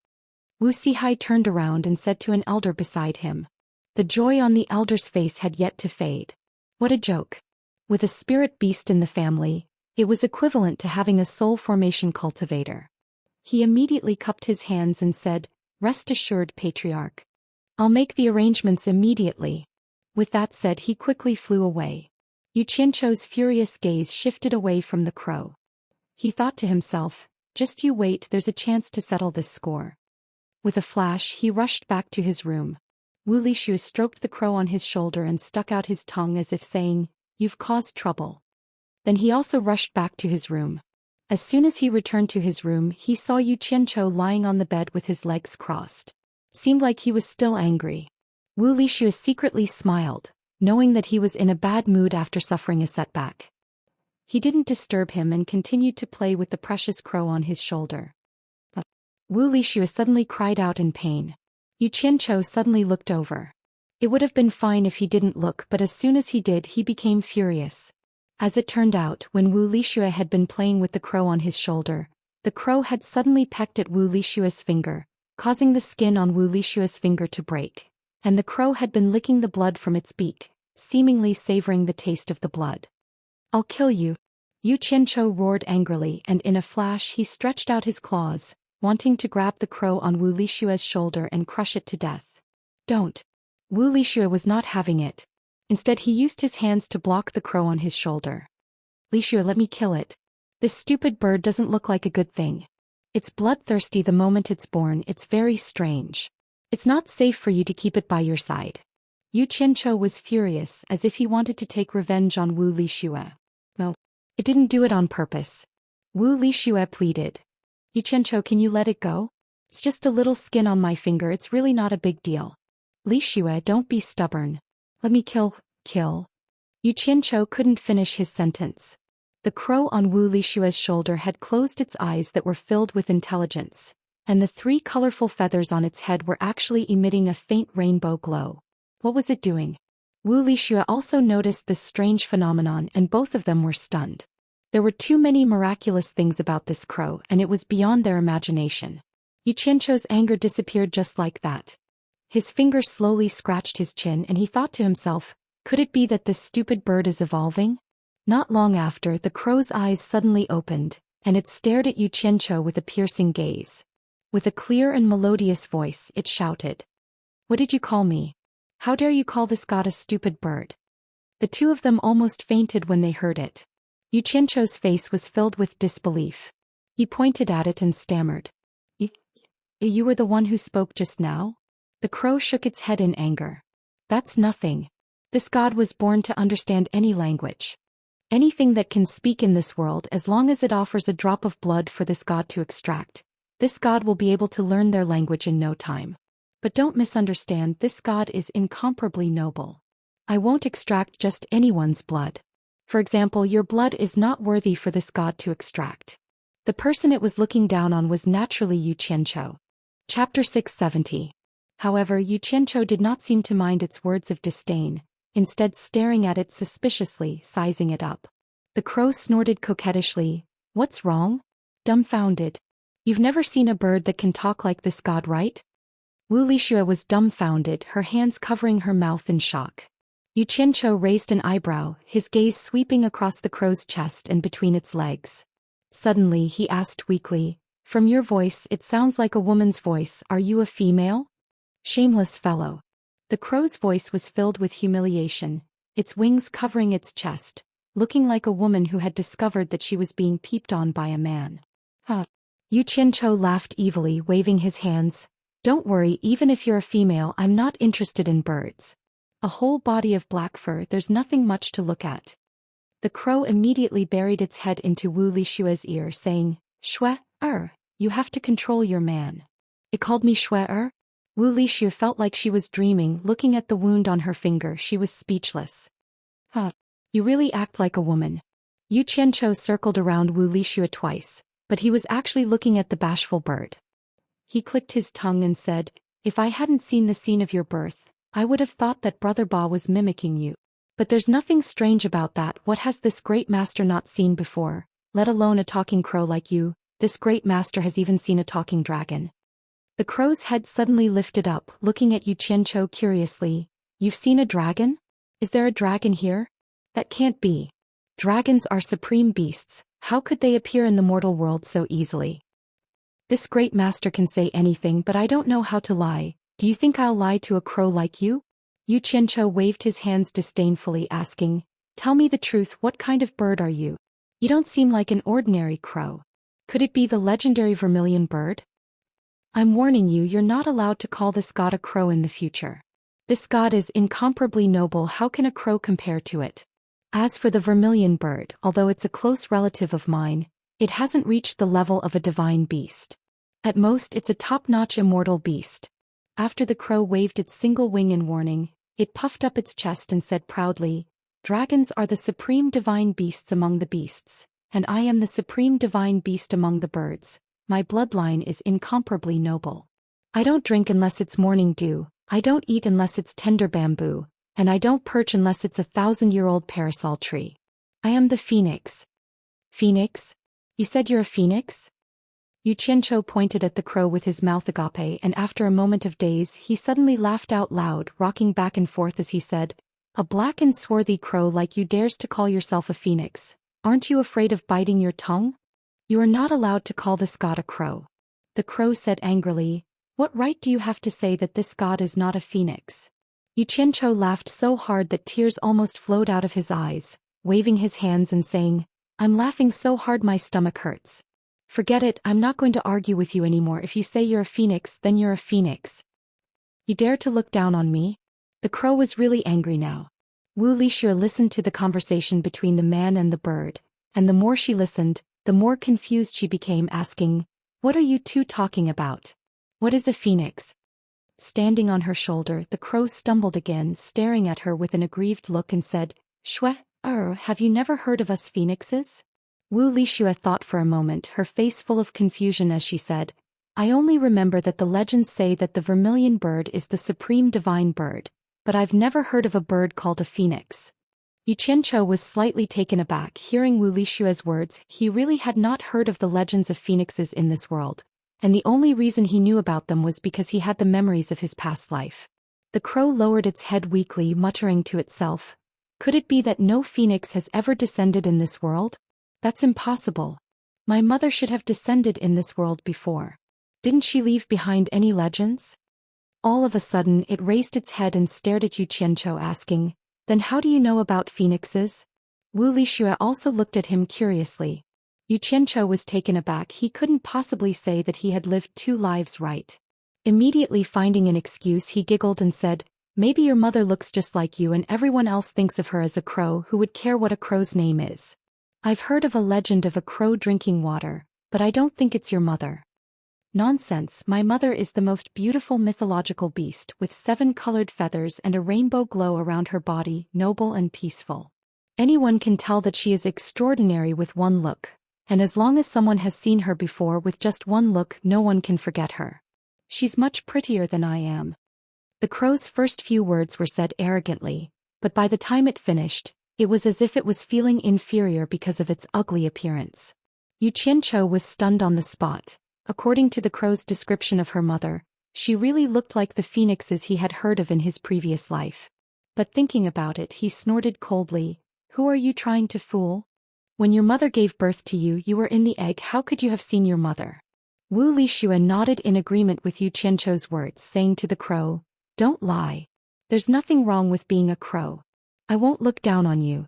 Wu Sihai turned around and said to an elder beside him. The joy on the elder's face had yet to fade. What a joke. With a spirit beast in the family, it was equivalent to having a soul formation cultivator. He immediately cupped his hands and said, Rest assured, Patriarch. I'll make the arrangements immediately. With that said, he quickly flew away. Yu Qianqiu's furious gaze shifted away from the crow. He thought to himself, Just you wait, there's a chance to settle this score. With a flash, he rushed back to his room. Wu Lixue stroked the crow on his shoulder and stuck out his tongue as if saying, You've caused trouble. Then he also rushed back to his room. As soon as he returned to his room, he saw Yu Qianqiu lying on the bed with his legs crossed. Seemed like he was still angry. Wu Lixue secretly smiled, knowing that he was in a bad mood after suffering a setback. He didn't disturb him and continued to play with the precious crow on his shoulder. But Wu Lixue suddenly cried out in pain. Yu Qianqiu suddenly looked over. It would have been fine if he didn't look, but as soon as he did, he became furious. As it turned out, when Wu Lixue had been playing with the crow on his shoulder, the crow had suddenly pecked at Wu Lixue's finger, causing the skin on Wu Lixue's finger to break. And the crow had been licking the blood from its beak, seemingly savoring the taste of the blood. I'll kill you. Yu Qianqiu roared angrily, and in a flash he stretched out his claws, wanting to grab the crow on Wu Lixue's shoulder and crush it to death. Don't. Wu Lixue was not having it. Instead, he used his hands to block the crow on his shoulder. Lixue, let me kill it. This stupid bird doesn't look like a good thing. It's bloodthirsty the moment it's born. It's very strange. It's not safe for you to keep it by your side. Yu Qianzhou was furious, as if he wanted to take revenge on Wu Lixue. No, it didn't do it on purpose. Wu Lixue pleaded. Yu Qianzhou, can you let it go? It's just a little skin on my finger, it's really not a big deal. Lixue, don't be stubborn. Let me kill. Yu Qianzhou couldn't finish his sentence. The crow on Wu Lixue's shoulder had closed its eyes that were filled with intelligence, and the 3 colorful feathers on its head were actually emitting a faint rainbow glow. What was it doing? Wu Lixue also noticed this strange phenomenon, and both of them were stunned. There were too many miraculous things about this crow, and it was beyond their imagination. Yu Qianzhou's anger disappeared just like that. His finger slowly scratched his chin, and he thought to himself, could it be that this stupid bird is evolving? Not long after, the crow's eyes suddenly opened, and it stared at Yu Qianzhou with a piercing gaze. With a clear and melodious voice, it shouted. What did you call me? How dare you call this god a stupid bird? The 2 of them almost fainted when they heard it. Yu Qianzhou's face was filled with disbelief. He pointed at it and stammered. You were the one who spoke just now? The crow shook its head in anger. That's nothing. This god was born to understand any language. Anything that can speak in this world, as long as it offers a drop of blood for this god to extract, this god will be able to learn their language in no time. But don't misunderstand, this god is incomparably noble. I won't extract just anyone's blood. For example, your blood is not worthy for this god to extract. The person it was looking down on was naturally Yu Qianzhou. Chapter 670. However, Yu Qianzhou did not seem to mind its words of disdain, instead staring at it suspiciously, sizing it up. The crow snorted coquettishly. What's wrong? Dumbfounded. You've never seen a bird that can talk like this god, right? Wu Lixue was dumbfounded, her hands covering her mouth in shock. Yu Qianzhou raised an eyebrow, his gaze sweeping across the crow's chest and between its legs. Suddenly he asked weakly, from your voice it sounds like a woman's voice, are you a female? Shameless fellow. The crow's voice was filled with humiliation, its wings covering its chest, looking like a woman who had discovered that she was being peeped on by a man. Yu Qianzhou laughed evilly, waving his hands. Don't worry, even if you're a female, I'm not interested in birds. A whole body of black fur, there's nothing much to look at. The crow immediately buried its head into Wu Lixue's ear, saying, Shui-er, you have to control your man. It called me Shui-er? Wu Lixue felt like she was dreaming, looking at the wound on her finger, she was speechless. You really act like a woman. Yu Qianzhou circled around Wu Lixue twice, but he was actually looking at the bashful bird. He clicked his tongue and said, if I hadn't seen the scene of your birth, I would have thought that Brother Ba was mimicking you. But there's nothing strange about that. What has this great master not seen before, let alone a talking crow like you? This great master has even seen a talking dragon. The crow's head suddenly lifted up, looking at Yu Qianzhou curiously. You've seen a dragon? Is there a dragon here? That can't be. Dragons are supreme beasts, how could they appear in the mortal world so easily? This great master can say anything, but I don't know how to lie. Do you think I'll lie to a crow like you? Yu Qianzhou waved his hands disdainfully, asking, tell me the truth, what kind of bird are you? You don't seem like an ordinary crow. Could it be the legendary vermilion bird? I'm warning you, you're not allowed to call this god a crow in the future. This god is incomparably noble, how can a crow compare to it? As for the vermilion bird, although it's a close relative of mine, it hasn't reached the level of a divine beast. At most it's a top-notch immortal beast. After the crow waved its single wing in warning, it puffed up its chest and said proudly, dragons are the supreme divine beasts among the beasts, and I am the supreme divine beast among the birds. My bloodline is incomparably noble. I don't drink unless it's morning dew, I don't eat unless it's tender bamboo, and I don't perch unless it's 1,000-year-old parasol tree. I am the phoenix. Phoenix? You said you're a phoenix? Yu Qianzhou pointed at the crow with his mouth agape, and after a moment of daze he suddenly laughed out loud, rocking back and forth as he said, a black and swarthy crow like you dares to call yourself a phoenix. Aren't you afraid of biting your tongue? You are not allowed to call this god a crow. The crow said angrily, what right do you have to say that this god is not a phoenix? Yu Qianzhou laughed so hard that tears almost flowed out of his eyes, waving his hands and saying, I'm laughing so hard my stomach hurts. Forget it, I'm not going to argue with you anymore. If you say you're a phoenix, then you're a phoenix. You dare to look down on me? The crow was really angry now. Wu Lixue listened to the conversation between the man and the bird, and the more she listened, the more confused she became, asking, "What are you two talking about? What is a phoenix?" Standing on her shoulder, the crow stumbled again, staring at her with an aggrieved look, and said, "Shwe, have you never heard of us phoenixes?" Wu Lixue thought for a moment, her face full of confusion as she said, "I only remember that the legends say that the vermilion bird is the supreme divine bird, but I've never heard of a bird called a phoenix." Yu Qianzhou was slightly taken aback hearing Wu Lixue's words. He really had not heard of the legends of phoenixes in this world, and the only reason he knew about them was because he had the memories of his past life. The crow lowered its head weakly, muttering to itself, "Could it be that no phoenix has ever descended in this world? That's impossible. My mother should have descended in this world before. Didn't she leave behind any legends?" All of a sudden it raised its head and stared at Yu Qianzhou, asking, "Then how do you know about phoenixes?" Wu Lixue also looked at him curiously. Yu Qianzhou was taken aback. He couldn't possibly say that he had lived two lives right. Immediately finding an excuse, he giggled and said, "Maybe your mother looks just like you and everyone else thinks of her as a crow. Who would care what a crow's name is? I've heard of a legend of a crow drinking water, but I don't think it's your mother." "Nonsense, my mother is the most beautiful mythological beast with 7 colored feathers and a rainbow glow around her body, noble and peaceful. Anyone can tell that she is extraordinary with one look, and as long as someone has seen her before with just one look, no one can forget her. She's much prettier than I am." The crow's first few words were said arrogantly, but by the time it finished, it was as if it was feeling inferior because of its ugly appearance. Yu Qianzhou was stunned on the spot. According to the crow's description of her mother, she really looked like the phoenixes he had heard of in his previous life. But thinking about it, he snorted coldly, "Who are you trying to fool? When your mother gave birth to you, you were in the egg. How could you have seen your mother?" Wu Lixue nodded in agreement with Yu Qianzhou's words, saying to the crow, "Don't lie. There's nothing wrong with being a crow. I won't look down on you."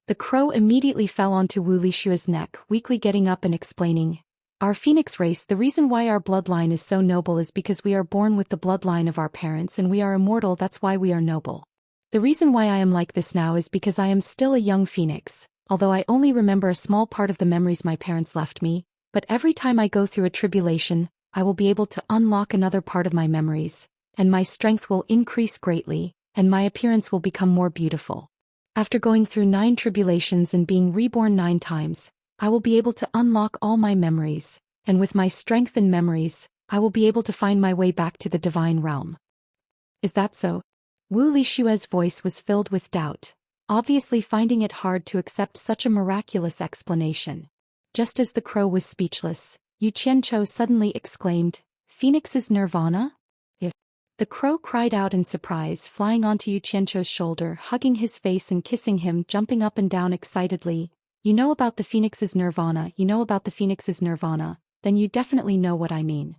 The crow immediately fell onto Wu Lixue's neck, weakly getting up and explaining, "Our phoenix race, the reason why our bloodline is so noble is because we are born with the bloodline of our parents and we are immortal. That's why we are noble. The reason why I am like this now is because I am still a young phoenix, although I only remember a small part of the memories my parents left me, but every time I go through a tribulation, I will be able to unlock another part of my memories, and my strength will increase greatly, and my appearance will become more beautiful. After going through 9 tribulations and being reborn 9 times, I will be able to unlock all my memories, and with my strength and memories, I will be able to find my way back to the divine realm." "Is that so?" Wu Lixue's voice was filled with doubt, obviously finding it hard to accept such a miraculous explanation. Just as the crow was speechless, Yu Qianzhou suddenly exclaimed, "Phoenix's nirvana?" The crow cried out in surprise, flying onto Yu Qianzhou's shoulder, hugging his face and kissing him, jumping up and down excitedly. "You know about the phoenix's nirvana, you know about the phoenix's nirvana, then you definitely know what I mean."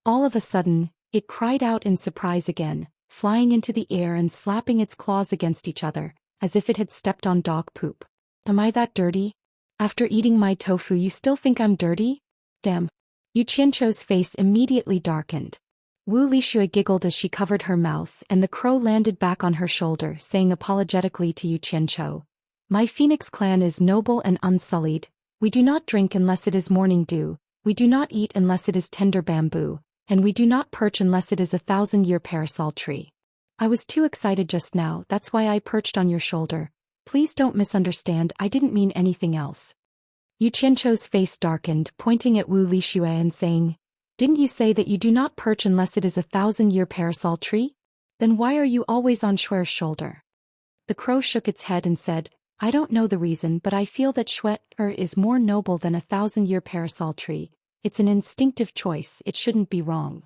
All of a sudden, it cried out in surprise again, flying into the air and slapping its claws against each other, as if it had stepped on dog poop. "Am I that dirty? After eating my tofu you still think I'm dirty? Damn." Yu Qianzhou's face immediately darkened. Wu Lixue giggled as she covered her mouth, and the crow landed back on her shoulder, saying apologetically to Yu Qianzhou, "My phoenix clan is noble and unsullied. We do not drink unless it is morning dew, we do not eat unless it is tender bamboo, and we do not perch unless it is a 1,000-year parasol tree. I was too excited just now, that's why I perched on your shoulder. Please don't misunderstand, I didn't mean anything else." Yu Qianzhou's face darkened, pointing at Wu Lixue and saying, "Didn't you say that you do not perch unless it is a 1,000-year parasol tree? Then why are you always on Shue's shoulder?" The crow shook its head and said, "I don't know the reason, but I feel that Shui is more noble than a 1,000-year parasol tree. It's an instinctive choice, it shouldn't be wrong."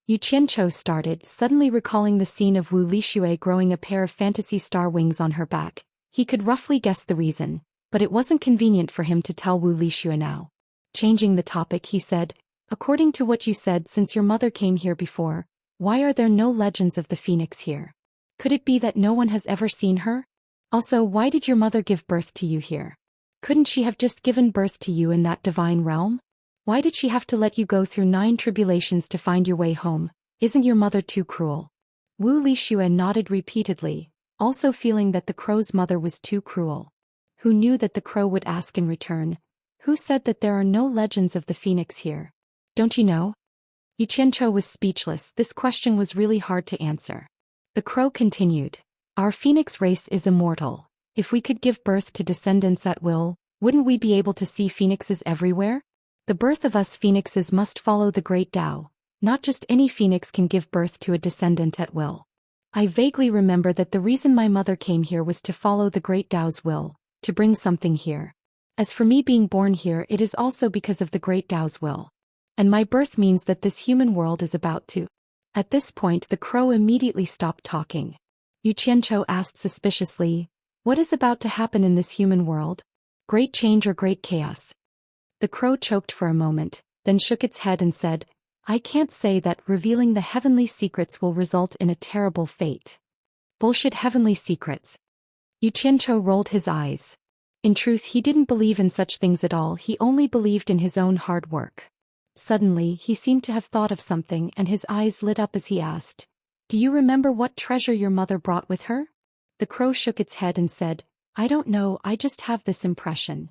Yu Qianzhou started, suddenly recalling the scene of Wu Lixue growing a pair of fantasy star wings on her back. He could roughly guess the reason, but it wasn't convenient for him to tell Wu Lixue now. Changing the topic, he said, "According to what you said, since your mother came here before, why are there no legends of the phoenix here? Could it be that no one has ever seen her? Also, why did your mother give birth to you here? Couldn't she have just given birth to you in that divine realm? Why did she have to let you go through 9 tribulations to find your way home? Isn't your mother too cruel?" Wu Lixue nodded repeatedly, also feeling that the crow's mother was too cruel. Who knew that the crow would ask in return? Who said that there are no legends of the phoenix here? Don't you know? Yu Qianzhou was speechless. This question was really hard to answer. The crow continued. Our phoenix race is immortal. If we could give birth to descendants at will, wouldn't we be able to see phoenixes everywhere? The birth of us phoenixes must follow the great Tao. Not just any phoenix can give birth to a descendant at will. I vaguely remember that the reason my mother came here was to follow the great Tao's will, to bring something here. As for me being born here, it is also because of the great Tao's will. And my birth means that this human world is about to. At this point the crow immediately stopped talking. Yu Qianzhou asked suspiciously, what is about to happen in this human world? Great change or great chaos? The crow choked for a moment, then shook its head and said, I can't say that revealing the heavenly secrets will result in a terrible fate. Bullshit heavenly secrets. Yu Qianzhou rolled his eyes. In truth, he didn't believe in such things at all. He only believed in his own hard work. Suddenly, he seemed to have thought of something and his eyes lit up as he asked, do you remember what treasure your mother brought with her? The crow shook its head and said, I don't know, I just have this impression.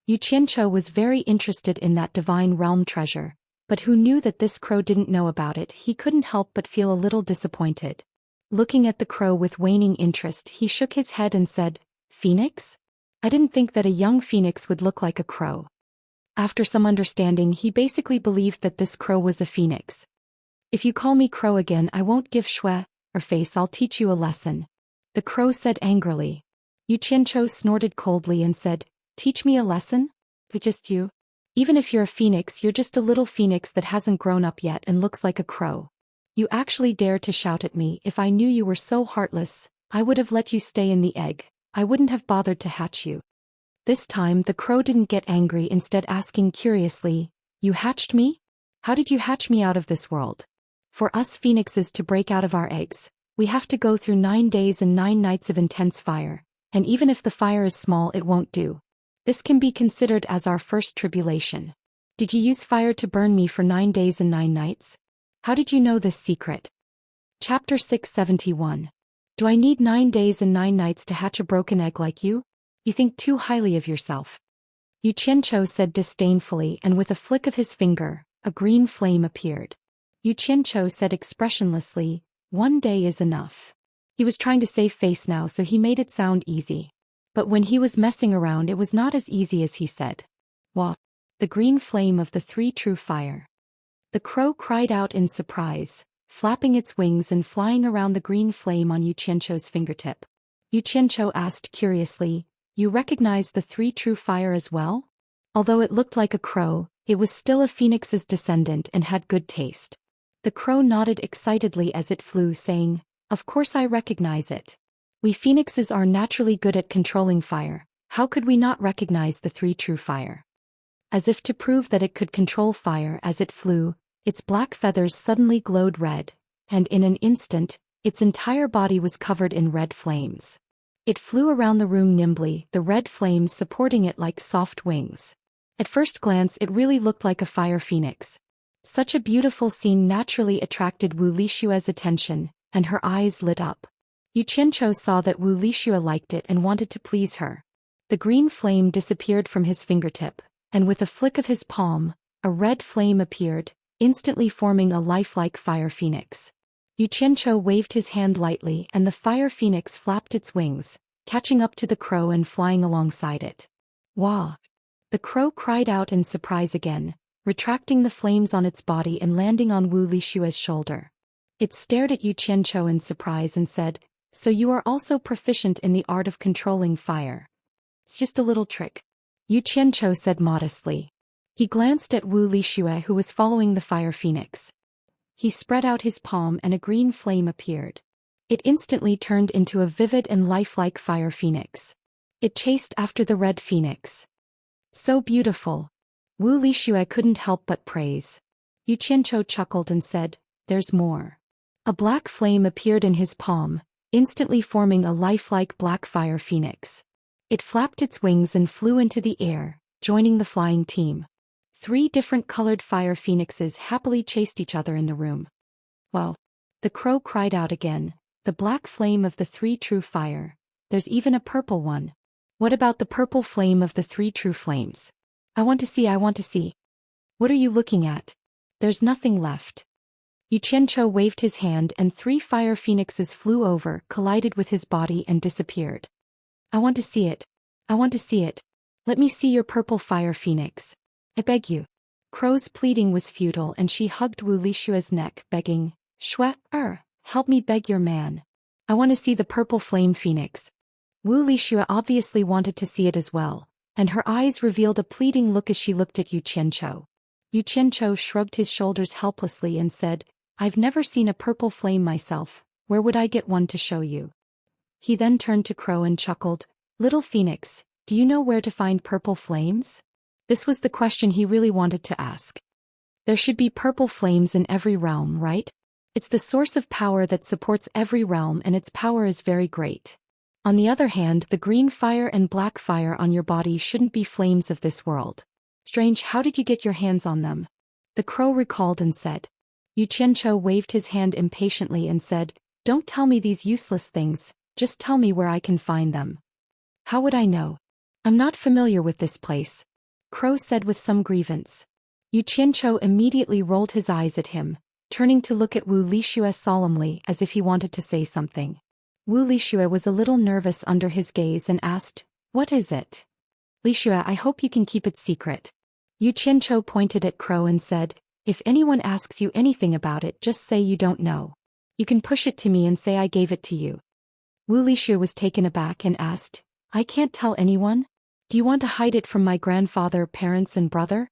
Yu Qianzhou was very interested in that divine realm treasure, but who knew that this crow didn't know about it? He couldn't help but feel a little disappointed. Looking at the crow with waning interest, he shook his head and said, Phoenix? I didn't think that a young phoenix would look like a crow. After some understanding, he basically believed that this crow was a phoenix. If you call me crow again, I won't give shui or face. I'll teach you a lesson. The crow said angrily. Yu Qianzhou snorted coldly and said, teach me a lesson? But just you? Even if you're a phoenix, you're just a little phoenix that hasn't grown up yet and looks like a crow. You actually dared to shout at me. If I knew you were so heartless, I would have let you stay in the egg. I wouldn't have bothered to hatch you. This time the crow didn't get angry, instead asking curiously, you hatched me? How did you hatch me out of this world? For us phoenixes to break out of our eggs, we have to go through 9 days and 9 nights of intense fire, and even if the fire is small it won't do. This can be considered as our first tribulation. Did you use fire to burn me for 9 days and 9 nights? How did you know this secret? Chapter 671. Do I need 9 days and 9 nights to hatch a broken egg like you? You think too highly of yourself. Yu Qianzhou said disdainfully, and with a flick of his finger, a green flame appeared. Yu Qianzhou said expressionlessly, 1 day is enough. He was trying to save face now, so he made it sound easy. But when he was messing around, it was not as easy as he said. Wah! The green flame of the 3 true fire. The crow cried out in surprise, flapping its wings and flying around the green flame on Yu Qianzhou's fingertip. Yu Qianzhou asked curiously, you recognize the 3 true fire as well? Although it looked like a crow, it was still a phoenix's descendant and had good taste. The crow nodded excitedly as it flew, saying, of course I recognize it. We phoenixes are naturally good at controlling fire. How could we not recognize the 3 true fire? As if to prove that it could control fire as it flew, its black feathers suddenly glowed red, and in an instant, its entire body was covered in red flames. It flew around the room nimbly, the red flames supporting it like soft wings. At first glance it really looked like a fire phoenix. Such a beautiful scene naturally attracted Wu Lixue's attention, and her eyes lit up. Yu Qianzhou saw that Wu Lixue liked it and wanted to please her. The green flame disappeared from his fingertip, and with a flick of his palm, a red flame appeared, instantly forming a lifelike fire phoenix. Yu Qianzhou waved his hand lightly and the fire phoenix flapped its wings, catching up to the crow and flying alongside it. Wah! The crow cried out in surprise again, retracting the flames on its body and landing on Wu Lixue's shoulder. It stared at Yu Qianzhou in surprise and said, so you are also proficient in the art of controlling fire. It's just a little trick. Yu Qianzhou said modestly. He glanced at Wu Lixue, who was following the fire phoenix. He spread out his palm and a green flame appeared. It instantly turned into a vivid and lifelike fire phoenix. It chased after the red phoenix. So beautiful. Wu Lixue couldn't help but praise. Yu Qianzhou chuckled and said, there's more. A black flame appeared in his palm, instantly forming a lifelike black fire phoenix. It flapped its wings and flew into the air, joining the flying team. 3 different colored fire phoenixes happily chased each other in the room. Wow! The crow cried out again, "The black flame of the three true fire. There's even a purple one. What about the purple flame of the three true flames? I want to see, I want to see." "What are you looking at? There's nothing left." Xianxia waved his hand and 3 fire phoenixes flew over, collided with his body and disappeared. "I want to see it. I want to see it. Let me see your purple fire phoenix. I beg you." Crow's pleading was futile and she hugged Wu Lishua's neck, begging, "Shue, help me beg your man. I want to see the purple flame phoenix." Wu Lishua obviously wanted to see it as well, and her eyes revealed a pleading look as she looked at Yu Qianqiu. Yu Qianqiu shrugged his shoulders helplessly and said, "I've never seen a purple flame myself, where would I get one to show you?" He then turned to Crow and chuckled, "Little Phoenix, do you know where to find purple flames?" This was the question he really wanted to ask. There should be purple flames in every realm, right? It's the source of power that supports every realm and its power is very great. On the other hand, the green fire and black fire on your body shouldn't be flames of this world. Strange, how did you get your hands on them? The crow recalled and said. Yu Qianqiu waved his hand impatiently and said, "Don't tell me these useless things, just tell me where I can find them." "How would I know? I'm not familiar with this place," Crow said with some grievance. Yu Qianqiu immediately rolled his eyes at him, turning to look at Wu Lishua solemnly as if he wanted to say something. Wu Lishua was a little nervous under his gaze and asked, "What is it?" "Lishua, I hope you can keep it secret." Yu Qianqiu pointed at Crow and said, "If anyone asks you anything about it, just say you don't know. You can push it to me and say I gave it to you." Wu Lishua was taken aback and asked, "I can't tell anyone? Do you want to hide it from my grandfather, parents and brother?"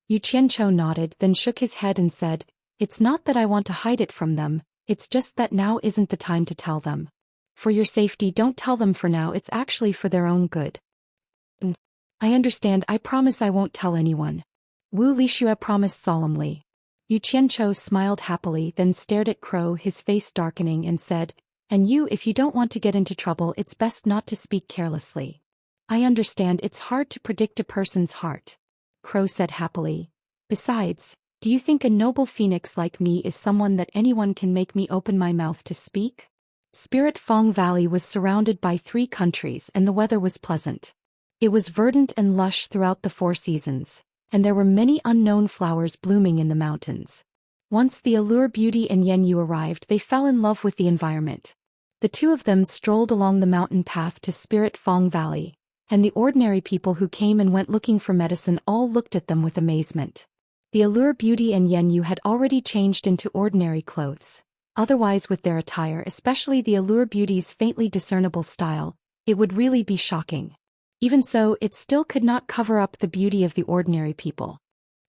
Yu Qianqiu nodded, then shook his head and said, "It's not that I want to hide it from them, it's just that now isn't the time to tell them. For your safety, don't tell them for now, it's actually for their own good." "I understand, I promise I won't tell anyone." Wu Lishua promised solemnly. Yu Qianqiu smiled happily, then stared at Crow, his face darkening, and said, "And you, if you don't want to get into trouble, it's best not to speak carelessly." "I understand, it's hard to predict a person's heart," Crow said happily. "Besides, do you think a noble phoenix like me is someone that anyone can make me open my mouth to speak?" Spirit Fong Valley was surrounded by 3 countries and the weather was pleasant. It was verdant and lush throughout the 4 seasons, and there were many unknown flowers blooming in the mountains. Once the Allure Beauty and Yanyu arrived, they fell in love with the environment. The 2 of them strolled along the mountain path to Spirit Fong Valley, and the ordinary people who came and went looking for medicine all looked at them with amazement. The Allure Beauty and Yanyu had already changed into ordinary clothes. Otherwise, with their attire, especially the Allure Beauty's faintly discernible style, it would really be shocking. Even so, it still could not cover up the beauty of the ordinary people.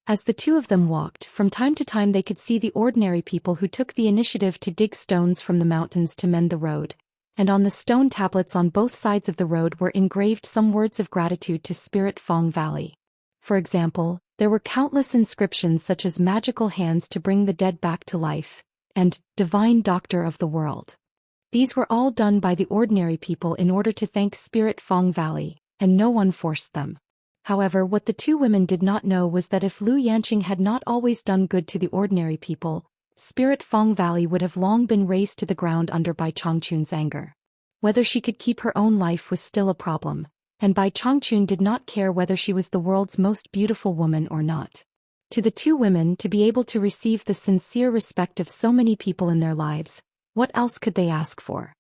As the 2 of them walked, from time to time they could see the ordinary people who took the initiative to dig stones from the mountains to mend the road, and on the stone tablets on both sides of the road were engraved some words of gratitude to Spirit Fong Valley. For example, there were countless inscriptions such as "Magical Hands to Bring the Dead Back to Life," and "Divine Doctor of the World." These were all done by the ordinary people in order to thank Spirit Fong Valley, and no one forced them. However, what the 2 women did not know was that if Lu Yanqing had not always done good to the ordinary people, Spirit Fong Valley would have long been razed to the ground under Bai Chongqun's anger. Whether she could keep her own life was still a problem, and Bai Chongqun did not care whether she was the world's most beautiful woman or not. To the 2 women, to be able to receive the sincere respect of so many people in their lives, what else could they ask for?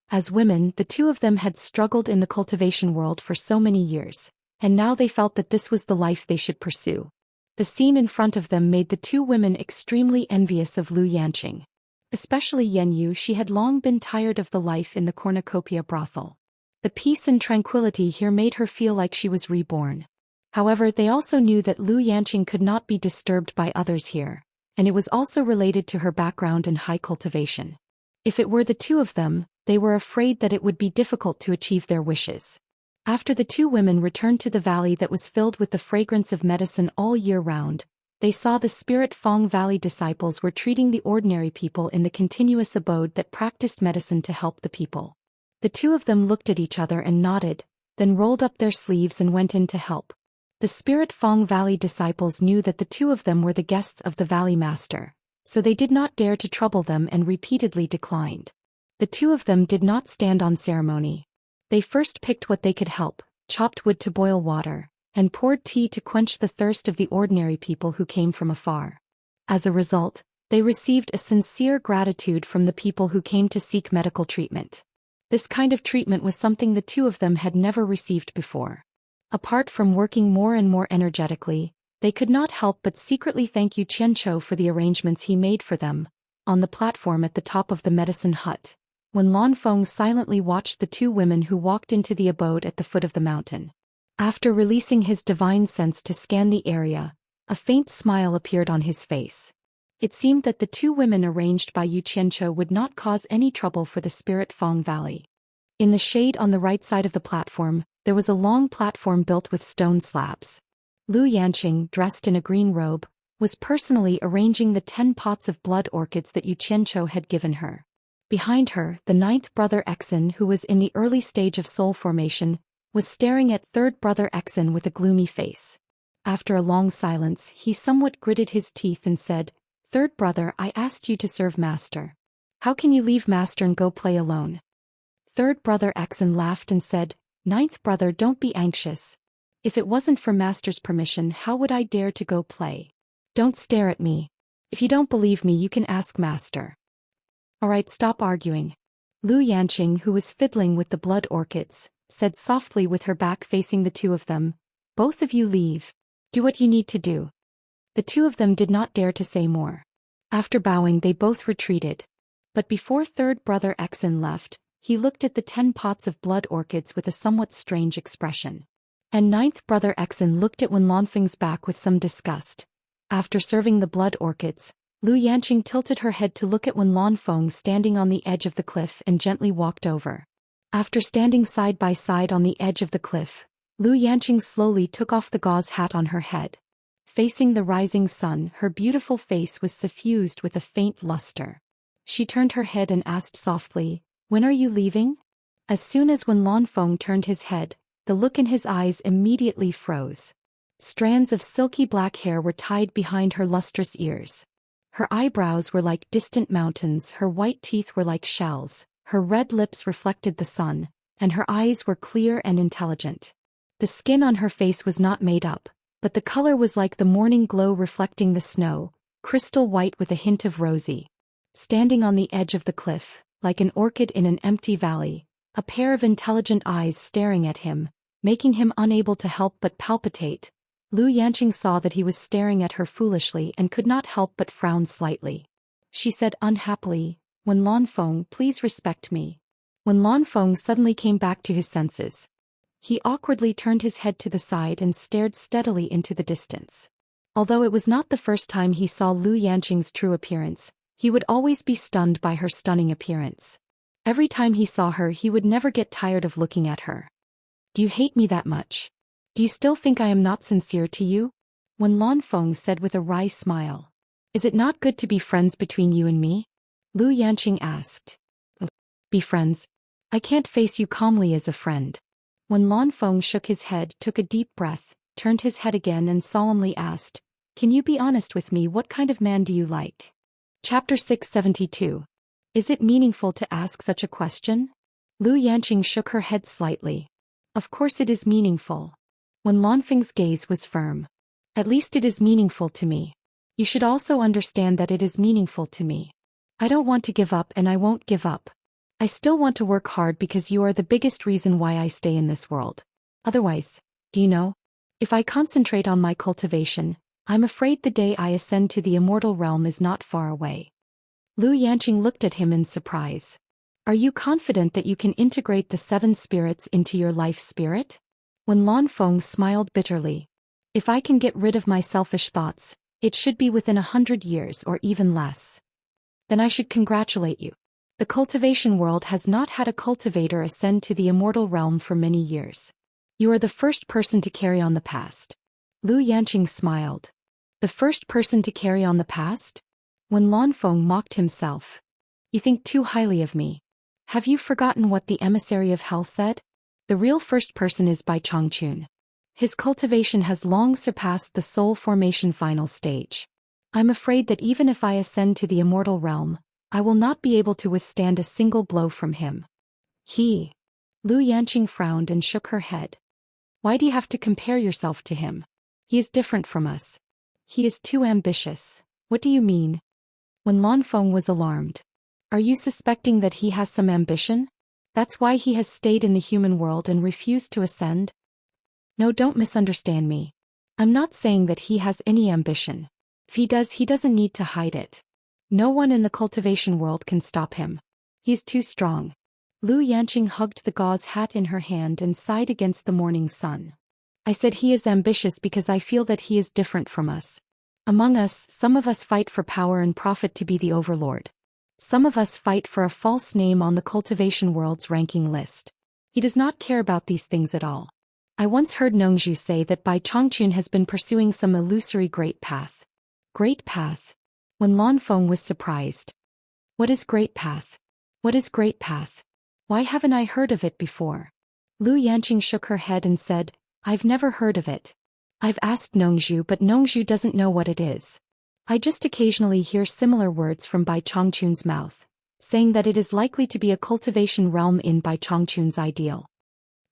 As women, the 2 of them had struggled in the cultivation world for so many years, and now they felt that this was the life they should pursue. The scene in front of them made the 2 women extremely envious of Lu Yanqing. Especially Yanyu, she had long been tired of the life in the cornucopia brothel. The peace and tranquility here made her feel like she was reborn. However, they also knew that Lu Yanqing could not be disturbed by others here, and it was also related to her background in high cultivation. If it were the 2 of them, they were afraid that it would be difficult to achieve their wishes. After the 2 women returned to the valley that was filled with the fragrance of medicine all year round, they saw the Spirit Fong Valley disciples were treating the ordinary people in the continuous abode that practiced medicine to help the people. The 2 of them looked at each other and nodded, then rolled up their sleeves and went in to help. The Spirit Fong Valley disciples knew that the 2 of them were the guests of the Valley Master, so they did not dare to trouble them and repeatedly declined. The two of them did not stand on ceremony. They first picked what they could help, chopped wood to boil water, and poured tea to quench the thirst of the ordinary people who came from afar. As a result, they received a sincere gratitude from the people who came to seek medical treatment. This kind of treatment was something the two of them had never received before. Apart from working more and more energetically, they could not help but secretly thank Xianxia for the arrangements he made for them. On the platform at the top of the medicine hut, when Lanfeng silently watched the two women who walked into the abode at the foot of the mountain. After releasing his divine sense to scan the area, a faint smile appeared on his face. It seemed that the two women arranged by Xianxia would not cause any trouble for the Spirit Fong Valley. In the shade on the right side of the platform, there was a long platform built with stone slabs. Lu Yanqing, dressed in a green robe, was personally arranging the 10 pots of blood orchids that Xianxia had given her. Behind her, the 9th brother Exen, who was in the early stage of soul formation, was staring at 3rd brother Exen with a gloomy face. After a long silence, he somewhat gritted his teeth and said, "Third brother, I asked you to serve master. How can you leave master and go play alone?" 3rd brother Exen laughed and said, "Ninth brother, don't be anxious. If it wasn't for master's permission, how would I dare to go play? Don't stare at me. If you don't believe me, you can ask master." "Alright, stop arguing." Lu Yanqing, who was fiddling with the blood orchids, said softly with her back facing the two of them, "Both of you leave. Do what you need to do." The two of them did not dare to say more. After bowing, they both retreated. But before 3rd brother Exen left, he looked at the 10 pots of blood orchids with a somewhat strange expression. And 9th brother Exen looked at Wen Lanfeng's back with some disgust. After serving the blood orchids, Lu Yanqing tilted her head to look at Wen Lanfeng standing on the edge of the cliff and gently walked over. After standing side by side on the edge of the cliff, Lu Yanqing slowly took off the gauze hat on her head. Facing the rising sun, her beautiful face was suffused with a faint luster. She turned her head and asked softly, "When are you leaving?" As soon as Wen Lanfeng turned his head, the look in his eyes immediately froze. Strands of silky black hair were tied behind her lustrous ears. Her eyebrows were like distant mountains, her white teeth were like shells, her red lips reflected the sun, and her eyes were clear and intelligent. The skin on her face was not made up, but the color was like the morning glow reflecting the snow, crystal white with a hint of rosy. Standing on the edge of the cliff, like an orchid in an empty valley, a pair of intelligent eyes staring at him, making him unable to help but palpitate, Lu Yanqing saw that he was staring at her foolishly and could not help but frown slightly. She said unhappily, "Wen Lanfeng, please respect me." Wen Lanfeng suddenly came back to his senses. He awkwardly turned his head to the side and stared steadily into the distance. Although it was not the first time he saw Lu Yanqing's true appearance, he would always be stunned by her stunning appearance. Every time he saw her, he would never get tired of looking at her. "Do you hate me that much? Do you still think I am not sincere to you?" Wen Lanfeng said with a wry smile. "Is it not good to be friends between you and me?" Lu Yanqing asked. "Oh, be friends? I can't face you calmly as a friend." Wen Lanfeng shook his head, took a deep breath, turned his head again and solemnly asked, "Can you be honest with me? What kind of man do you like?" Chapter 672. Is it meaningful to ask such a question? Lu Yanqing shook her head slightly. "Of course it is meaningful." Wen Lanfeng's gaze was firm. "At least it is meaningful to me. You should also understand that it is meaningful to me. I don't want to give up and I won't give up. I still want to work hard because you are the biggest reason why I stay in this world. Otherwise, do you know? If I concentrate on my cultivation, I'm afraid the day I ascend to the immortal realm is not far away." Lu Yanqing looked at him in surprise. "Are you confident that you can integrate the 7 spirits into your life spirit?" Wen Lanfeng smiled bitterly. "If I can get rid of my selfish thoughts, it should be within 100 years or even less. Then I should congratulate you. The cultivation world has not had a cultivator ascend to the immortal realm for many years. You are the first person to carry on the past." Lu Yanqing smiled. "The first person to carry on the past?" Wen Lanfeng mocked himself. "You think too highly of me. Have you forgotten what the emissary of hell said? The real first person is Bai Changchun. His cultivation has long surpassed the soul formation final stage. I'm afraid that even if I ascend to the immortal realm, I will not be able to withstand a single blow from him. Lu Yanqing frowned and shook her head. Why do you have to compare yourself to him? He is different from us. He is too ambitious. What do you mean? When Lanfeng was alarmed. Are you suspecting that he has some ambition? That's why he has stayed in the human world and refused to ascend? No, don't misunderstand me. I'm not saying that he has any ambition. If he does, he doesn't need to hide it. No one in the cultivation world can stop him. He's too strong. Lu Yanqing hugged the gauze hat in her hand and sighed against the morning sun. I said he is ambitious because I feel that he is different from us. Among us, some of us fight for power and profit to be the overlord. Some of us fight for a false name on the cultivation world's ranking list. He does not care about these things at all. I once heard Nongzhu say that Bai Chongqun has been pursuing some illusory great path. Great path? When Lanfeng was surprised. What is great path? What is great path? Why haven't I heard of it before? Lu Yanqing shook her head and said, I've never heard of it. I've asked Nongzhu, but Nongzhu doesn't know what it is. I just occasionally hear similar words from Bai Chongqun's mouth, saying that it is likely to be a cultivation realm in Bai Chongqun's ideal.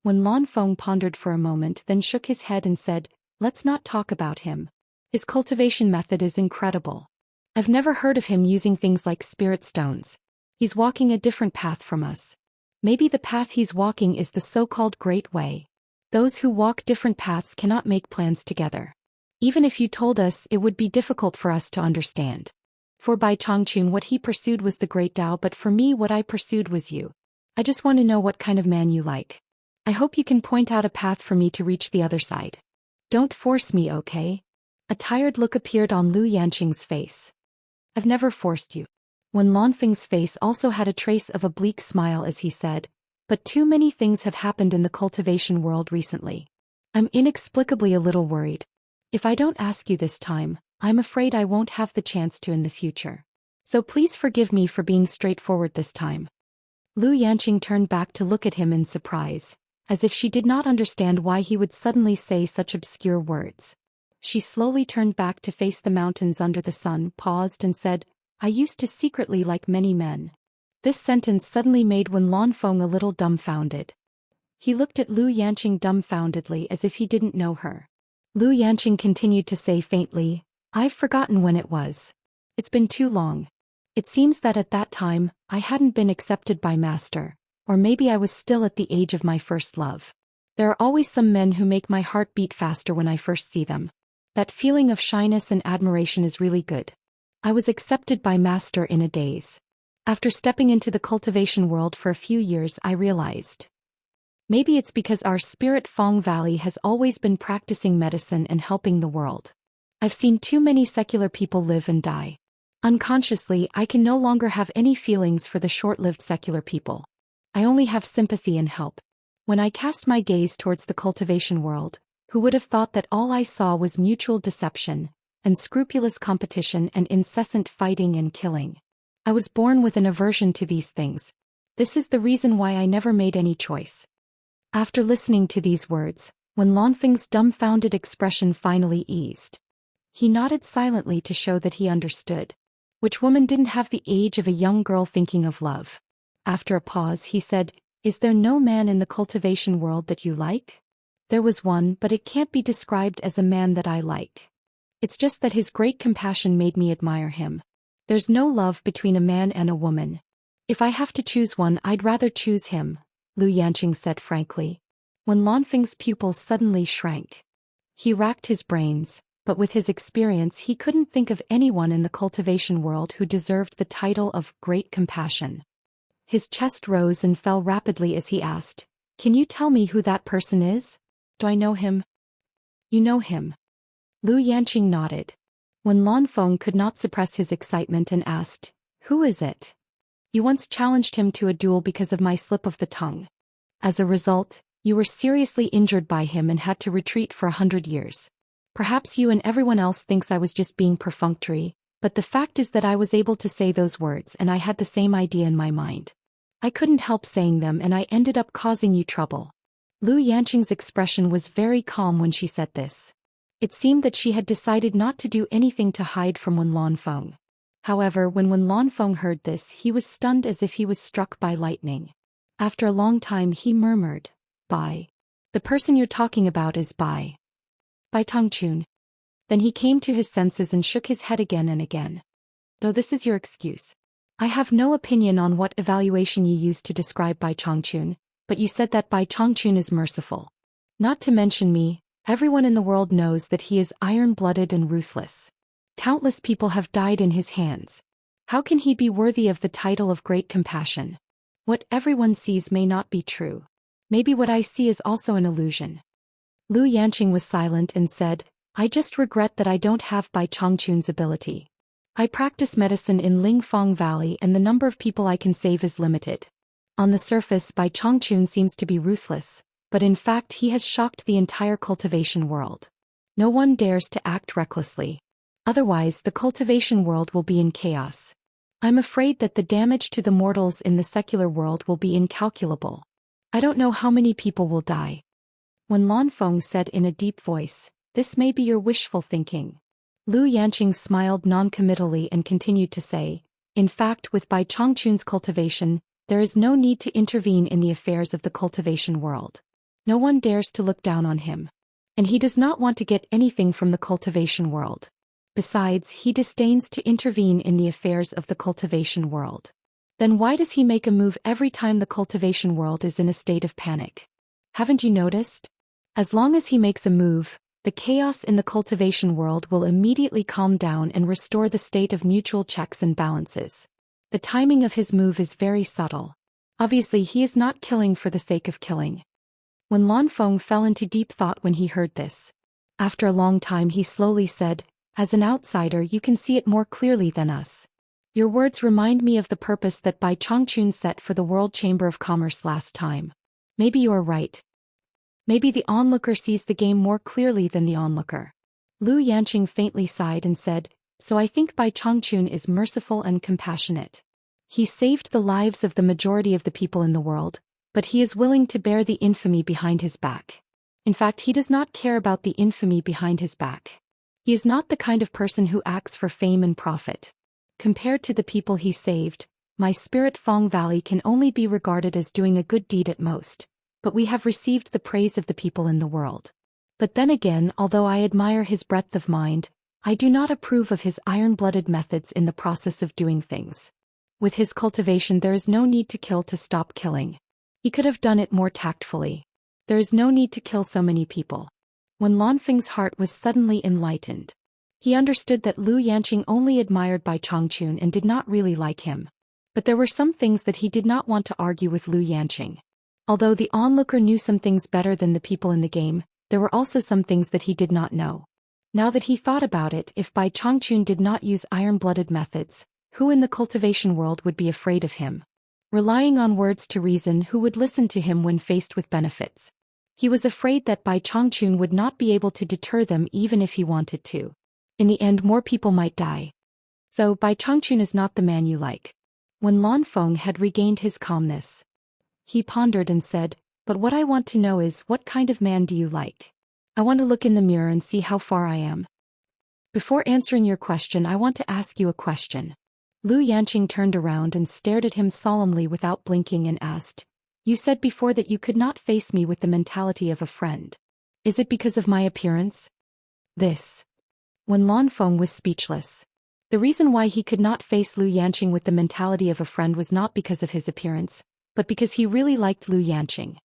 When Lanfeng pondered for a moment, then shook his head and said, let's not talk about him. His cultivation method is incredible. I've never heard of him using things like spirit stones. He's walking a different path from us. Maybe the path he's walking is the so-called Great Way. Those who walk different paths cannot make plans together. Even if you told us, it would be difficult for us to understand. For Bai Chongqun, what he pursued was the Great Tao, but for me, what I pursued was you. I just want to know what kind of man you like. I hope you can point out a path for me to reach the other side. Don't force me, okay? A tired look appeared on Lu Yanqing's face. I've never forced you. When Lanfeng's face also had a trace of a bleak smile as he said, but too many things have happened in the cultivation world recently. I'm inexplicably a little worried. If I don't ask you this time, I'm afraid I won't have the chance to in the future. So please forgive me for being straightforward this time. Lu Yanqing turned back to look at him in surprise, as if she did not understand why he would suddenly say such obscure words. She slowly turned back to face the mountains under the sun, paused and said, I used to secretly like many men. This sentence suddenly made Wen Lanfeng a little dumbfounded. He looked at Lu Yanqing dumbfoundedly as if he didn't know her. Lu Yanqing continued to say faintly, I've forgotten when it was. It's been too long. It seems that at that time, I hadn't been accepted by Master, or maybe I was still at the age of my first love. There are always some men who make my heart beat faster when I first see them. That feeling of shyness and admiration is really good. I was accepted by Master in a daze. After stepping into the cultivation world for a few years, I realized. Maybe it's because our spirit Fong Valley has always been practicing medicine and helping the world. I've seen too many secular people live and die. Unconsciously, I can no longer have any feelings for the short-lived secular people. I only have sympathy and help. When I cast my gaze towards the cultivation world, who would have thought that all I saw was mutual deception, unscrupulous competition and incessant fighting and killing? I was born with an aversion to these things. This is the reason why I never made any choice. After listening to these words, when Lanfeng's dumbfounded expression finally eased, he nodded silently to show that he understood. Which woman didn't have the age of a young girl thinking of love? After a pause, he said, Is there no man in the cultivation world that you like? There was one, but it can't be described as a man that I like. It's just that his great compassion made me admire him. There's no love between a man and a woman. If I have to choose one, I'd rather choose him, Lu Yanqing said frankly. When Lanfeng's pupils suddenly shrank. He racked his brains, but with his experience he couldn't think of anyone in the cultivation world who deserved the title of great compassion. His chest rose and fell rapidly as he asked, Can you tell me who that person is? Do I know him? You know him. Lu Yanqing nodded. When Lanfeng could not suppress his excitement and asked, Who is it? You once challenged him to a duel because of my slip of the tongue. As a result, you were seriously injured by him and had to retreat for 100 years. Perhaps you and everyone else thinks I was just being perfunctory, but the fact is that I was able to say those words and I had the same idea in my mind. I couldn't help saying them and I ended up causing you trouble. Lu Yanqing's expression was very calm when she said this. It seemed that she had decided not to do anything to hide from Wen Lanfeng. However, when Wen Lanfeng heard this, he was stunned as if he was struck by lightning. After a long time he murmured, "Bai. The person you're talking about is Bai Tongchun." Then he came to his senses and shook his head again and again. "Though this is your excuse. I have no opinion on what evaluation you used to describe Bai Chongchun, but you said that Bai Chongchun is merciful. Not to mention me, everyone in the world knows that he is iron-blooded and ruthless. Countless people have died in his hands. How can he be worthy of the title of great compassion? What everyone sees may not be true. Maybe what I see is also an illusion." Lu Yanqing was silent and said, "I just regret that I don't have Bai Chongchun's ability. I practice medicine in Lingfang Valley and the number of people I can save is limited. On the surface, Bai Chongchun seems to be ruthless, but in fact he has shocked the entire cultivation world. No one dares to act recklessly. Otherwise, the cultivation world will be in chaos. I'm afraid that the damage to the mortals in the secular world will be incalculable. I don't know how many people will die." When Lanfeng said in a deep voice, "This may be your wishful thinking." Lu Yanqing smiled non-committally and continued to say, "In fact, with Bai Chongchun's cultivation, there is no need to intervene in the affairs of the cultivation world. No one dares to look down on him. And he does not want to get anything from the cultivation world. Besides, he disdains to intervene in the affairs of the cultivation world. Then why does he make a move every time the cultivation world is in a state of panic? Haven't you noticed? As long as he makes a move, the chaos in the cultivation world will immediately calm down and restore the state of mutual checks and balances. The timing of his move is very subtle. Obviously, he is not killing for the sake of killing." When Lanfeng fell into deep thought when he heard this. After a long time he slowly said, "As an outsider you can see it more clearly than us. Your words remind me of the purpose that Bai Chongchun set for the World Chamber of Commerce last time. Maybe you are right. Maybe the onlooker sees the game more clearly than the onlooker." Lu Yanqing faintly sighed and said, "So I think Bai Chongchun is merciful and compassionate. He saved the lives of the majority of the people in the world, but he is willing to bear the infamy behind his back. In fact, he does not care about the infamy behind his back. He is not the kind of person who acts for fame and profit. Compared to the people he saved, my Spirit Fong Valley can only be regarded as doing a good deed at most, but we have received the praise of the people in the world. But then again, although I admire his breadth of mind, I do not approve of his iron-blooded methods in the process of doing things. With his cultivation there is no need to kill to stop killing. He could have done it more tactfully. There is no need to kill so many people." When Lanfeng's heart was suddenly enlightened. He understood that Lu Yanqing only admired Bai Chongchun and did not really like him. But there were some things that he did not want to argue with Lu Yanqing. Although the onlooker knew some things better than the people in the game, there were also some things that he did not know. Now that he thought about it, if Bai Chongchun did not use iron-blooded methods, who in the cultivation world would be afraid of him? Relying on words to reason, who would listen to him when faced with benefits? He was afraid that Bai Chongchun would not be able to deter them even if he wanted to. In the end, more people might die. So Bai Chongchun is not the man you like. When Lanfeng had regained his calmness, he pondered and said, "But what I want to know is, what kind of man do you like? I want to look in the mirror and see how far I am." "Before answering your question, I want to ask you a question." Lu Yanqing turned around and stared at him solemnly without blinking and asked, "You said before that you could not face me with the mentality of a friend. Is it because of my appearance?" When Lanfeng was speechless. The reason why he could not face Lu Yanqing with the mentality of a friend was not because of his appearance, but because he really liked Lu Yanqing.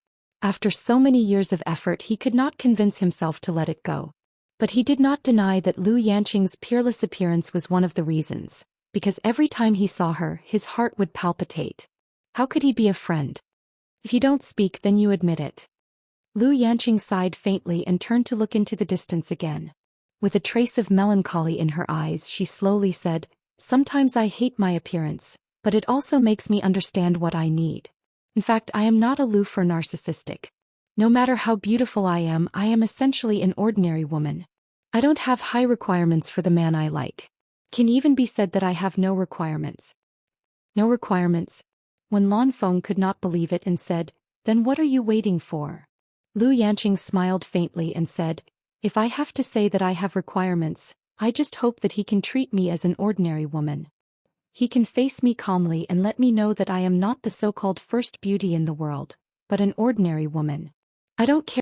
After so many years of effort he could not convince himself to let it go. But he did not deny that Lu Yanqing's peerless appearance was one of the reasons, because every time he saw her, his heart would palpitate. How could he be a friend? If you don't speak, then you admit it. Lu Yanqing sighed faintly and turned to look into the distance again. With a trace of melancholy in her eyes, she slowly said, "Sometimes I hate my appearance, but it also makes me understand what I need. In fact, I am not aloof or narcissistic. No matter how beautiful I am essentially an ordinary woman. I don't have high requirements for the man I like. Can even be said that I have no requirements." "No requirements?" When Lanfeng could not believe it and said, "Then what are you waiting for?" Lu Yanqing smiled faintly and said, If I have to say that I have requirements, I just hope that he can treat me as an ordinary woman. He can face me calmly and let me know that I am not the so-called first beauty in the world, but an ordinary woman. I don't care